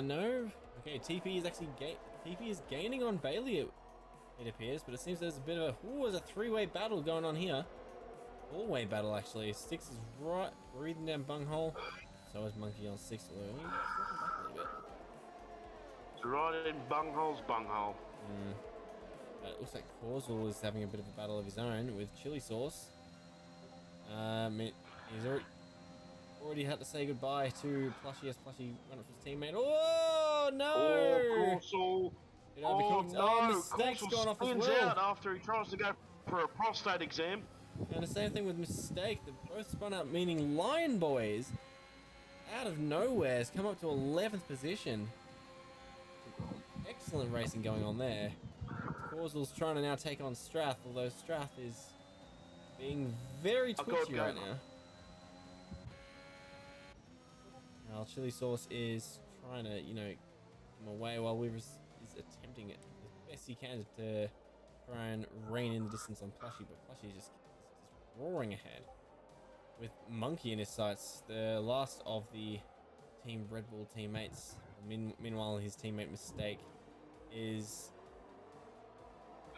No. Okay, TP is gaining on Bailey. It appears, but it seems there's a bit of there's a 3-way battle going on here. 4-way battle actually. Sticks is right breathing down Bunghole. So is Monkey on 6. It's right in Bunghole's bunghole. It looks like Causal is having a bit of a battle of his own with chili sauce. He's already had to say goodbye to Plushie as Plushie went up to his teammate. Oh no! Oh, Causal. Mistake's gone off as spins well. out after he tries to go for a prostate exam. And the same thing with Mistake. They both spun out, meaning Lion Boys, out of nowhere, has come up to 11th position. Excellent racing going on there. Causal's trying to now take on Strath, although Strath is being very twitchy right now. Now, Chili Sauce is trying to, come away while Weaver is attempting it as best he can to try and rein in the distance on Plushie, but Plushie is just roaring ahead with Monkey in his sights, the last of the Team Red Bull teammates. Meanwhile, his teammate Mistake is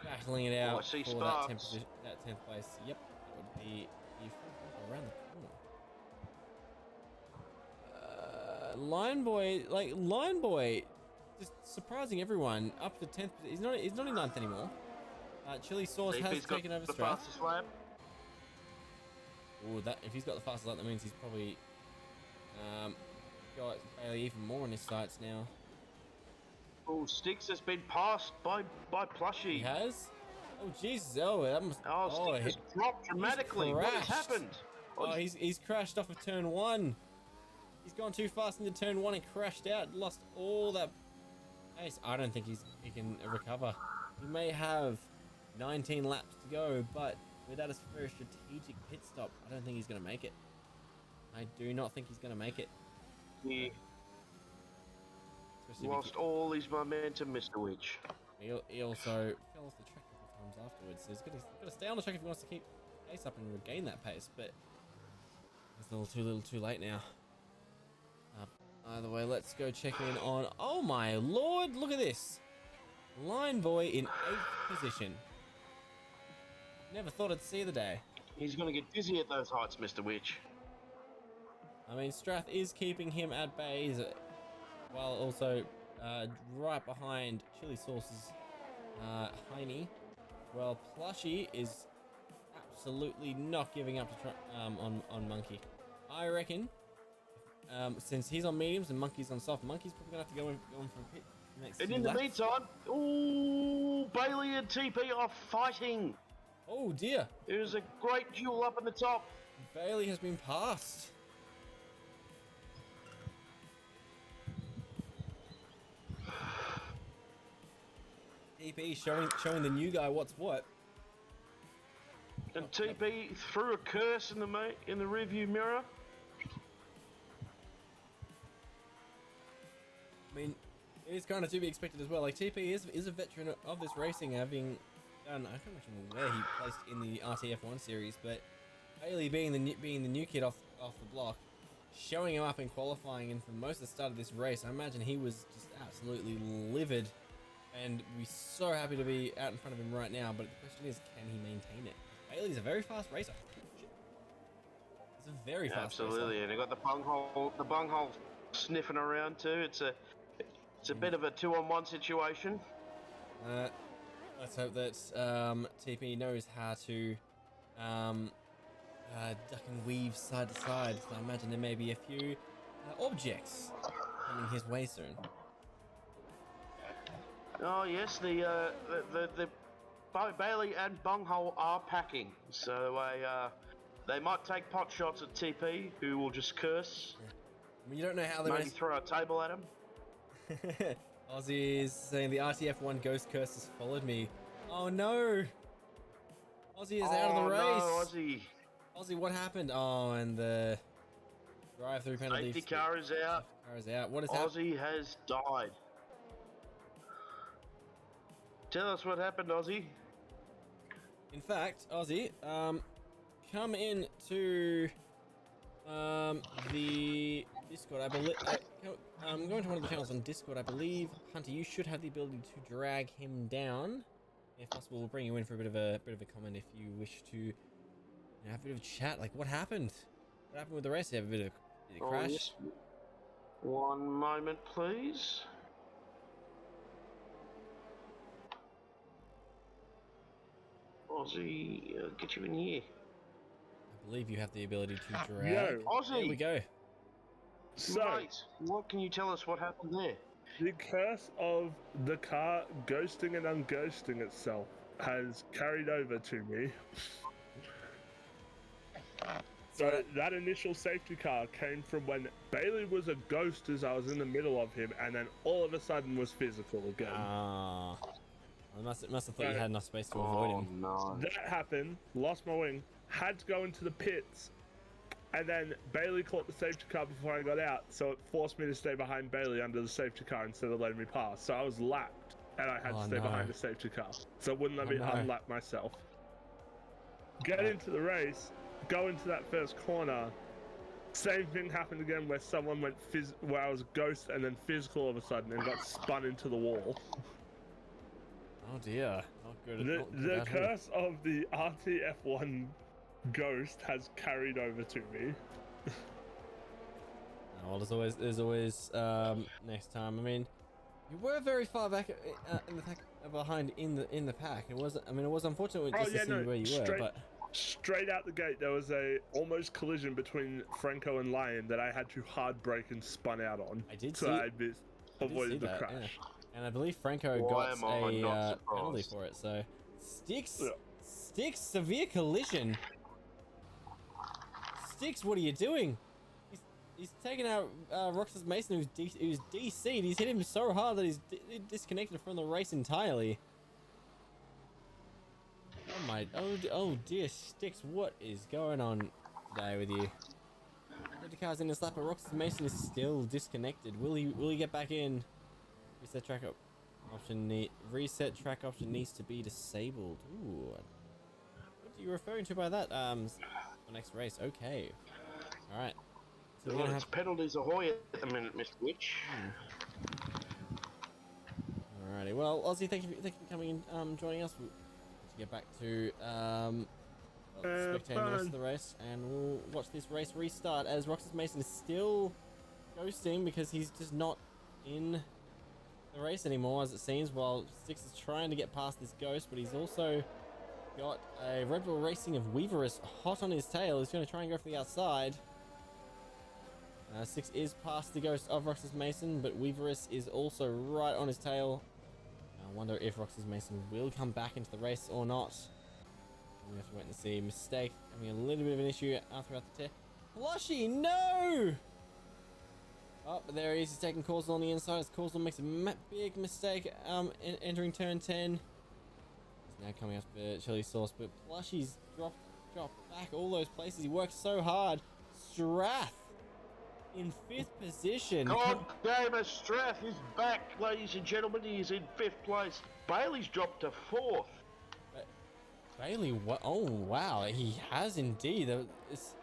battling it out for that 10th place. Yep, that would be around the corner. Lion Boy, just surprising everyone up to 10th. He's not in 9th anymore. Chili Sauce has taken over Strath. If he's got the fastest lap, that means he's probably got Bailey even more on his sights now. Oh, Sticks has been passed by Plushie. He has? Oh, Jesus. Oh, that must... Sticks has dropped dramatically. What has happened? He's crashed off of turn 1. He's gone too fast into turn 1 and crashed out. Lost all that pace. I don't think he can recover. He may have 19 laps to go, but without a very strategic pit stop, I don't think he's going to make it. I do not think he's going to make it. He lost all his momentum, Mr. Witch. He also fell off the track a couple times afterwards, so he's got to stay on the track if he wants to keep pace up and regain that pace, but it's a little too late now. Either way, let's go check in on... Oh my lord, look at this! Line Boy in 8th position. Never thought I'd see the day. He's going to get dizzy at those heights, Mr. Witch. I mean, Strath is keeping him at bay, while also right behind Chili Sauce's Heine. Well, Plushy is absolutely not giving up to on Monkey. I reckon, since he's on mediums and Monkey's on soft, Monkey's probably gonna have to go in for a pit next. And in the meantime, ooh, Bailey and TP are fighting. Oh dear! There's a great duel up in the top. Bailey has been passed. TP showing the new guy what's what. And TP threw a curse in the rearview mirror. I mean, it is kind of to be expected as well. Like TP is a veteran of this racing, having done, I can't imagine where he placed in the RTF1 series, but Bailey being the new kid off the block, showing him up in qualifying, and for most of the start of this race, I imagine he was just absolutely livid, and we're so happy to be out in front of him right now. But the question is, can he maintain it? Bailey's a very fast racer. He's a very fast racer. Absolutely, and they got the bunghole sniffing around too. It's a bit of a 2-on-1 situation. Let's hope that TP knows how to duck and weave side to side. So I imagine there may be a few objects coming his way soon. Oh yes, the Bailey and bunghole are packing, so they might take pot shots at TP, who will just curse. Yeah. I mean, you don't know how they maybe throw a table at him. Ozzy is saying the RTF1 ghost curse has followed me. Oh no! Ozzy is out of the race. No, Ozzy. Ozzy, what happened? Oh, and the drive-through penalty. Safety car is out. Car is out. What is happening? Ozzy has died. Tell us what happened, Ozzy. In fact, Ozzy, come in to the Discord. I believe. Go into one of the channels on Discord. I believe, Hunter, you should have the ability to drag him down. If possible, we'll bring you in for a bit of a comment if you wish to have a bit of a chat. Like, what happened? What happened with the race? Did you have a bit of crash? Yes. One moment, please. Ozzy, get you in here. I believe you have the ability to drag. Yo. Ozzy! There we go. So, Mate, what can you tell us what happened there? the curse of the car ghosting and unghosting itself has carried over to me. So that initial safety car came from when Bailey was a ghost as I was in the middle of him, and then all of a sudden was physical again. Ah. I must have thought you had enough space to avoid him. No. That happened, lost my wing, had to go into the pits, and then Bailey caught the safety car before I got out, so it forced me to stay behind Bailey under the safety car instead of letting me pass. So I was lapped, and I had to stay behind the safety car, so it wouldn't let me unlap myself. Get into the race, go into that first corner, same thing happened again where someone went where I was a ghost and then physical all of a sudden and got spun into the wall. Oh dear, not good. The curse of the RTF1 ghost has carried over to me. Well, there's always next time. I mean, you were very far back in the pack, behind in the pack. It was unfortunate just to see where you were, but straight out the gate there was a almost collision between Franco and Lion that I had to hard brake and spun out on. I did so see. I avoided the crash. Yeah. And I believe Franco got a penalty for it. So Sticks severe collision. Sticks, what are you doing? He's taken out Roxas Mason, who's DC'd. He's hit him so hard that he's disconnected from the race entirely. Oh dear, Sticks, what is going on today with you? The car's in the slap, but Roxas Mason is still disconnected. Will he get back in? Reset track option needs to be disabled. Ooh, what are you referring to by that? The next race. Okay. All right. So we're gonna have penalties ahoy at the minute, Mr. Witch. All Alrighty, well, Ozzy, thank you for coming in, joining us. We'll get back to spectating the rest of the race, and we'll watch this race restart as Roxas Mason is still ghosting because he's just not in the race anymore, as it seems, while Styx is trying to get past this ghost, but he's also got a Red Bull Racing of Weaverus hot on his tail. He's going to try and go for the outside. Styx is past the ghost of Roxas Mason, but Weaverus is also right on his tail. I wonder if Roxas Mason will come back into the race or not. We have to wait and see. Mistake having a little bit of an issue throughout the test. Plushy, no! Oh, but there he is. He's taking Causal on the inside as Causal makes a big mistake entering turn 10. He's now coming up for Chili Sauce, but Plushy's dropped back all those places. He worked so hard. Strath in 5th position. God damn it, Strath is back, ladies and gentlemen. He is in 5th place. Bailey's dropped to 4th. Bailey, what? Oh wow, he has indeed. This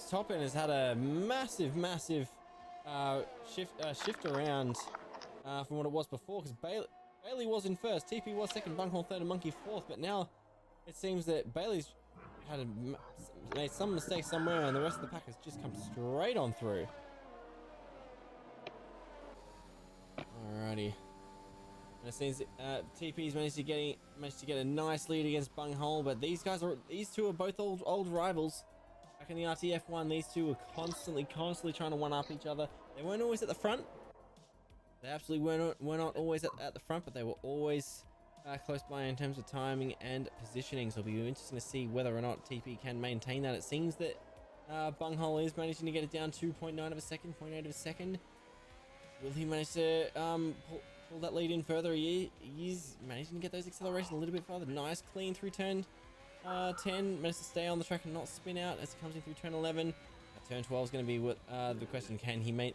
top end has had a massive shift around from what it was before, because Bailey was in 1st, TP was 2nd, Bunghole 3rd, and Monkey 4th, but now it seems that Bailey's made some mistake somewhere, and the rest of the pack has just come straight on through. Alrighty. And it seems TP's managed to get a nice lead against Bunghole, but these two are both old rivals. Back in the RTF1, these two were constantly trying to one-up each other. They weren't always at the front. They absolutely were not always at the front, but they were always close by in terms of timing and positioning. So it'll be interesting to see whether or not TP can maintain that. It seems that Bunghole is managing to get it down 2.9 of a second, 0.8 of a second. Will he manage to pull that lead in further? He's managing to get those accelerations a little bit farther. Nice clean through turn 10. Managed to stay on the track and not spin out as he comes in through turn 11. Turn 12 is going to be what the question. Can he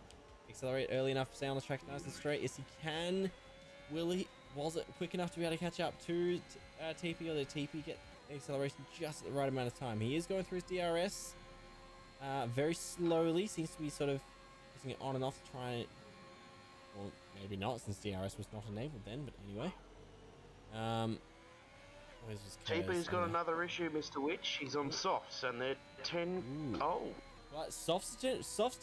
accelerate early enough, stay on the track nice and straight? Yes, he can. Will he? Was it quick enough to be able to catch up to TP, or did TP get the acceleration just at the right amount of time? He is going through his DRS very slowly. Seems to be sort of pressing it on and off to try and... Well, maybe not, since DRS was not enabled then, but anyway. TP's got another issue, Mr. Witch. He's on softs, and they're 10... Ooh. Oh. Right, softs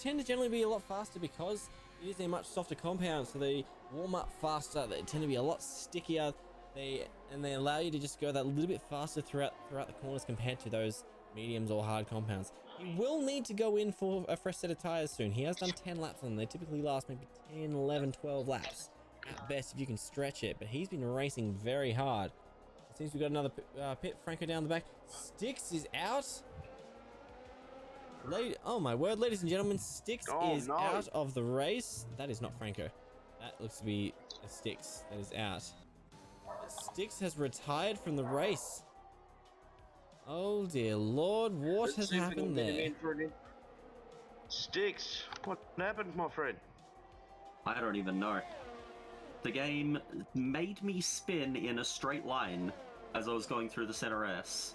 tend to generally be a lot faster because it is a much softer compound, so they warm up faster. They tend to be a lot stickier. They allow you to just go that little bit faster throughout the corners compared to those mediums or hard compounds. He will need to go in for a fresh set of tires soon. He has done 10 laps on them. They typically last maybe 10, 11, 12 laps at best if you can stretch it, but he's been racing very hard. It seems we've got another pit. Franco down the back. Styx is out. Oh my word, ladies and gentlemen, Styx is out of the race. That is not Franco. That looks to be a Styx that is out. Styx has retired from the race. Oh dear Lord, what has happened there? Styx, what happened, my friend? I don't even know. The game made me spin in a straight line as I was going through the center S.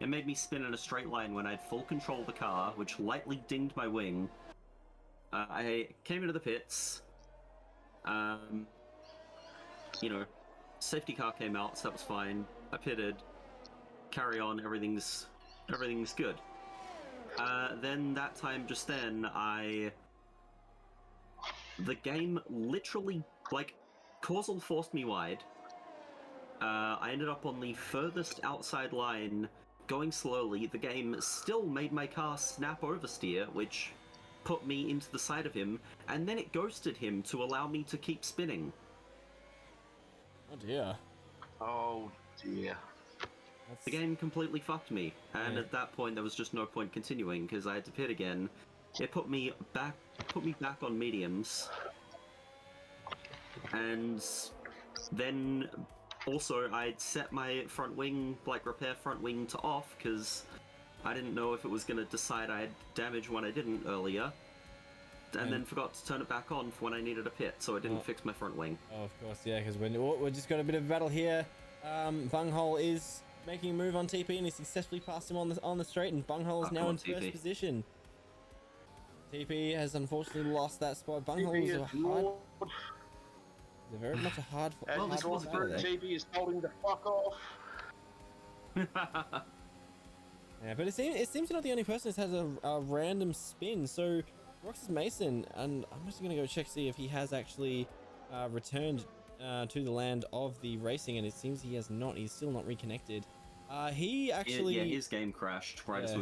It made me spin in a straight line when I had full control of the car, which lightly dinged my wing. I came into the pits. Safety car came out, so that was fine. I pitted. Carry on, everything's good. Then that time just then, the game literally, Causal forced me wide. I ended up on the furthest outside line, going slowly. The game still made my car snap oversteer, which put me into the side of him, and then it ghosted him to allow me to keep spinning. Oh dear. Oh dear. The game completely fucked me, and at that point there was just no point continuing because I had to pit again. It put me back on mediums, and then also I'd set my front wing, repair front wing to off because I didn't know if it was going to decide I had damage when I didn't earlier, and then forgot to turn it back on for when I needed a pit, so I didn't fix my front wing. Oh, of course, yeah, because we're just got a bit of a battle here. Bunghole is making a move on TP, and he successfully passed him on the straight, and Bunghole is now in first position. TP has unfortunately lost that spot. Bunghole is a hard... It's very much a hard. As Well, this this was was good. TV is holding the fuck off. Yeah, but it seems you're not the only person that has a random spin. So Roxas Mason, and I'm just gonna go check see if he has actually returned to the land of the racing, and it seems he has not. He's still not reconnected. He actually yeah, his game crashed right as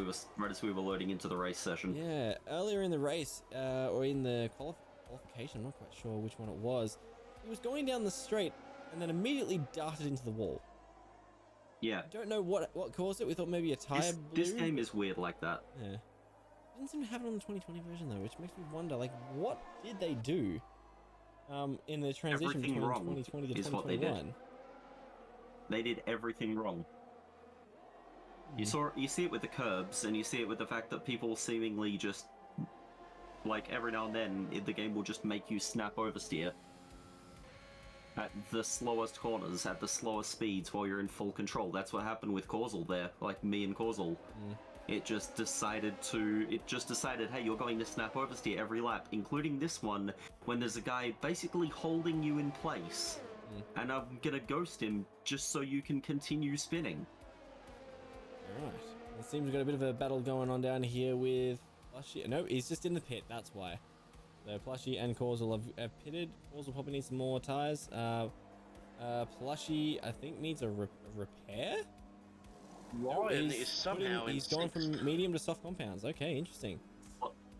we were loading into the race session. Yeah, earlier in the race, or in the qualification, I'm not quite sure which one it was. He was going down the straight and then immediately darted into the wall. Yeah. I don't know what caused it. We thought maybe a tire blew. This game is weird like that. Yeah. Didn't seem to happen on the 2020 version though, which makes me wonder, like, what did they do in the transition Everything between wrong 2020 to is what they 2021? did. They did everything wrong. You see it with the curbs, and you see it with the fact that people seemingly just, like, every now and then, the game will just make you snap oversteer at the slowest corners, at the slowest speeds while you're in full control. That's what happened with Causal there, like me and Causal. It just decided, hey, you're going to snap oversteer every lap, including this one, when there's a guy basically holding you in place, and I'm gonna ghost him just so you can continue spinning. Alright. It seems we've got a bit of a battle going on down here with Plushy. No, he's just in the pit, that's why. So Plushy and Causal have pitted. Causal probably needs some more tyres. Plushy, I think, needs a repair? Ryan is somehow he's gone from medium to soft compounds. Okay, interesting.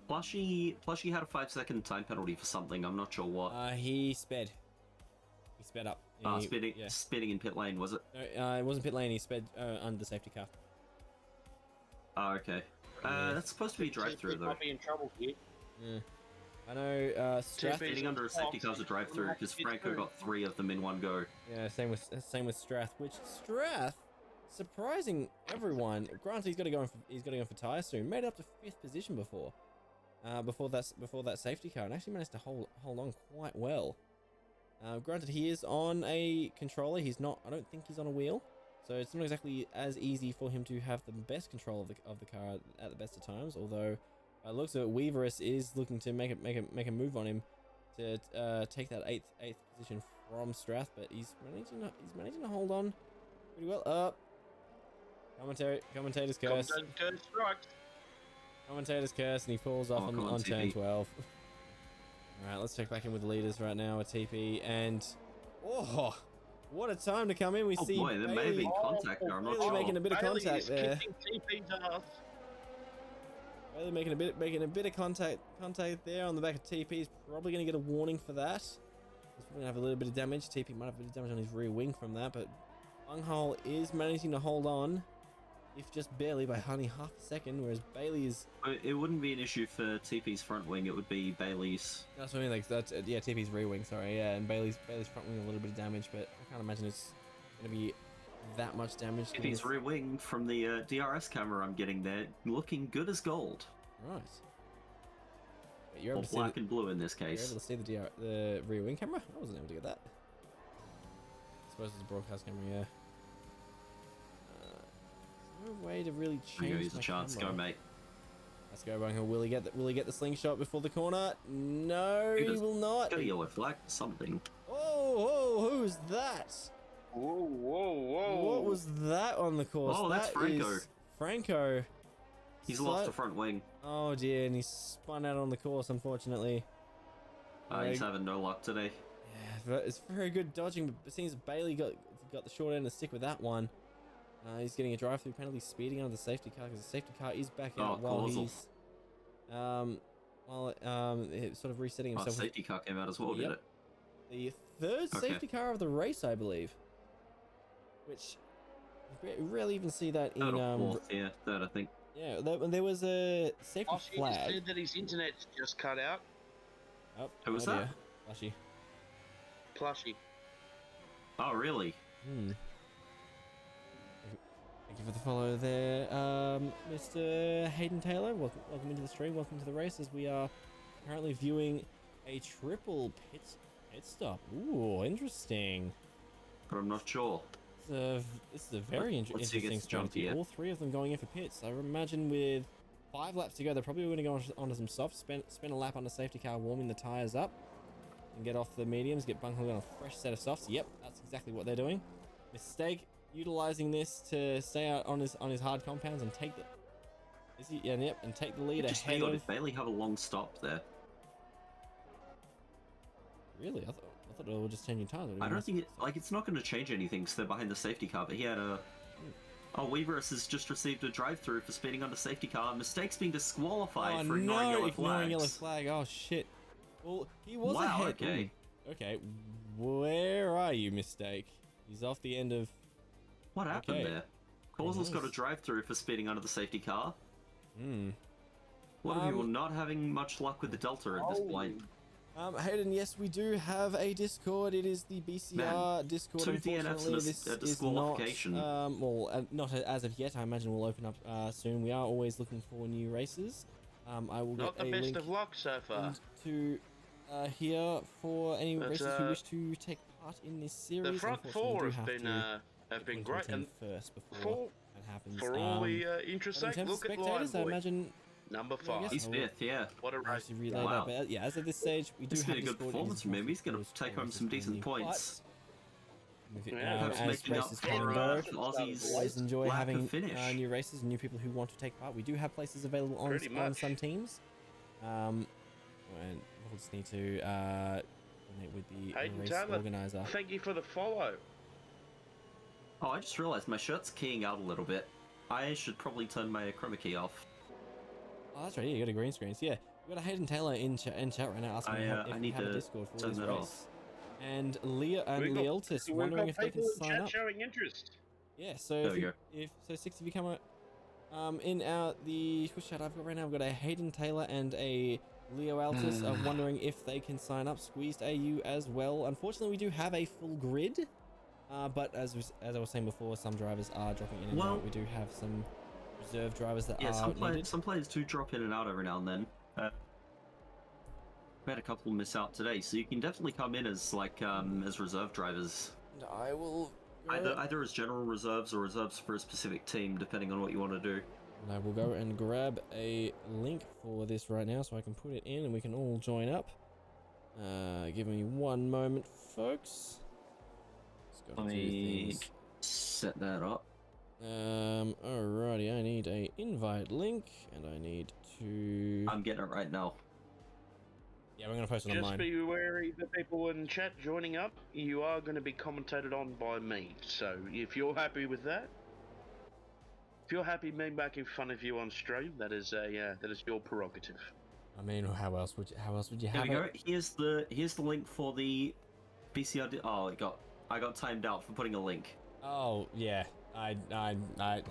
Plushy had a 5-second time penalty for something, I'm not sure what. He sped. He sped up. Spinning in pit lane, was it? No, it wasn't pit lane, he sped under the safety car. Oh, okay. That's supposed to be drive-through, though. Might be in trouble here. Yeah. I know, Strath... Spinning under a safety car's a drive-through, because Franco got 3 of them in one go. Yeah, same with Strath, which Strath, surprising everyone. Granted, he's got to go in for tyre soon. Made it up to 5th position before that safety car, and actually managed to hold on quite well. Granted, he is on a controller. He's not. I don't think he's on a wheel, so it's not exactly as easy for him to have the best control of the car at the best of times. Although, by the looks of it, Weaverus is looking to make a move on him to take that eighth position from Strath, but he's managing to hold on pretty well. Up. Commentator's curse. Commentator's curse, and he falls off on turn 12. Alright, let's check back in with the leaders right now with TP, and oh, what a time to come in. We see boy, there may have been contact there. I'm not Bailey sure. making a bit of contact there. TP's Bailey making a bit of contact there on the back of TP. He's probably going to get a warning for that. He's probably going to have a little bit of damage. TP might have a bit of damage on his rear wing from that, but Bunghole is managing to hold on, if just barely, by only half a second, whereas Bailey is... It wouldn't be an issue for TP's front wing, it would be Bailey's. That's what I mean, like, that's, yeah, TP's rear wing, sorry, yeah, and Bailey's front wing a little bit of damage, but I can't imagine it's going to be that much damage. TP's rear wing, from the DRS camera I'm getting there, looking good as gold. Right. But you're Or able to black see and blue in this you're case. able to see the rear wing camera? I wasn't able to get that. I suppose it's a broadcast camera, yeah. No way to really change. Use a chance, camera. go mate. Let's go, Bunghole. Will he get the slingshot before the corner? No, he will not. Got a yellow flag for something. Oh, who's that? Whoa. What was that on the course? Oh, that's Franco. Is Franco. He's lost a front wing. Oh dear, and he's spun out on the course, unfortunately. He's having no luck today. Yeah, it's very good dodging, but it seems Bailey got the short end of the stick with that one. He's getting a drive-through penalty, speeding under the safety car because the safety car is back out while he's sort of resetting himself. The safety car came out as well, did it? The third safety car of the race, I believe. Which you rarely even see that in third, I think. Yeah, there was a safety flag. He said that his internet's just cut out. Oh, Who was that? Plushy. Oh, really? Thank you for the follow there, Mr. Hayden Taylor. Welcome into the stream. Welcome to the race as we are currently viewing a triple pit stop. Ooh, interesting. But I'm not sure. This is a very interesting strategy. All 3 of them going in for pits. I imagine with 5 laps to go, they're probably going to go onto some soft, spin a lap on the safety car, warming the tyres up. and get off the mediums, get Bunghole on a fresh set of softs. Yep, that's exactly what they're doing. Mistake utilizing this to stay out on his hard compounds and take the and take the lead Just ahead hang on, of. if Bailey have a long stop there. Really, I thought it would just change your time. I don't think it's not going to change anything because they're behind the safety car. But he had a. Oh, Weaverus has just received a drive-through for speeding under safety car. Mistake's being disqualified for ignoring yellow flags. Ignoring yellow flag. Oh shit. Well, he was Wow, ahead. okay. Okay, where are you, Mistake? He's off the end of. What happened Okay. there? Causal's got a drive-through for speeding under the safety car. Hmm. A lot of people not having much luck with the Delta at this point. Hayden, yes, we do have a Discord. It is the BCR Discord. 2 DNFs and a disqualification. Not as of yet. I imagine we'll open up soon. We are always looking for new races. I will Not get the a best link of luck so far. to here for any But, races who wish to take part in this series. The front Unfortunately, four we do have been to been get great, and first before for that happens. for all the but interest in sake, terms of look at Lion spectators, I Boy, imagine. number Yeah, I guess 5. He's I'll fifth, yeah. What a race! Obviously relay Wow. that, but yeah, as of this stage, we do This has have been a good Discord. It performance is from him. He's going possible to take for home us some to decent win, points. but, Yeah, Perhaps as making up races for come and go, Aussie's always enjoy lack having of finish. new races and new people who want to take part. We do have places available on Pretty much. some teams. And we'll just need to coordinate with the Hayden race Taylor, organizer. thank you for the follow. Oh, I just realised my shirt's keying out a little bit. I should probably turn my chroma key off. Oh, that's right. Yeah, you got a green screen. So yeah, we got a Hayden Taylor in chat right now asking if I we need have a to Discord for turn this that race. off. And Leah and We've got- Lealtis we've wondering got if they can people in sign chat up. showing interest. Yeah, so There if we you, go. if 6 of you come in the Twitch chat I've got right now, I've got a Hayden Taylor and a Leo Altus wondering if they can sign up. Squeezed AU as well. Unfortunately, we do have a full grid, but as I was saying before, some drivers are dropping in and Well- out. We do have some reserve drivers that Yeah, are needed. some players do drop in and out every now and then. We had a couple miss out today, so you can definitely come in as as reserve drivers. And I will Either as general reserves or reserves for a specific team, depending on what you want to do. And I will go and grab a link for this right now so I can put it in and we can all join up. Give me one moment, folks. Just gotta Let do me things. set that up. Alrighty, I need a invite link and I need to. I'm getting it right now. Yeah, we're gonna post it on Just mine. be wary, the people in chat joining up, you are going to be commentated on by me. So if you're happy with that, if you're happy me making fun of you on stream, that is your prerogative. I mean, how else would you Here have we go. it? Here's the link for the BCR. Oh, I got timed out for putting a link. Oh yeah, I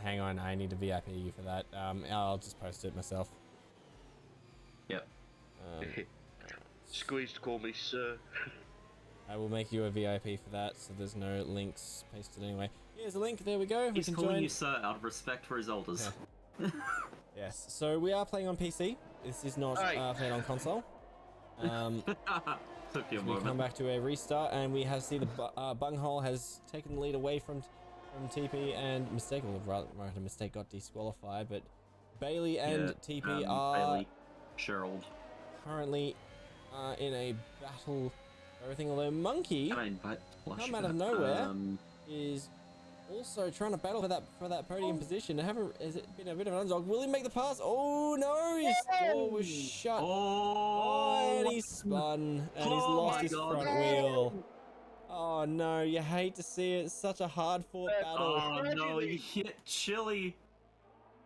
hang on. I need to VIP you for that. I'll just post it myself. Yep. Squeezed call me sir. I will make you a VIP for that, so there's no links pasted anyway. Here's a link. There we go. He's we can calling join. you sir out of respect for his elders. Yes. So we are playing on PC. This is not Hey. played on console. Took you a We come moment. back to a restart, and we have seen the bunghole has taken the lead away from TP, and mistake, or rather, a mistake got disqualified. But Bailey and TP are Bailey, Sherald. currently in a battle for everything. Although Monkey Can I invite Flush come out of back? nowhere is also trying to battle for that podium position. Has it been a bit of an underdog? Will he make the pass? Oh no, his door was shut. Oh, And he's spun, and he's Oh lost my his God. front wheel. Oh no, you hate to see it. It's such a hard fought battle. Oh no, he hit Chili.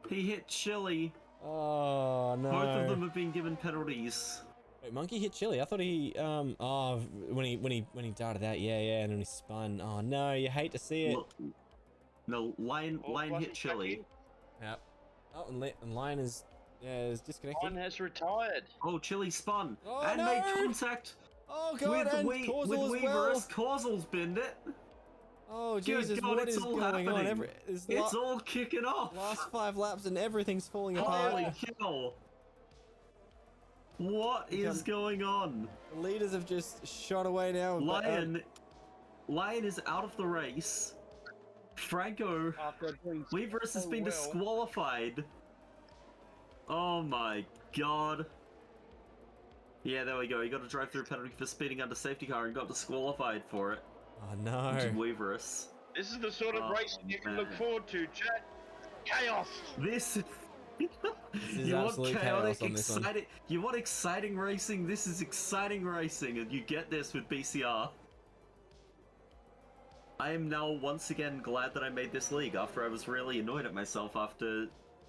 He hit Chili. Oh no. Both of them have been given penalties. Wait, Monkey hit Chili. I thought he when he darted out, yeah, and then he spun. Oh no, you hate to see it. Look, no, Lion hit Chili. Yep. Oh, and Lion is disconnected. One has retired. Oh, Chili spun Oh, and no. made contact Oh god, and with Causal as Weaver well. as Causal's binned it. Oh Good Jesus, God, what it's is all going on? happening. It's all kicking off. last 5 laps and everything's falling apart. Holy cow! What is going on? The leaders have just shot away now. but, Lion is out of the race. Franco After doing Weaverus has so been well. disqualified. Oh my god. Yeah, there we go. He got a drive-through penalty for speeding under safety car and got disqualified for it. Oh no. Which is Weaverous. This is the sort of Oh, racing you can look man. forward to, chat. Chaos. This is you want absolute chaotic, chaos on this one. exciting. You want exciting racing. This is exciting racing, and you get this with BCR. I am now once again glad that I made this league after I was really annoyed at myself after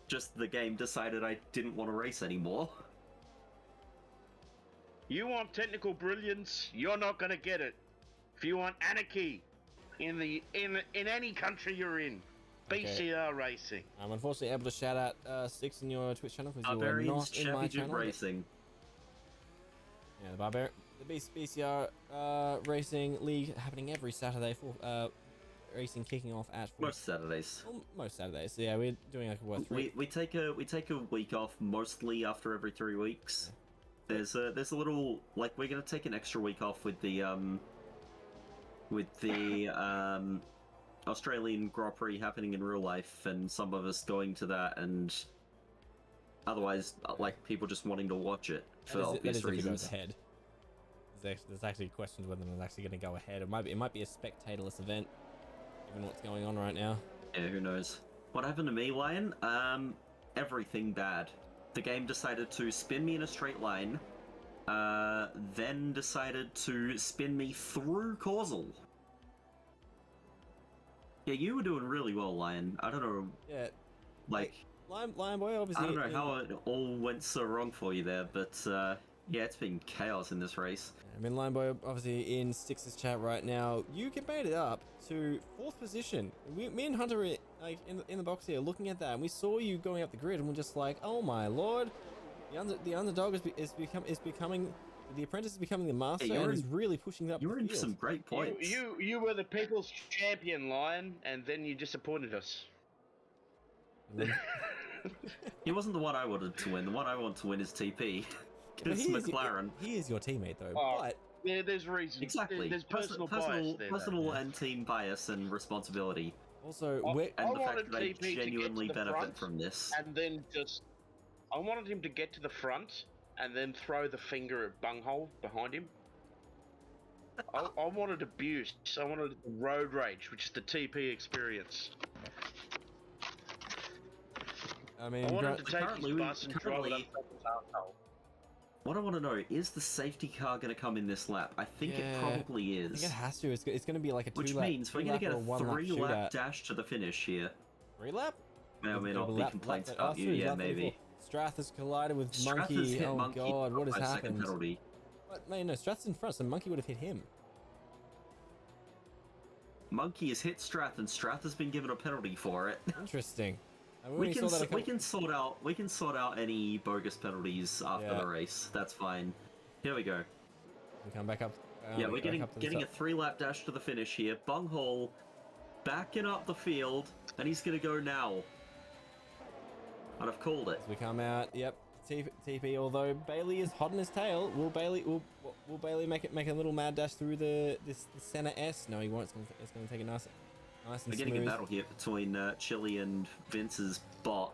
just the game decided I didn't want to race anymore. You want technical brilliance, you're not gonna get it. If you want anarchy in any country you're in, Okay. BCR racing. I'm unfortunately able to shout out Sticks in your Twitch channel because you are Barbarians not in my Championship channel. Racing. Yeah, the BCR Racing League happening every Saturday for racing kicking off at Most Saturdays. well, most Saturdays. So yeah, we're doing like what We take a week off mostly after every 3 weeks. There's a little like we're gonna take an extra week off with the Australian Grand Prix happening in real life, and some of us going to that, and otherwise like people just wanting to watch it for obvious if it reasons. goes ahead. There's actually questions whether it's actually going to go ahead. It might be a spectatorless event, given what's going on right now. Yeah, who knows? What happened to me, Lion? Everything bad. The game decided to spin me in a straight line, then decided to spin me through causal. Yeah, you were doing really well, Lion. I don't know, Yeah, like, Lion Boy obviously. I don't know how it all went so wrong for you there, but yeah, it's been chaos in this race. I mean, Lion Boy obviously in Stix's chat right now. You made it up to 4th position. Me and Hunter were like in the box here looking at that, and we saw you going up the grid, and we're just like, oh my lord, the underdog is becoming. The apprentice is becoming the master, Yeah, and he's really pushing up. You were the in field. some great points. You were the people's champion, Lion, and then you disappointed us. And then- He wasn't the one I wanted to win. The one I want to win is TP. But It's McLaren. He is your teammate though, Oh, but there's reasons. Exactly. There's personal bias there. personal though. and team bias and responsibility. also I- we're, And I the fact wanted that I TP to get genuinely to the benefit front from this. And then I wanted him to get to the front and then throw the finger at bunghole behind him. I wanted abuse. I wanted road rage, which is the TP experience. I mean, I wanted to take currently his we- bus and drive it currently- up his arsehole. What I want to know, is the safety car going to come in this lap? I think Yeah, it probably I think is. it has to. It's going to be like a Which two-lap, means we're going to get a 1-lap 3-lap shootout. dash to the finish here. 3-lap? May or may not be Lap- complaints lap- about you, through, yeah, lap maybe. 34. Strath has collided with Strath has Monkey. hit Oh Monkey god, what has 5-second happened? penalty. But, no, Strath's in front, so Monkey would have hit him. Monkey has hit Strath, and Strath has been given a penalty for it. Interesting. I mean, We we can saw that a couple- we can sort out any bogus penalties after Yeah. the race. That's fine. Here we go. we come back up. Yeah, we're back getting up to the getting a top. 3-lap dash to the finish here. Bunghole backing up the field, and he's gonna go now. And I've called it. As we come out, yep. TP. Although Bailey is hot on his tail, will Bailey make a little mad dash through the center S? No, he won't. It's gonna take it nice and We're getting a smooth. battle here between Chili and Vince's bot.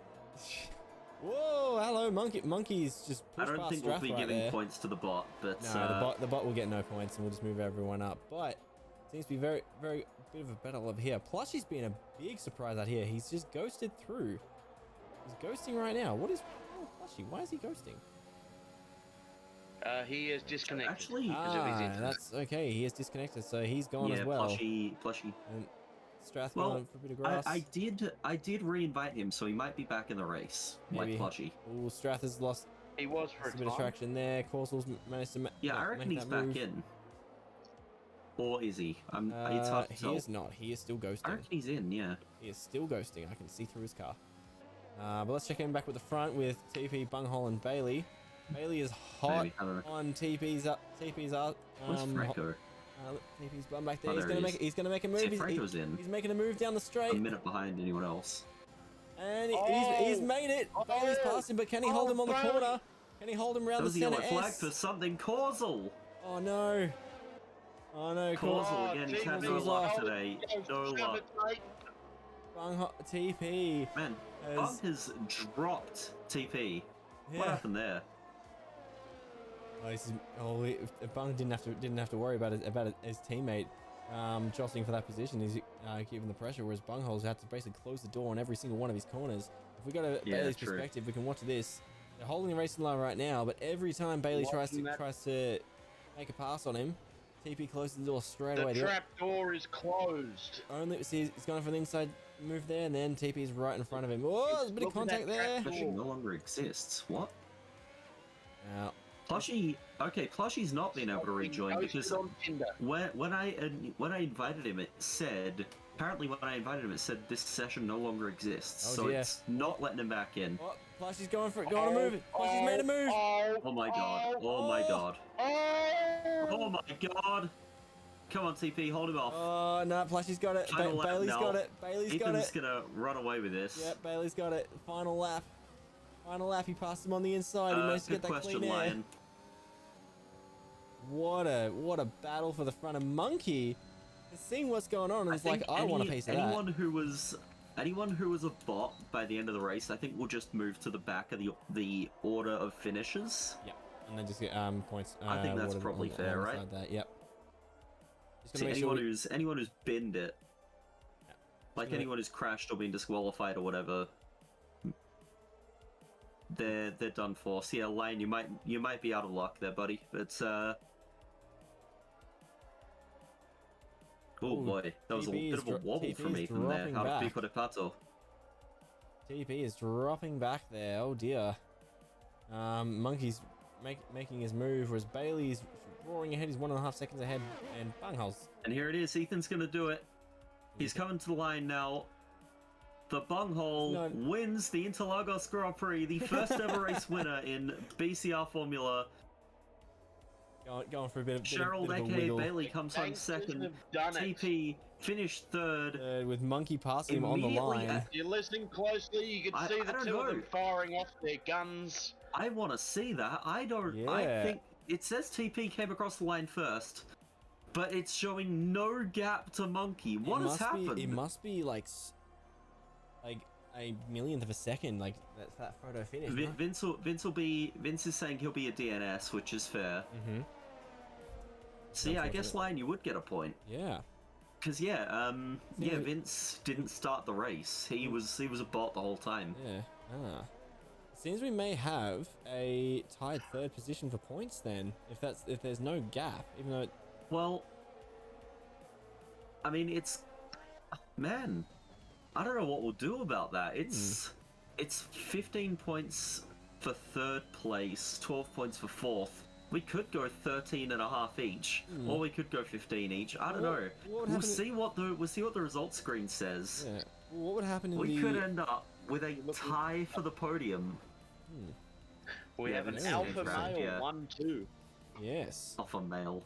Whoa, hello, Monkey. Monkey's just I pushed don't past think we'll Strath be right giving there. points to the bot, but No, the bot will get no points, and we'll just move everyone up. But seems to be very bit of a battle over here. Plushie's been a big surprise out here. He's just ghosted through. He's ghosting right now. What is wrong with Plushie? Why is he ghosting? He is disconnected. Actually- because of his internet. That's okay. He is disconnected, so he's gone yeah, as well. Plushie. And Strath Well, going for a bit of grass. I did re-invite him, so he might be back in the race, Maybe. like Plushie. Ooh, Strath has lost He was for a bit of time. traction there. Corsal's managed to Yeah, I reckon make he's that back move. in. Or is he? It's hard to He tell. is not. He is still I ghosting. reckon he's in, yeah. He is still ghosting. I can see through his car. But let's check in back with the front with TP, Bunghole, and Bailey. Bailey is hot Maybe, I don't know. on TP's up. TP's up. Where's Franco? TP's bum back there. Oh, he's there gonna he make. is. He's gonna make a move. See, Franco's in. He's making a move down the A straight, minute behind anyone else. and Oh! he's made it. Bailey's past him, but can he hold him on the Bailey! corner? Can he hold him That around the was a center yellow flag S? for something causal. Oh no! Oh no! Causal Oh, again. He's had no Jesus. luck Oh, today. No luck. TP. Man, Has- Bung has dropped TP. What Yeah. happened there? Oh, Bung didn't have to worry about his teammate jostling for that position. He's keeping the pressure, whereas Bunghole's had to basically close the door on every single one of his corners. If we got a Bailey's perspective, we can watch this. They're holding the racing line right now, but every time Bailey tries to make a pass on him, TP closes the door straight away. The trap door is closed. Only see he's going for the inside move there, and then TP is right in front of him. Oh, there's a bit of contact there. Plushie no longer exists. What? Now, Plushie's not been able to rejoin because when I invited him, it said this session no longer exists. Oh, so dear. it's not letting him back in. oh, Plushie's going for it. Going to move it. Plushie's made a move. Oh my god. Oh my god. Oh my god. Come on, TP, hold him off. Oh no, Plushie's got it. Bailey's got it. Bailey's got it. Ethan's gonna run away with this. Yep, Bailey's got it. Final lap. Final lap. He passed him on the inside. He managed to get that question, clean air. Lion. What a battle for the front of Monkey. Seeing what's going on, it's like I want a piece of that. Anyone who was a bot by the end of the race, I think will just move to the back of the order of finishes. Yep, and then just get points. I think that's probably fair, right? That. Yep. See, anyone who's binned it, like anyone who's crashed or been disqualified or whatever, they're done for. So yeah, Lane, you might be out of luck there, buddy. It's oh boy, that was a bit of a wobble from Ethan there. How to pick it pato. TP is dropping back there. Oh dear. Monkey's making his move, whereas Bailey's roaring ahead. He's 1.5 seconds ahead, and Bunghole's. And here it is. Ethan's gonna do it. He's coming to the line now. The Bunghole wins the Interlagos Grand Prix, the first ever race winner in BCR Formula. Going for a bit of Cheryl, bit of a aka wiggle. Bailey, comes on second. TP finished third. With Monkey passing him on the line. If you're listening closely, you can see the two of them firing off their guns. I want to see that. I think it says TP came across the line first, but it's showing no gap to Monkey. What has happened? It must be like a millionth of a second. Like that's that photo finish. Vince is saying he'll be a DNS, which is fair. Mm-hmm. So yeah, I guess Lion, you would get a point. Yeah. Because Vince didn't start the race. He was a bot the whole time. Yeah. Seems we may have a tied third position for points then, if there's no gap, even though. Well, I mean, man, I don't know what we'll do about that. It's 15 points for third place, 12 points for fourth. We could go 13.5 each, or we could go 15 each. I don't know. We'll see what the results screen says. Yeah. What would happen? We could end up with a tie for the podium. We have an alpha male 1-2. Yes. Alpha male.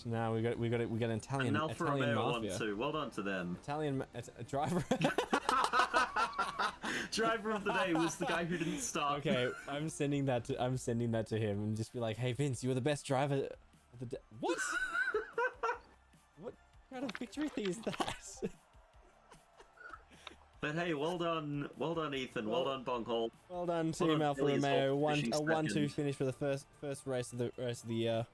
Now we got an Italian. An Alfa Italian Romeo mafia. 1-2. Well done to them. Italian driver. Driver of the day was the guy who didn't start. Okay, I'm sending that to him and just be like, hey Vince, you were the best driver of the day. What? What kind of victory thing is that? But hey, well done Ethan, well done Bunghole. Well done Team Alfa Romeo. A 1-2 finish for the first race of the year.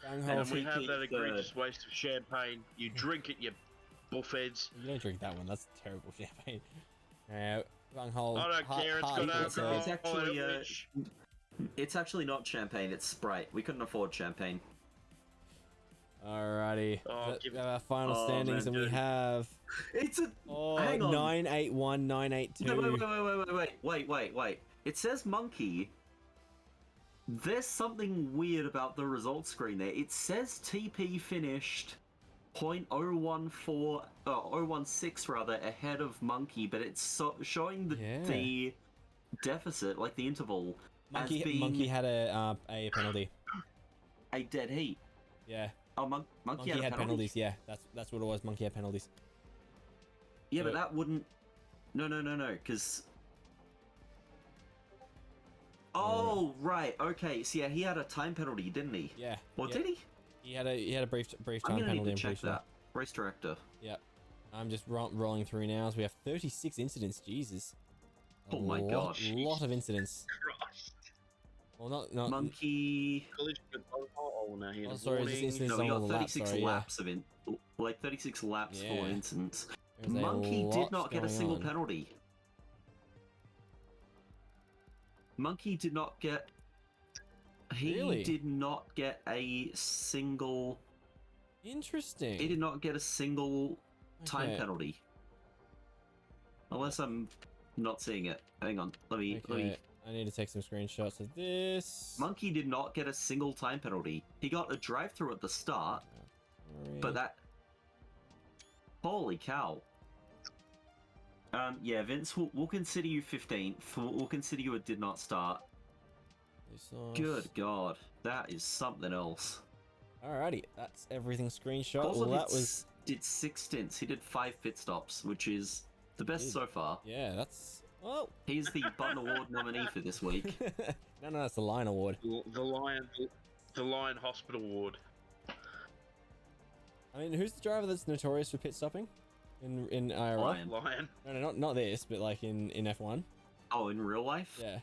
And we have that egregious waste of champagne. You drink it, you buffheads. You don't drink that one. That's terrible champagne. Bunghole. I don't care. It's got alcohol. It's actually not champagne. It's Sprite. We couldn't afford champagne. Alrighty. Our final standings, and we have. It's a. Hang on. 981, 982. Wait. It says Monkey. There's something weird about the results screen there. It says TP finished 0.016 rather ahead of Monkey, but it's showing the deficit, like the interval. Monkey had a penalty. A dead heat. Yeah. Oh, Monkey had penalties. Yeah, that's what it was. Monkey had penalties. Yeah, but that wouldn't. No, because. Oh, right. Okay. So yeah, he had a time penalty, didn't he? Yeah. Well, did he? He had a brief time penalty. I'm gonna need to check that. Race director. Yep. I'm just rolling through now. So we have 36 incidents. Jesus. Oh my gosh. A lot of incidents. Well, not. Monkey. Collision with oh no, he had Oh, a sorry, just warning. instance No, we on got the lap, 36 sorry, yeah. laps of like 36 laps Yeah. for instance. There's a Monkey did lot not get a going single on. penalty. Monkey did not get. He Really? did not get a single. Interesting. He did not get a single time Okay. penalty. Unless I'm not seeing it. Hang on. Let me. Okay, I need to take some screenshots of this. Monkey did not get a single time penalty. He got a drive-through at the start, but that. Holy cow. Yeah, Vince, we'll consider you 15th. We'll consider you a did not start. Good God, that is something else. Alrighty, that's everything screenshot. Also, Well, that was did 6 stints. He did 5 pit stops, which is the best so far. yeah. That's well. He's the Button Award nominee for this week. no, that's the Lion Award. The Lion Hospital Ward. I mean, who's the driver that's notorious for pit stopping in IRL? Lion. Lion. No, not this, but like in F1. Oh, in real life? Yeah.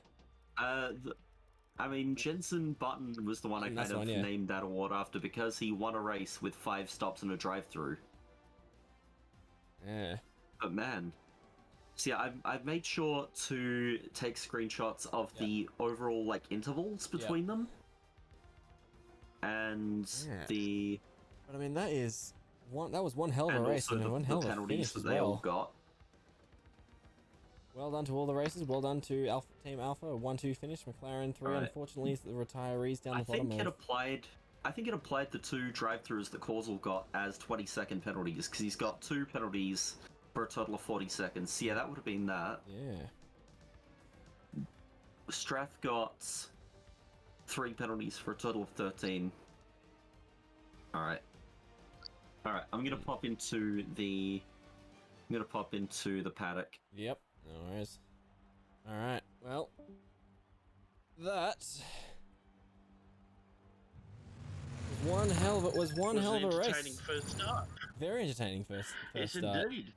I mean, Jensen Button was the one I That's kind of the one, yeah. named that award after because he won a race with 5 stops and a drive-through. Yeah. But man, see, I've made sure to take screenshots of the overall like intervals between them, and the. But I mean, that is one. That was one hell of a And race, also and one the hell of a penalties finish as that they all well. got. Well done to all the races. Well done to Team Alpha. A 1-2 finish. McLaren 3. Right. Unfortunately, the retirees down the I bottom. think it applied the 2 drive-throughs that Causal got as 20-second penalties because he's got 2 penalties for a total of 40 seconds. So yeah, that would have been that. Yeah. Strath got 3 penalties for a total of 13. Alright. Alright, I'm gonna pop into the paddock. Yep. No worries. All right. Well, that was one hell of a race. Entertaining first start. Very entertaining first Yes, start. indeed.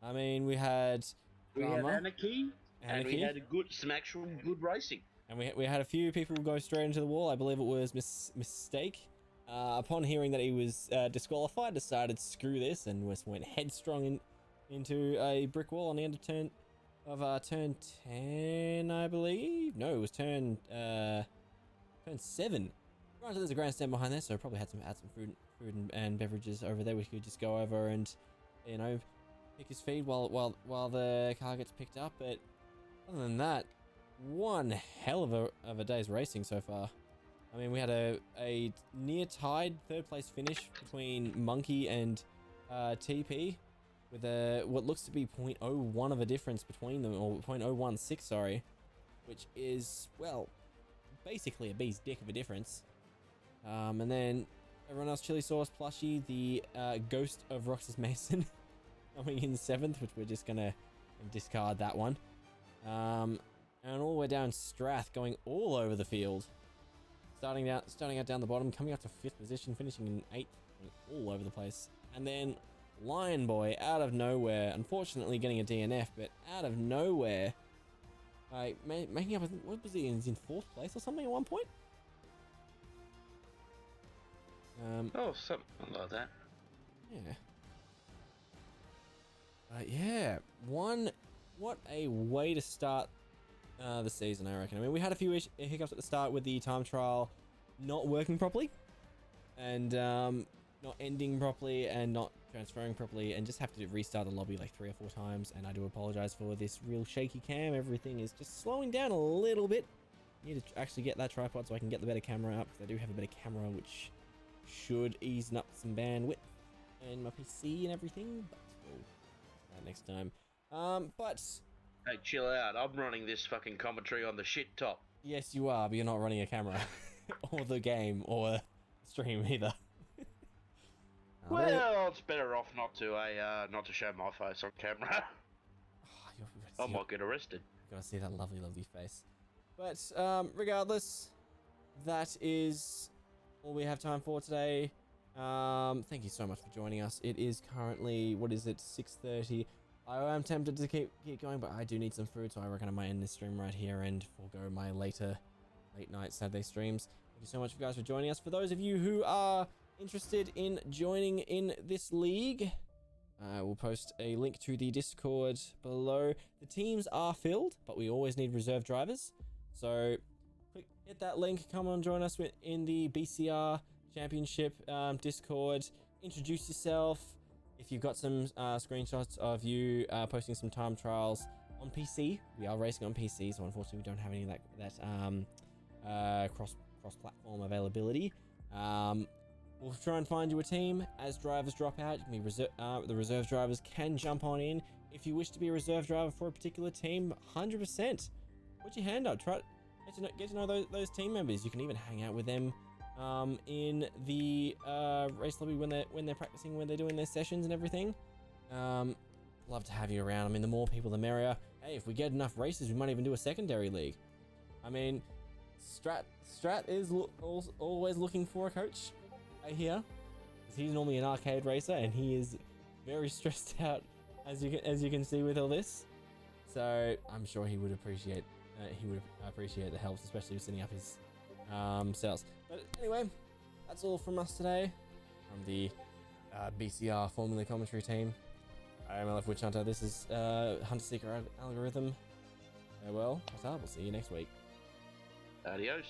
I mean, we had We had drama, anarchy, and we had some actual good racing. and we had a few people go straight into the wall. I believe it was Mistake. Upon hearing that he was disqualified, decided screw this and went headstrong into a brick wall on the end of turn 10, I believe. No, it was turn 7. Granted, there's a grandstand behind there, so probably had some food and beverages over there. We could just go over and pick his feed while the car gets picked up. But other than that, one hell of a day's racing so far. I mean, we had a near tied 3rd place finish between Monkey and TP. With what looks to be 0.01 of a difference between them, or 0.016, sorry, which is, well, basically a bee's dick of a difference. And then everyone else, Chili Sauce, Plushie, the Ghost of Roxas Mason, coming in 7th, which we're just gonna discard that one. And all the way down Strath, going all over the field, starting out down the bottom, coming up to 5th position, finishing in 8th, all over the place, and then Lion Boy out of nowhere, unfortunately getting a DNF, but out of nowhere, making up, what was he, he's in 4th place or something at one point? Something like that. Yeah. What a way to start the season, I reckon. I mean, we had a few hiccups at the start with the time trial not working properly, and not ending properly, and not transferring properly, and just have to restart the lobby like 3 or 4 times. And I do apologize for this real shaky cam. Everything is just slowing down a little bit. Need to actually get that tripod so I can get the better camera up, because I do have a better camera, which should ease up some bandwidth and my PC and everything. But we'll do that next time. But Hey, chill out. I'm running this fucking commentary on the shit top. yes, you are, but you're not running a camera or the game or a stream either. Well, it's better off not to show my face on camera. I might get arrested. Gotta see that lovely face. But regardless, that is all we have time for today. Thank you so much for joining us. It is currently, what is it, 6:30. I am tempted to keep going, but I do need some food, so I reckon I might end this stream right here and forego my later late night Saturday streams. Thank you so much, guys, for joining us. For those of you who are interested in joining in this league, we'll post a link to the Discord below. The teams are filled, but we always need reserve drivers. So hit that link, come on, join us in the BCR Championship Discord. Introduce yourself. If you've got some screenshots of you posting some time trials on PC, we are racing on PC, so unfortunately we don't have any of that cross-platform availability. We'll try and find you a team as drivers drop out. You can be the reserve drivers can jump on in. If you wish to be a reserve driver for a particular team, 100%. Put your hand up. Get to know those team members. You can even hang out with them in the race lobby when they're practicing, when they're doing their sessions and everything. Love to have you around. I mean, the more people, the merrier. Hey, if we get enough races, we might even do a secondary league. I mean, Strat is always looking for a coach. I hear, because he's normally an arcade racer and he is very stressed out, as you can see with all this. So I'm sure he would appreciate the help, especially with setting up his cells. But anyway, that's all from us today, from the BCR Formula Commentary team. I'm LF Witch Hunter. This is Hunter Seeker Algorithm. Farewell. What's up? We'll see you next week. Adios.